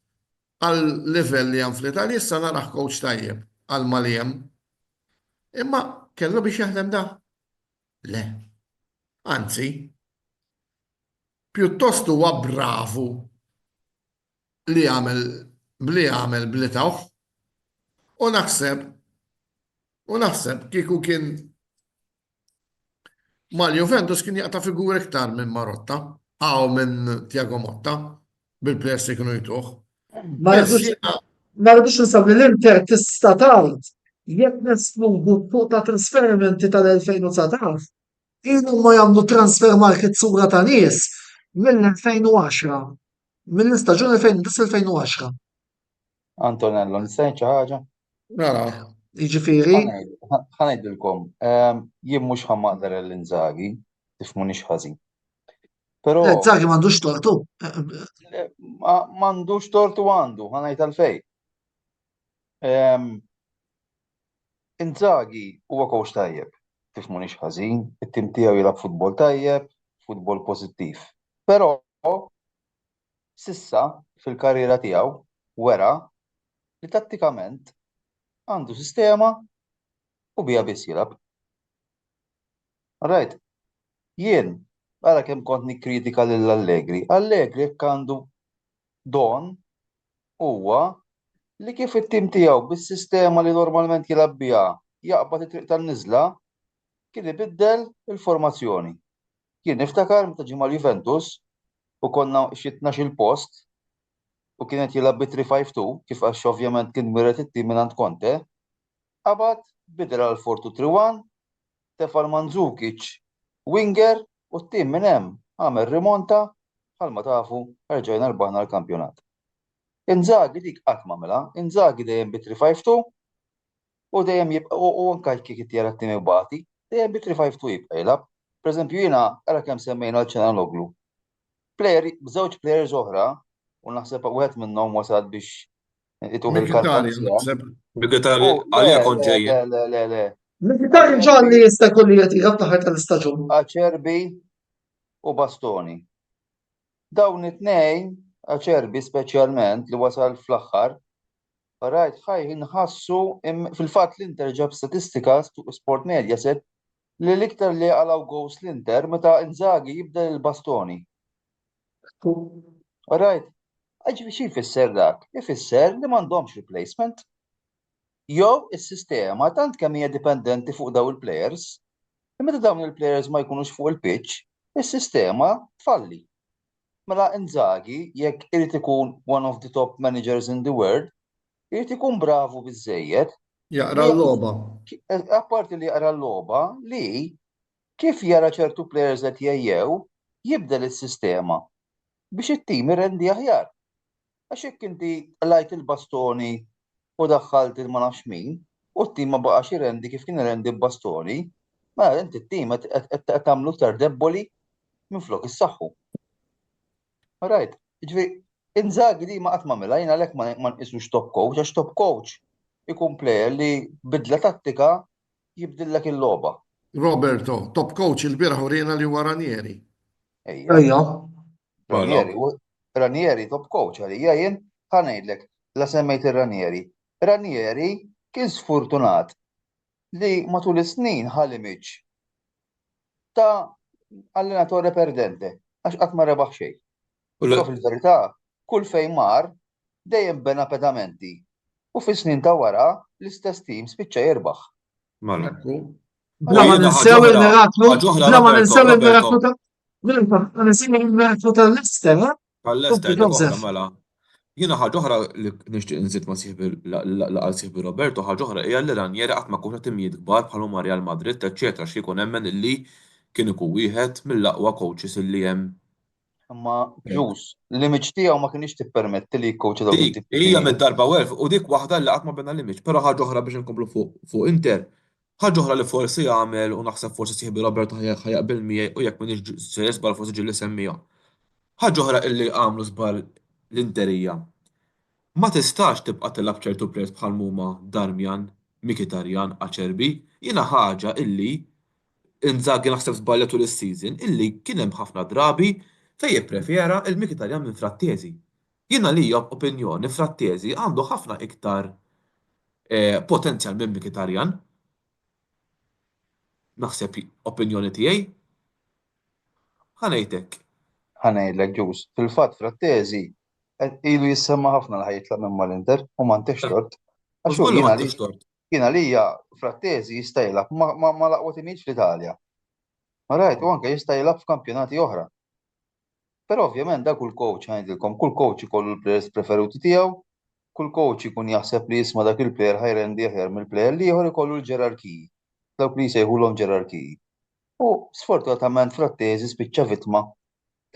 għal livell li hemm fl-Italja issa naraħ coach tajjeb għal Maljem. Imma kellu biex jaħdem da? Le. Anzi, pjuttost huwa bravu li għamel bli tawħ u naħseb kieku kien mal-Juventus kien jaqta' figur iktar minn Marotta għaw minn Thiago Motta bil-plessi kienu jtuħ. Ma rridux nisab li l-Inter tista' tgħid jekk neslubu fuq ta' trasferimenti tal-2019, kienu ma jagħmlu transfer market sura ta' nies mill-2010, mill-istaġun 2010. Antonello, nista' xi ħaġa? Nara. Jiġifieri. Ħanejdilkom, jien mhux ħammaqdar l-Inzaghi, tifhmunix ħażin. Però Inzaghi m'għandux tortu. m'għandux tortu għandu, ħanajt għalfejn. Inzaghi huwa coach tajjeb, tifhmunix ħażin, it-tim tiegħu jilgħab futbol tajjeb, futbol pożittiv. Però sissa fil-karriera tiegħu wera li tattikament għandu sistema u biha biss jilgħab. Right. Jien, ara kemm kont nikkritika lil Allegri. Allegri jekk għandu don huwa li kif it-tim tiegħu bis-sistema li normalment jilgħab biha jaqbad it-triq tan-niżla kien ibiddel il-formazzjoni. Jien niftakar meta ġie mal-Juventus u konna xi 12-il post u kienet jilgħab bi 3-5-2 kif għax ovvjament kien miret it-tim mingħand Conte, qabad bidel għal 4-2-3-1, Stefan Mandzukic winger u t-tim minn hemm għamel rimonta bħalma tafu rġajna rbaħna l-kampjonat. Inzaghi dik qatt m'għamilha, Inzaghi dejjem bi 3-5-2 u dejjem u anke kif ittjara t-tim ibati, dejjem bi 3-5-2 jibqa' jilgħab. Pereżempju jiena ara kemm semmejna l-Ċanaloglu. B'żewġ plejers oħra u naħseb wieħed minnhom wasal biex ituħ il-karta. Mkhitaryan għalija kont ġejjin. Le. Mkhitaryan ġalli jista' jkollu jagħti taħt tal-istaġun. Acerbi u Bastoni. Dawn it-tnejn, Acerbi speċjalment li wasal fl-aħħar, rajt ħaj inħassu fil-fatt l-Inter ġab statistika Sport Mediaset li l-iktar li għalaw gows l-Inter meta Inzaghi jibda il-Bastoni. Rajt, għaġi xi jfisser dak? Ifisser li m'għandhomx replacement. Jew is-sistema tant kemm hija dipendenti fuq daw il-plejers, meta dawn il-plejers ma jkunux fuq il-pitch, is-sistema tfalli. Mela Inzaghi jekk irid ikun one of the top managers in the world, irid ikun bravu biżżejjed. Jaqra l-logħba. Apparti li jaqra l-logħba li kif jara ċertu plejers qed jgħejjew jibdel is-sistema biex it-tim irrendi aħjar. Għax hekk inti lajt il-Bastoni u daħħalt il-ma nafx min, u t-tim ma baqax irendi kif kien irendi b'Bastoni, mela inti t-tim qed tagħmlu iktar debboli minflok issaħħu. Right. Ġifieri Inzaghi di ma qatt m'għamilha, jien għalhekk ma nqisux top coach, għax top coach ikun plejer li bidla tattika jibdillek il-logħba. Roberto, top coach il-biraħ urina li huwa Ranieri. Ejja. Ranieri top coach għalija jien ħanejdlek la semmejt ir-Ranieri. Ranieri kien sfortunat li matul is-snin ħalimiġ ta' allenatore perdente għax qatt ma rebaħ xejn. Però fil-verità kull fejn mar dejjem bena pedamenti u fis-snin ta' wara l-istess tim spiċċa jirbaħ. Mela. Bla ma ninsew il-miraklu tal-Leicester, Għall-Leicester li oħra mela. Jiena ħaġa oħra li nixtieq inżid ma laqal sieħbi Roberto, ħaġa oħra hija li Ranieri qatt ma kuna timijiet kbar bħalhom Real Madrid, eċċetera, xi jkun hemmen illi kien ikun wieħed mill-aqwa coaches illi hemm. Imma ġus, l-image tiegħu ma kienx tippermetti li jkowċi dawn Dik hija mid-darba welf u dik waħda li qatt ma bena l-image, però ħaġa oħra biex inkomplu fuq Inter. Ħaġa oħra li forsi jagħmel u naħseb forsi sieħbi Roberto ħajaqbel miegħi u jekk m'iniex se żball forsi ġilli semmija. Ħaġa oħra illi għamlu żball l-Interija. Ma tistax tibqa' tilab ċertu plejers bħal huma Darmian, Mkhitaryan, Acerbi, jiena ħaġa illi Inzaghi naħseb żballet tul is-season illi kien hemm ħafna drabi fejn jipprefera il-Mkhitaryan minn Frattesi. Jiena li opinjoni Frattesi għandu ħafna iktar potenzjal minn Mkhitaryan. Naħseb opinjoni tiegħi. Ħanejtek. Ħanejdlek ġus. Fil-fatt Frattesi ilu jissemma ħafna li ħajitla minn mal-Inter u m'għandix tort. Jiena li Frattesi jista' jilgħab ma laqwa timijiet fl-Italja. Right, u anke jista' jilgħab f'kampjonati oħra. Però ovvjament da kull coach ngħidilkom, kull coach ikollu l-plejers preferuti tiegħu, kull coach ikun jaħseb li jisma' dak il-plejer ħajrendi aħjar mill-plejer li ieħor ikollu l-ġerarkiji, dawk li jsejħulhom ġerarkiji. U sfortunatament Frattesi spiċċa vittma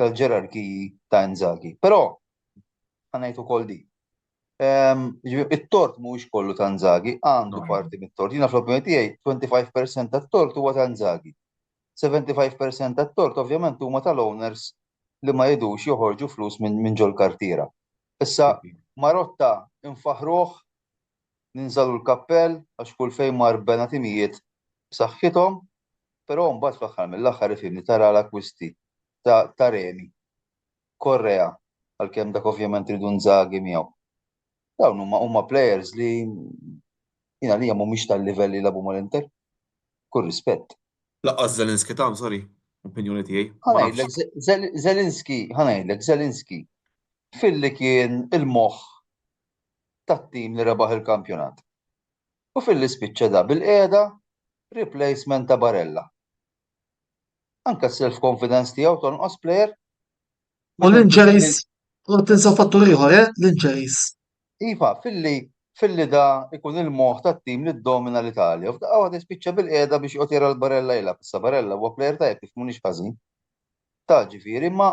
tal-ġerarkiji ta' Inzaghi. Però ħanejt ukoll di. It-tort mhuwiex kollu ta' Inzaghi, għandu parti mit-tort. Jiena fl-opinjoni tiegħi 25% tat-tort huwa ta' Inzaghi. 75% tat-tort ovvjament huma tal-owners li ma jidux joħorġu flus minn ġol kartiera. Issa Marotta infaħruh, ninżalu l-kappell għax kull fejn mar bena timijiet b'saħħithom, però mbagħad fl-aħħar mill-aħħar ifhimni tara l-akkwisti ta' Remi, Correa, għalkemm dak ovvjament iridu Inzaghi miegħu. Dawn huma players li jiena li mhumiex tal-livell li labu mal-Inter. Kull rispett. Laqqas Zelinski tam, sorry. Opinjoni tiegħi. Ħanajdlek Zelinski filli kien il-moħħ tat-tim li rebaħ il-kampjonat. U filli spiċċa da bil-qiegħda replacement ta' Barella. Anke self-confidence tiegħu tonqos plejer. U l-injuries, u tinsa fattur ieħor, l-injuries. Iva, filli da ikun il-moħħ tat-tim li ddomina l-Italja. U f'daqqa waħda spiċċa bil-qiegħda biex joqgħod jara l-Barella jilgħab. Issa Barella huwa plejer tajjeb kif mhuwiex ħażin. Ta' ġifieri imma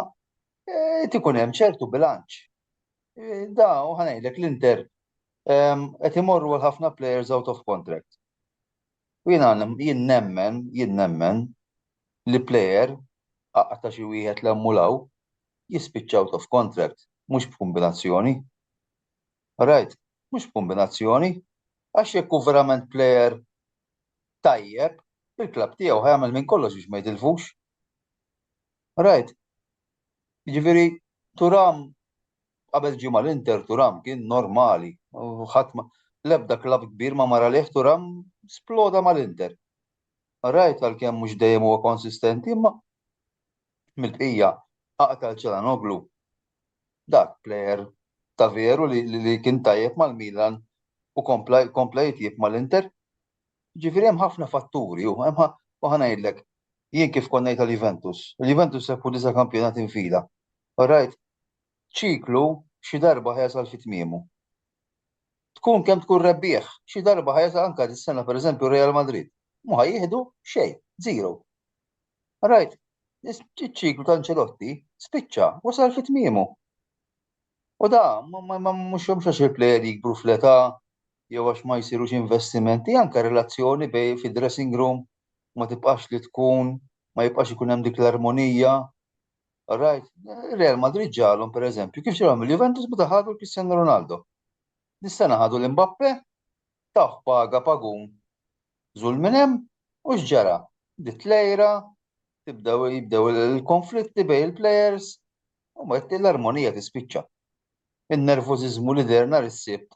tikun hemm ċertu bilanċ. Da u ħanejdlek l-Inter qed imorru għal ħafna players out of contract. U jien nemmen li plejer ta' xi wieħed li ammulaw jispiċċa out of contract mhux b'kombinazzjoni. Right, mhux b'kombinazzjoni għax jekk hu verament plejer tajjeb, il-klabb tiegħu ħajamel minn kollox biex ma jitilfux. Right. Jiġifieri Thuram qabel ġie mal-Inter Thuram kien normali. Ħadd l-ebda klabb kbir ma mara lih Thuram sploda mal-Inter. Right, għalkemm mhux dejjem huwa konsistenti, imma mill-bqija aqtal Çalhanoğlu. Dak plejer ta' veru li kien tajjeb mal-Milan u kompla jitjieb mal-Inter. Ġifieri hemm ħafna fatturi u ħanajdlek jien kif kont ngħid tal-Juventus. Il-Juventus rebħu 9 kampjonati infila. Right, ċiklu xi darba ħajasal fi tmiemu. Tkun kemm tkun rebbieħ, xi darba ħajasal anke dis-sena pereżempju Real Madrid. Mu ħajjieħdu xejn, zero. Right, iċ-ċiklu ta' Ancelotti spiċċa wasal fi tmiemu. U da, mhux għax il-plejer jikbru fl-età jew għax ma jsirux investimenti, anke relazzjoni bej fid-dressing room ma tibqax li tkun, ma jibqax ikun hemm dik l-armonija. Right? Real Madrid ġalhom pereżempju kif ġalhom il-Juventus meta ħadu Cristiano Ronaldo. Dis-sena ħadu l-Mbappe, taħ paga pagum żul minn hemm u x'ġara. Ditlejra, jibdew il-konflitti bejn il-plejers u ma l-armonija tispiċċa. In-nervożiżmu li der nhar is-sibt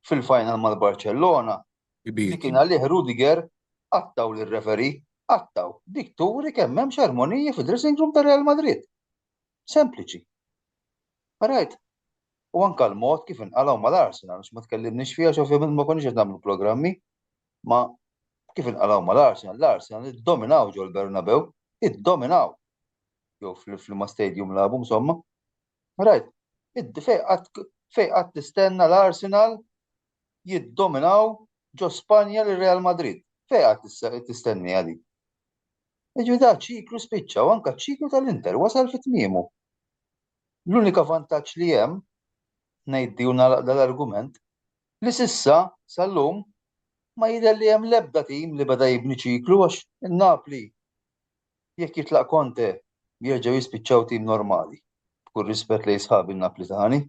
fil-final mal-Barcellona. Dik kien għalih Rudiger qattaw lir-referi, qattaw. Dik turi kemm hemmx armonija fid-dressing room ta' Real Madrid. Sempliċi. Right. U anke l-mod kif inqalgħu mal-Arsenal, ma tkellimniex fiha ovvjament ma konniex qed nagħmlu programmi, ma kif inqalgħu mal-Arsenal, l-Arsenal iddominaw ġol Bernabeu, iddominaw. Jew fl-Ilma Stadium lagħbu insomma. Right. Fejn qatt tistenna l-Arsenal jiddominaw ġo Spanja lir Real Madrid. Fejn qatt tistenni għadi. Jiġri da ċiklu spiċċa u anke ċiklu tal-Inter wasal fit-tmiemu. L-unika vantaġġ li hemm ngħiddi dal-argument li s'issa sal-lum ma jidher li hemm l-ebda tim li beda jibni ċiklu għax in-Napli jekk jitlaq Conte jerġgħu jispiċċaw tim normali. B'kull rispett lejn sħabi n-Naplitani.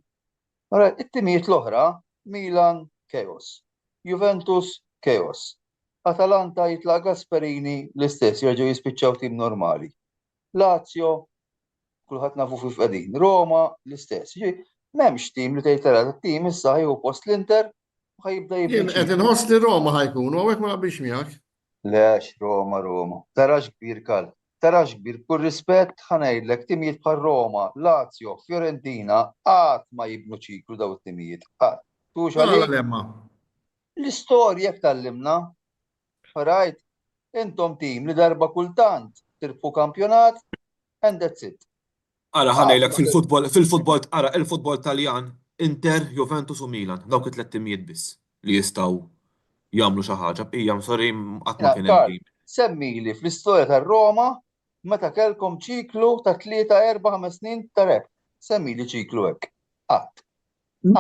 It-timijiet l-oħra Milan chaos, Juventus chaos, Atalanta jitlaq Gasperini l-istess jerġgħu jispiċċaw tim normali. Lazio kulħadd nafu fi fqedin. Roma l-istess. M'hemmx tim li tgħid tara t-tim issa ħejju post l-Inter u ħajibda Jien qed inħoss li Roma ħajkunu hawnhekk ma naqbilx miegħek. Lex Roma. Tarax kbir kal. Tarax kbir b'kull rispett ħanejdlek timijiet bħal Roma, Lazio, Fiorentina qatt ma jibnu ċiklu daw it-timijiet. Qatt. Tux għalih. L-istorja jekk tallimna. Right? Intom tim li darba kultant tirfu kampjonat and that's it. Ara ħanejlek il-futbol Taljan, Inter, Juventus u Milan, dawk it-tlet timijiet biss li jistgħu jagħmlu xi ħaġa. Bqija sorry qatt ma kien hemm tim. Semmili fl-istorja tar-Roma meta kellkom ċiklu ta' 3-4-5 snin ta' rep. Semmili ċiklu hekk. Qatt. Le,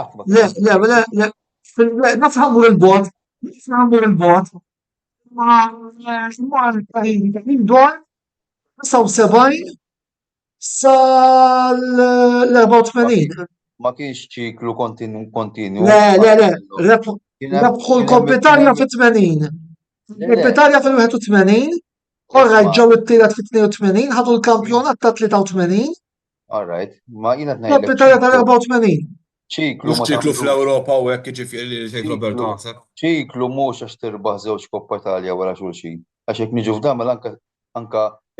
nafhamu l-bot, dwar 79 sal-84. Ma kienx ċiklu kontinwu. Le, rebħu l-Kompitarja fit-80. Il-Kompitarja fil-81, orrajt ġew it-tielet fit-82, ħadu l-kampjonat ta' 83. All right, ma jiena ngħidlek. Kompitarja tal-84. ċiklu fl-Ewropa u hekk jiġifieri li tgħid Robert naħseb. ċiklu mhux għax tirbaħ żewġ Koppa Italja wara xulxin. Għax jekk niġu f'damel anke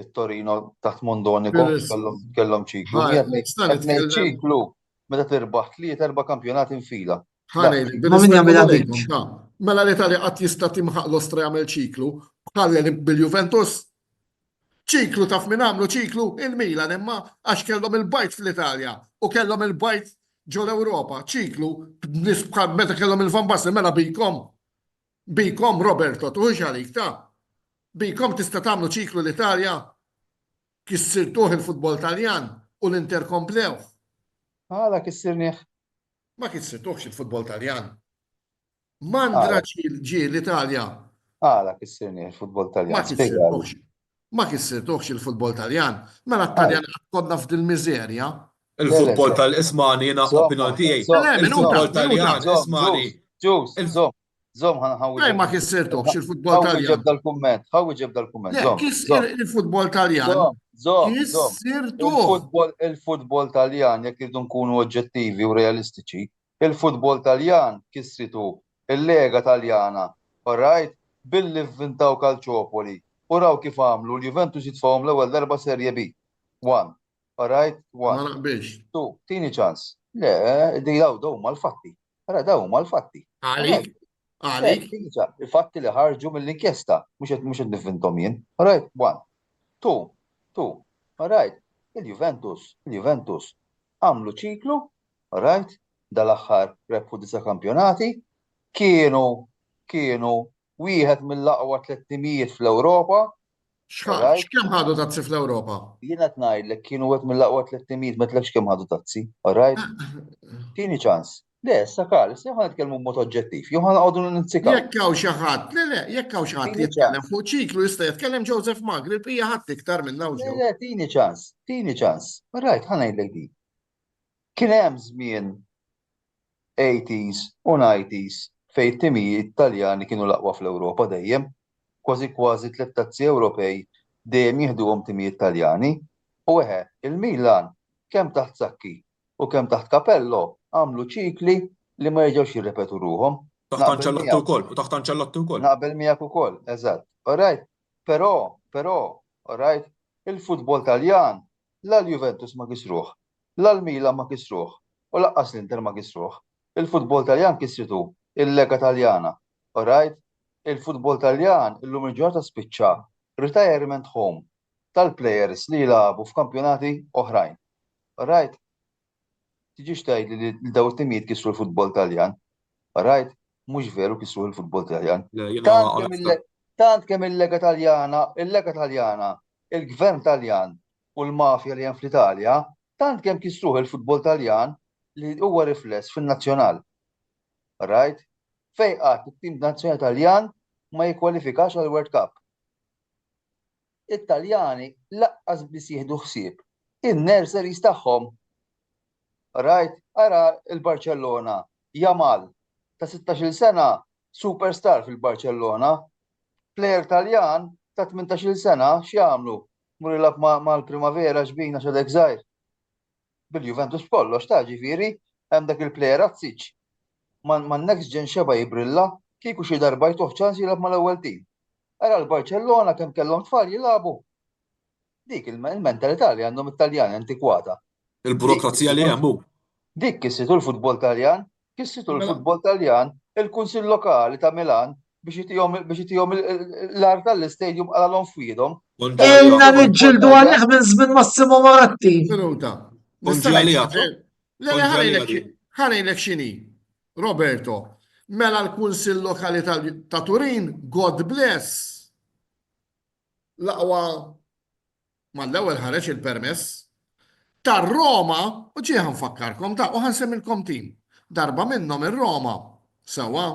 it-Torino taħt Mondonico kellhom ċiklu. ċiklu meta tirbaħ 3-4 kampjonati infila. Mela l-Italja qatt jista' timħaq l-Ostra jagħmel ċiklu, bħal bil-Juventus. ċiklu taf min għamlu ċiklu il-Milan imma għax kellhom il-bajt fl-Italja u kellhom il-bajt ġo l-Ewropa, ċiklu, meta kellhom il-Van Basten, mela bikom Roberto, tuħux għalik ta' bikom tista' tagħmlu ċiklu l-Italja kissirtuh il-futbol Taljan u l-Inter komplew. Għala kissirnieh. Ma kissirtuhx il-futbol Taljan. Mandra ġie l-Italja. Għala kissirnieh il-futbol Taljan. Ma kissirtuhx il-futbol Taljan. Mela t-Taljan konna f'dil miżerja. Il-futbol tal-Ismani jiena opinjoni tiegħi. Il-futbol Taljan Ismani. Zom ħanħawġ. Ma kissirtuhx il-futbol Taljan. Ħawġ dal-kumment. Il-futbol Taljan. Il-futbol Taljan, jekk irridu nkunu oġġettivi u realistiċi, il-futbol Taljan kissritu il-Lega Taljana, alright, billi vvintaw Calciopoli. U raw kif għamlu l-Juventus jitfawhom l-ewwel darba Serje B. 1. Alright, 1. 2. Tieni ċans. Le, daw mal-fatti. Daw mal-fatti. Għalik? Il-fatti li ħarġu mill-inkjesta, mhux qed nivvintom jien. Alright, 1. 2. Alright, il-Juventus għamlu ċiklu, alright, dal-aħħar rebħu 9 kampjonati, kienu wieħed mill-aqwa 300 fl-Ewropa. X'kemm ħadu tazzi fl-Ewropa? Jiena qed ngħidlek kienu wieħed mill-aqwa 300 ma tlekx kemm ħadu tazzi, alright? Tieni ċans. Le, sakal, se ħan nitkellmu b'mod oġġettiv, jew ħan għodu ninsikaw. Jekk hawn xi ħadd, le, jekk hawn xi ħadd li Tieni jitkellem ċans. fuq ċiklu jista' jitkellem Joseph Magri, hija ħadd iktar minn hawn ġew. Le, tieni ċans. Rajt, ħan ngħidlek di. Kien hemm żmien 80s u 90s fejn timijiet Taljani kienu l-aqwa fl-Ewropa dejjem, kważi 3 tazzi Ewropej dejjem jieħduhom timijiet Taljani, u il-Milan kemm taħt Sakki u kemm taħt Capello għamlu ċikli li ma jerġgħux jirrepetu ruhom. Taħt Anċellotti wkoll, u taħt Anċellotti wkoll. Naqbel miegħek ukoll, eżatt. Alright, però, alright, il-futbol Taljan la l-Juventus ma kisruh, la l-Milan ma kisruh, u laqqas l-Inter ma kisruh. Il-futbol Taljan kisritu il-Lega Taljana. Alright, il-futbol Taljan illum il-ġurnata spiċċa retirement home tal-plejers li jilagħbu f'kampjonati oħrajn. Alright, tiġix tgħid li daw it-timijiet kisru l-futbol Taljan. Alright, mhux veru kisru l-futbol Taljan. Tant kemm il-Lega Taljana, il-Gvern Taljan u l-mafja li hemm fl-Italja, tant kemm kisruh il-futbol Taljan li huwa rifless fin-nazzjonal. Alright? Fejn qatt it-tim nazzjonali Taljan ma jikkwalifikax għal World Cup. It-Taljani laqqas biss jieħdu ħsieb in-nurseries tagħhom. Alright? Ara il-Barcellona, Jamal ta' 16 sena, superstar fil-Barcellona, plejer Taljan ta' 18 sena x'jagħmlu? Mur jilgħab mal-Primavera xbina x'għadek żgħir. Bil-Juventus kollox ta' ġifieri hemm dak il-plejer Azzic. Man next gen xeba jibrilla kieku xi darba jtuħ ċans jilgħab mal-ewwel tim. Ara l-Barcellona kemm kellhom tfal jilagħbu. Dik il-mentalità li għandhom it-Taljani antikwata. Il-burokrazija li hemm hu. Dik kissitu l-futbol Taljan, l-futbol Taljan, il-Kunsill Lokali ta' Milan biex jitihom l-art tal-istadium għalhom f'wiedhom. Ilna niġġieldu għalih minn żmien Massimo Moratti. Minuta. Konġalija. Ħanejlek x'inhi. Roberto, mela l-Kunsill Lokali ta' Turin, God bless. Laqwa mal-ewwel ħareġ il-permess. Tar-Roma, u ġie ħanfakkarkom ta' u ħansemmilkom tim. Darba minnhom ir-Roma. Sewa.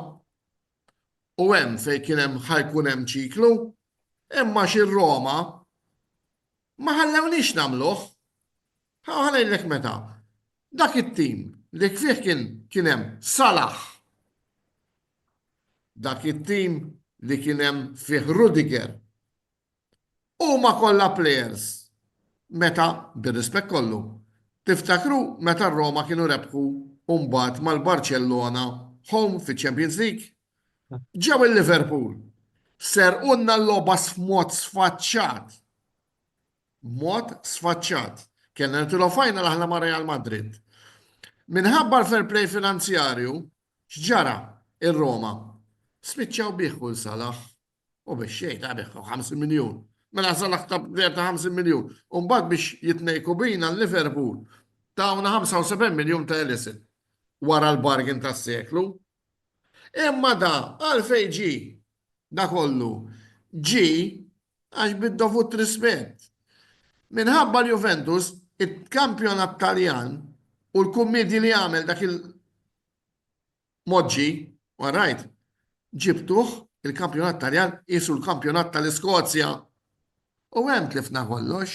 U hemm fejn kien hemm ħajkun hemm ċiklu, imma xir-Roma ma ħallewniex nagħmluh. Ħanejlek meta. Dak it-tim li fih kien hemm Salah. Dak it-tim li kien hemm fih Rudiger. Huma kollha players. Meta, bir-rispett kollu, tiftakru meta r-Roma kienu rebħu mbagħad mal-Barcellona home fi Champions League? Ġew il-Liverpool. Serqunna l-logħba f'mod sfaċċat. Mod sfaċċat. Kellna nitlu final aħna ma' Real Madrid. Minħabba l-fair play finanzjarju, x'ġara ir-Roma? Spiċċaw bieħu l-Salah. U biex xejn ta' bieħu 50 miljun. Mela Salah ta' 50 miljun. Umbagħad biex jitnejku bina l-Liverpool tawna 75 miljun ta' Ellison wara l-bargain tas-seklu. Imma da għalfej ġi da kollu ġi għax bid-dovut rispett. Minħabba l-Juventus, il-kampjonat Taljan u l-kummedji li għamel dak il-moġġi, warajt, ġibtuħ il-kampjonat Taljan jisu l-kampjonat tal-Iskozja. U hemm tlifna kollox.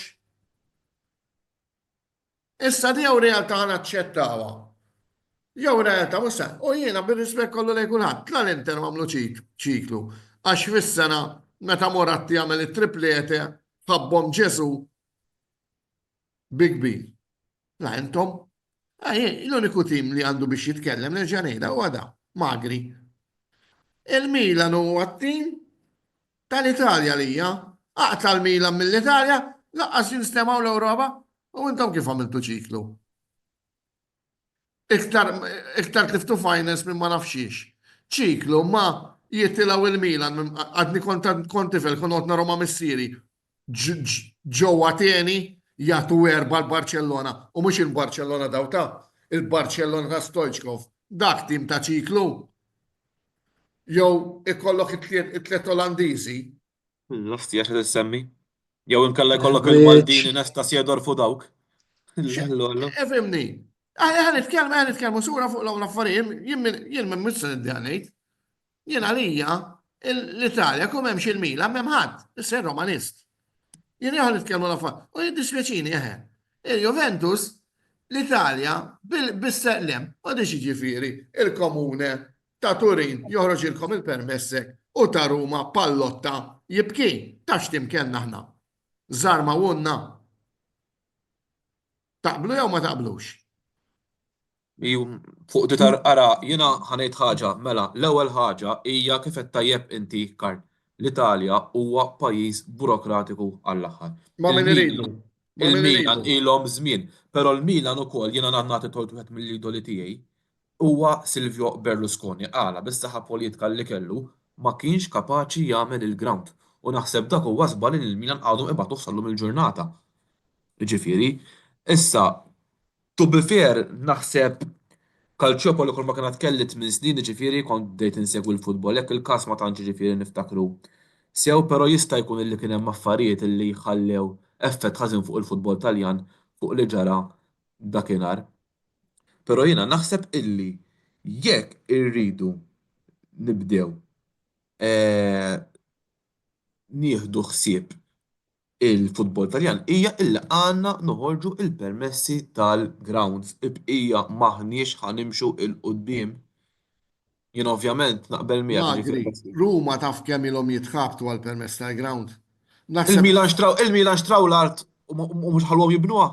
Issa di jew realtà naċċettawha. Jew realtà musa, u jiena bir-rispett kollu lejn kulħadd, l-Inter għamlu ċiklu. Għax fis-sena meta Moratti għamel it-triplete ħabbhom Ġesu Big B. La intom, l-uniku tim li għandu biex jitkellem nerġa' ngħidha huwa da, Magri. Il-Milan huwa t-tim tal-Italja lija. Aqta l-Milan mill-Italja, laqqas jinstemaw l-Ewropa, u intom kif għamiltu ċiklu. Iktar tliftu finance minn ma nafxiex. ċiklu ma jittilaw il-Milan, għadni konti fil-konotna Roma Missiri, ġowa tieni jgħatu erba l-Barcellona, u mux il-Barcellona dawta, il-Barcellona ta' Stoichkov, dak tim ta' ċiklu. Jow ikollok it-tlet Olandizi. L-osti għaxa t-semmi. Jew inkella jkollok il-Maldini nesta sjedor fu dawk. Efemni, Għan nitkellmu sura fuq l-affarijiet, jien minn missan id-għanejt, jien għalija l-Italja kum hemmx il-Milan m'hemm ħadd, issa romanist. Jien għan nitkellmu l-affarijiet, u jiddispjaċini il-Juventus, l-Italja bis-seqlem, u diċi ġifieri, il-Komune ta' Turin joħroġ ilkom il-permessek u ta' Ruma pallotta jibki, ta' x'timkenna aħna. Żarma wunna. Taqblu jew ma taqblux? Fuq ditar ara, jina ħanejt ħaġa, mela, l-ewwel ħaġa hija kif qed tajjeb inti Karl. L-Italja huwa pajjiż burokratiku għall-aħħar. Ma min iridu. Il-Milan ilhom żmien, però l-Milan ukoll jiena nagħti tort wieħed mill-idoli tiegħi huwa Silvio Berlusconi. Għala bis-saħħa politika li kellu ma kienx kapaċi jagħmel il-ground. U naħseb dak huwa żball li l-Milan għadhom ibagħtu sallum il-ġurnata. Ġifieri, issa to be fair, naħseb Calciopoli kull ma kienet kellit minn snin ġifieri kont bdejt insegwi l-futbol, jekk il-każ ma tantx ġifieri niftakru. Sew però jista' jkun illi kien hemm affarijiet illi jħallew effett ħażin fuq il-futbol Taljan fuq li ġara dakinhar. Però jiena naħseb illi jekk irridu nibdew nieħdu ħsieb il-futbol Taljan hija illi għandna noħorġu il-permessi tal-grounds ibqija maħniex ħanimxu il-qudiem. Jien ovvjament naqbel miegħek. Ruma taf kemm ilhom jitħabtu għall-permess tal-ground. Il-Milan xtraw l-art u mhux ħalhom jibnuha.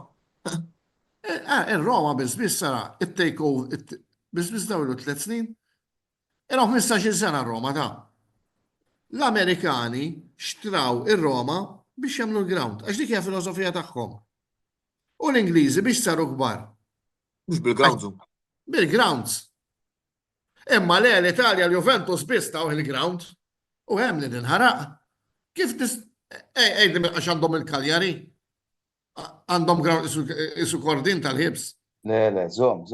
Ir-Roma biss sara it-takeover biss dawru 3 snin. Ilhom 15-il sena r-Roma ta'. L-Amerikani xtraw ir-Roma biex jagħmlu l-ground, għax dik hija filosofija tagħhom. U l-Ingliżi biex saru kbar. Mhux bil-grounds. Bil-grounds. Imma le l-Italja l-Juventus biss taw il-ground u hemm li ninħaraq. Kif għax għandhom il-Kaljari? Għandhom ground isu kordin tal-ħibs. Le, zom.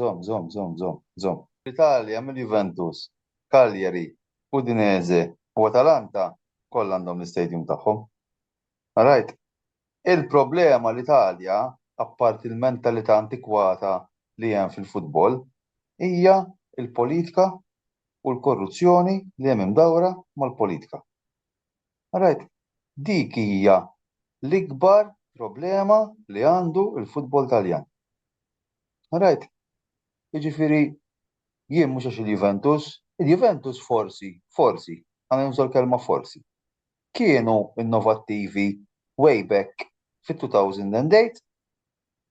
L-Italja mill-Juventus, Kaljari, Udinese u Atalanta kollha għandhom l-istadium tagħhom. Right. Il-problema l-Italja, apparti il-mentalità antikwata li hemm fil-futbol, hija il-politika u l-korruzzjoni li hemm imdawra mal-politika. Right. Dik hija l-ikbar problema li għandu il-futbol Taljan. Right. Jiġifieri jien mhux għax il-Juventus forsi, għandna nuża l-kelma forsi, kienu innovattivi way back fit-2008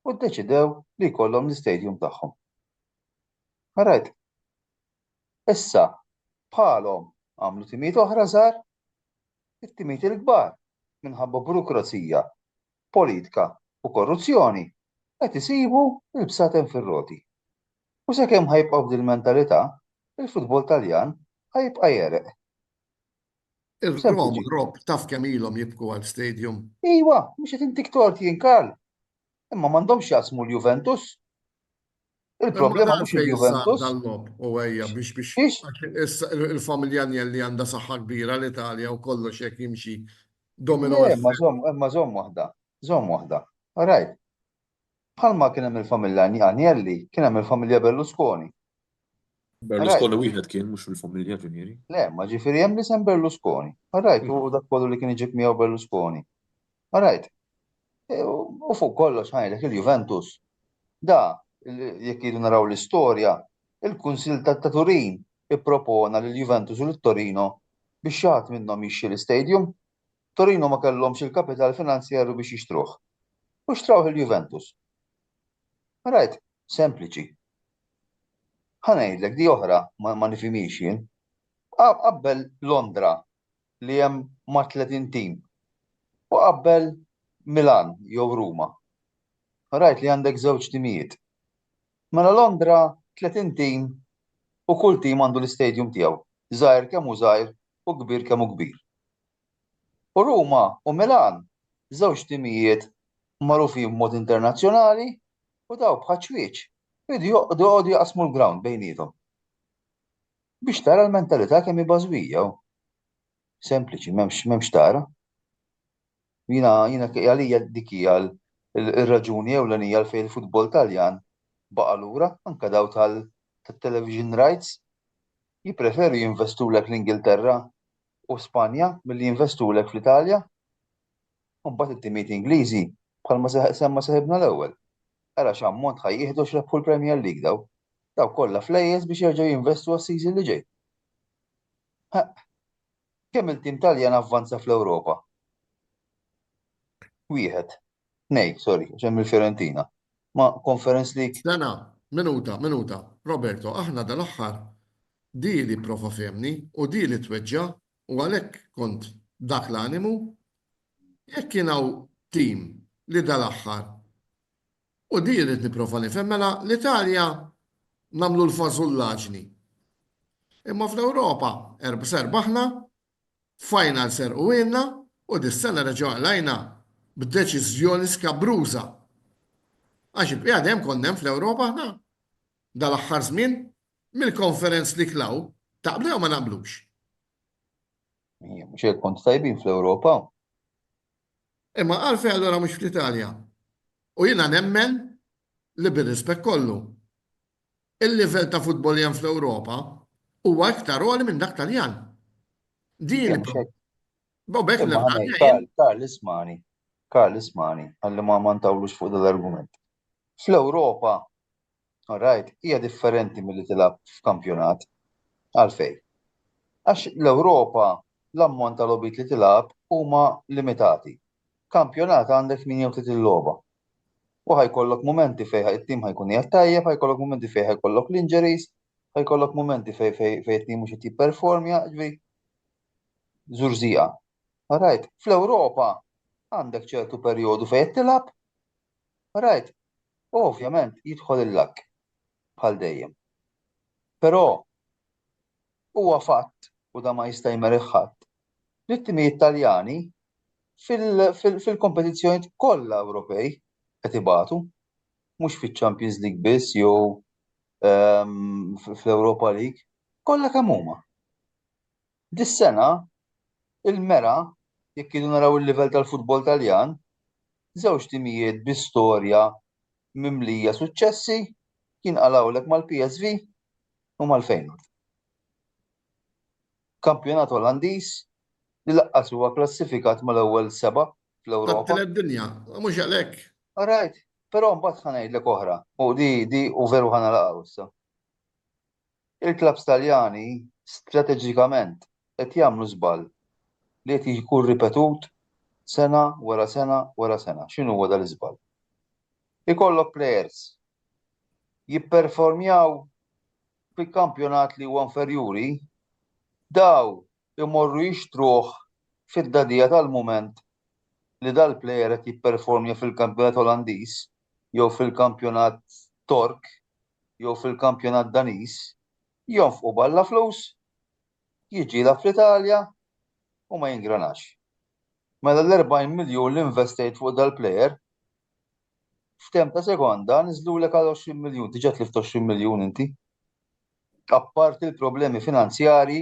u ddeċidew li jkollhom l-istadium tagħhom. Right. Issa bħalhom għamlu timiet oħra żgħar, it-timiet il-kbar minħabba burokrazija, politika u korruzzjoni qed isibu l-bsatem fir-roti. U sakemm ħajbqgħu b'din il-mentalità, il-futbol Taljan ħajbqa' jereq. Il-Rob taf kemm ilhom jibku għall-stadium. Iwa, mhux qed intik tort jien Karl. Imma m'għandhomx jaqsmu l-Juventus. Il-problema mhux il-Juventus. U ejja biex il-familja li għandha saħħa kbira l-Italja u kollox hekk jimxi domino. Imma żomm waħda. Right. Bħalma kien hemm il-familja Agnelli, kien hemm il-familja Berlusconi. Berlusconi wieħed kien mhux fil-familja ġifieri. Le, ma ġifieri hemm l-isem Berlusconi. Right, u dak kollu li kien iġib miegħu Berlusconi. Right. U fuq kollox ħajlek il-Juventus. Da, jekk jidu naraw l-istorja, il-Kunsill ta' Turin ippropona lill-Juventus u lit-Torino biex jagħti minnhom jixxi l-istadium. Torino ma kellhomx il-kapital finanzjarju biex jixtruh. U xtraw il-Juventus. Right, sempliċi. Ħanejdlek di oħra ma nifhimix jien. Qabbel Londra li hemm ma' 30 tim. U qabbel Milan jew Ruma. Rajt li għandek żewġ timijiet. Mela Londra 30 tim u kull tim għandu l-istadium tiegħu. Żgħir kemm hu żgħir u kbir kemm hu kbir. U Ruma u Milan żewġ timijiet magħrufin b'mod internazzjonali u daw bħaċwieċ. Jgħodu jaqsmu l-ground bejnietom. Biex tara l-mentalità kemm hija żwija. Sempliċi, m'hemmx tara. Jiena għalija dik hija l-raġuni ewlenija fejn il-futbol Taljan baqa' lura anke daw tat-television rights jippreferu jinvestulek l-Ingilterra u Spanja milli jinvestulek fl-Italja. U mbagħad it-timijiet Ingliżi bħalma semma seħibna l-ewwel. Ara x'ammont ħajjieħdu x'rebħu l-Premier League daw. Daw kollha flejjes biex jerġgħu jinvestu għas-season li ġej. Kemm il-tim Taljan avvanza fl-Ewropa? Wieħed. Sorry, ġemm il-Fiorentina. Ma' Conference League. Sena, minuta. Roberto, aħna dal-aħħar di li profa femni u di li tweġġa u għalhekk kont dak l-animu jekk kienaw tim li dal-aħħar u di li niprofa nifemmela l-Italja namlu l-fażullaġni. Imma fl-Ewropa serbaħna, final ser u għinna u dis-sena reġgħu għalajna b'deċiżjoni skabruża. Għax il-qjadem konnem fl-Ewropa ħna. Dal-aħħar żmien mill-konferenz li klaw taqblu jew ma naqblux. Mhux hekk kont tajbin fl-Ewropa. Imma għalfejn allura mhux fl-Italja. U jiena nemmen li bir-rispett kollu. Il-livell ta' futboljan fl-Ewropa huwa iktar għoli minn dak Taljan. Din Bobek Karl ismani, għalli ma ntawlux fuq dal-argument. Fl-Ewropa, alright, hija differenti milli tilab f'kampjonat. Għalfejn. Għax l-Ewropa l-ammont tal-logħbiet li tilab huma limitati. Kampjonat għandek 38 logħba. U ħajkollok momenti fejn it-tim ħajkun qiegħed tajjeb, ħajkollok momenti fejn ħajkollok l-injuries, ħajkollok momenti fejn it-tim mhux qed jipperformja, żurżija. Alright, fl-Ewropa għandek ċertu perjodu fejn tilab, alright, ovvjament jidħol il-lak bħal dejjem. Però huwa fatt u da ma jista' jmerih ħadd li t-timijiet Taljani fil-kompetizzjonijiet kollha Ewropej qed ibatu, mhux fiċ-Champions League biss jew fl-Europa League, kollha kemm huma. Dis-sena il-mera jekk kienu naraw il-livell tal-futbol Taljan, żewġ timijiet bi-storja mimlija suċċessi jinqalgħulek mal-PSV u mal-Feyenoord. Kampjonat Olandiż li laqqas huwa klassifikat mal-ewwel 7 fl-Ewropa. Tad-dinja, mhux għalhekk. Alright, però mbagħad ħanejdlek oħra u di u veru ħanalaqgħu issa. Il-klabs Taljani strateġikament qed jagħmlu żball li qed jkun ripetut sena wara sena wara sena. X'inhu huwa dal-iżball? Ikollok plejers jipperformjaw fil-kampjonat li huwa inferjuri, daw imorru jixtruh fid-dadija tal-mument li dal-plejer qed jipperformja fil-kampjonat Olandiż jew fil-kampjonat Tork jew fil-kampjonat Daniż, jonfqu balla flus, jiġilha fl-Italja u ma jingranax. Mela l-40 miljun li investejt fuq dal-plejer, f'temp ta' sekonda niżlulek għal 20 miljun, diġà tlift 20 miljun inti. Apparti l-problemi finanzjarji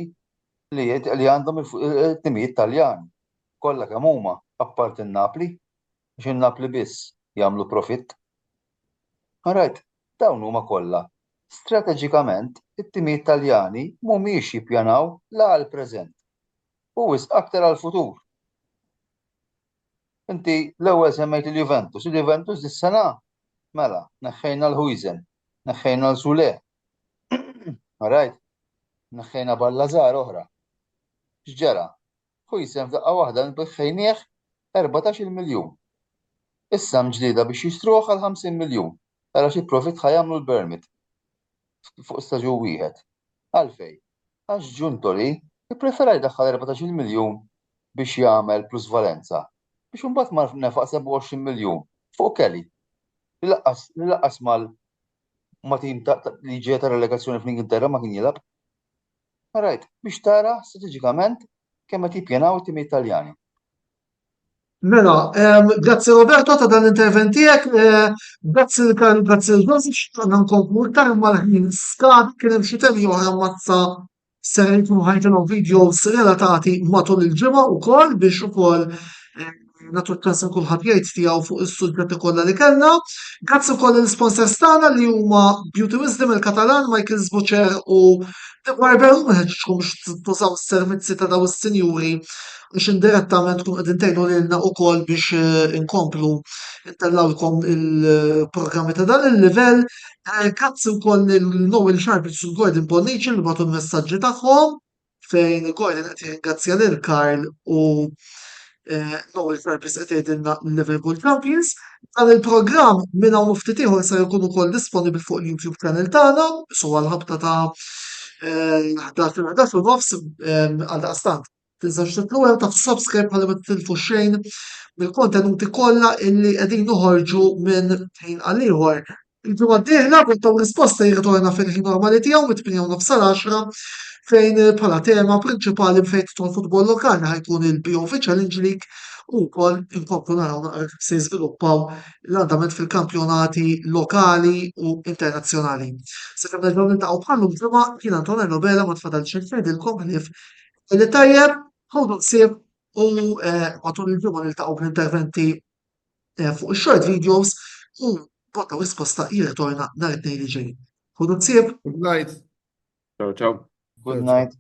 li għandhom it-timijiet Taljani. Kollha kemm huma, apparti n-Napli, biex in-Napli biss jagħmlu profitt. Alright, dawn huma kollha. Strateġikament, it-timijiet Taljani mhumiex jippjanaw la għall-preżent. U aktar għall-futur. Inti l-ewwel semmejt il-Juventus. Il-Juventus dis-sena mela, neħħejna l-Huijsen, neħħejna l-Sule. Alright, neħħejna Ballazar oħra. X'ġara? Huijsen f'daqqa waħda nbeħħejnieh 14 miljun. Issa mġdida biex jixtruh għal 50 miljun. Ara xi profit ħajamlu l-Bermit fuq staġun wieħed. Għalfejn? Għax Ġuntoli jipprefera jdaħħal 14 miljun biex jagħmel plusvalenza. Biex imbagħad ma nefaq 27 miljun fuq Kelly. Li laqqas ma' tim li ġej ta' relegazzjoni fl-Ingilterra ma kien jilgħab. Alright, biex tara strateġikament kemm qed jippjanaw it-timijiet Taljani. Mela, grazzi Roberto ta' dan l-intervent tiegħek, grazzi l-Karl, grazzi l-Dosic, għandna nkomplu iktar mal-ħin skad kien hemm xi temi oħra mazza ser jkunu ħajġilhom videos relatati matul il-ġimgħa wkoll biex ukoll natu ċans kulħadd jgħid tiegħu fuq is-suġġetti kollha li kellna. Grazzi wkoll l-sponsors tagħna li huma Beauty Wisdom il-Katalan, Michael Zbuċer u The Barber, ma ħeġġkomx tużaw is-servizzi ta' daw is-sinjuri biex indirettament tkun qegħdin tgħinu lilna wkoll biex inkomplu intellawkom il-programmi ta' dan il-livell. Grazzi wkoll il-Noel Sharples u Gordon Bonnici li bagħtu l-messaġġi tagħhom fejn Gordon qed jirringrazzja lil Karl u Noel Sharples qed jgħidilna Liverpool Champions. Dan il-programm minn hawn ftit ieħor se jkun ukoll disponibbli fuq il-YouTube channel tagħna, so għal-ħabta ta' 11 u nofs għal daqstant. Tinsax titlu hemm ta' subscribe ħalli ma titilfu xejn mill-kontenuti kollha illi qegħdin noħorġu minn ħin għal ieħor. Il-ġimgħa d-dieħla kuntaw risposta jirritorna fil-ħin normali tiegħu mit-8 u nofs sal-10 fejn bħala tema prinċipali fejn titħol futbol lokali ħajkun il-BOV Challenge League u wkoll inkomplu naraw naqra kif se jiżviluppaw l-andament fil-kampjonati lokali u internazzjonali. Se kemm nerġgħu niltaqgħu bħallu b'ġimgħa kien Antonello Bela ma tfadalx xejn ngħidilkom ħlief li tajjeb ħodu ħsieb u matul il-ġimgħa niltaqgħu b'interventi fuq ix-short videos u botta risposta jirritorna nhar it-tnejn li ġej. Ħodu ħsieb. Good night. Ciao, ciao. Good night.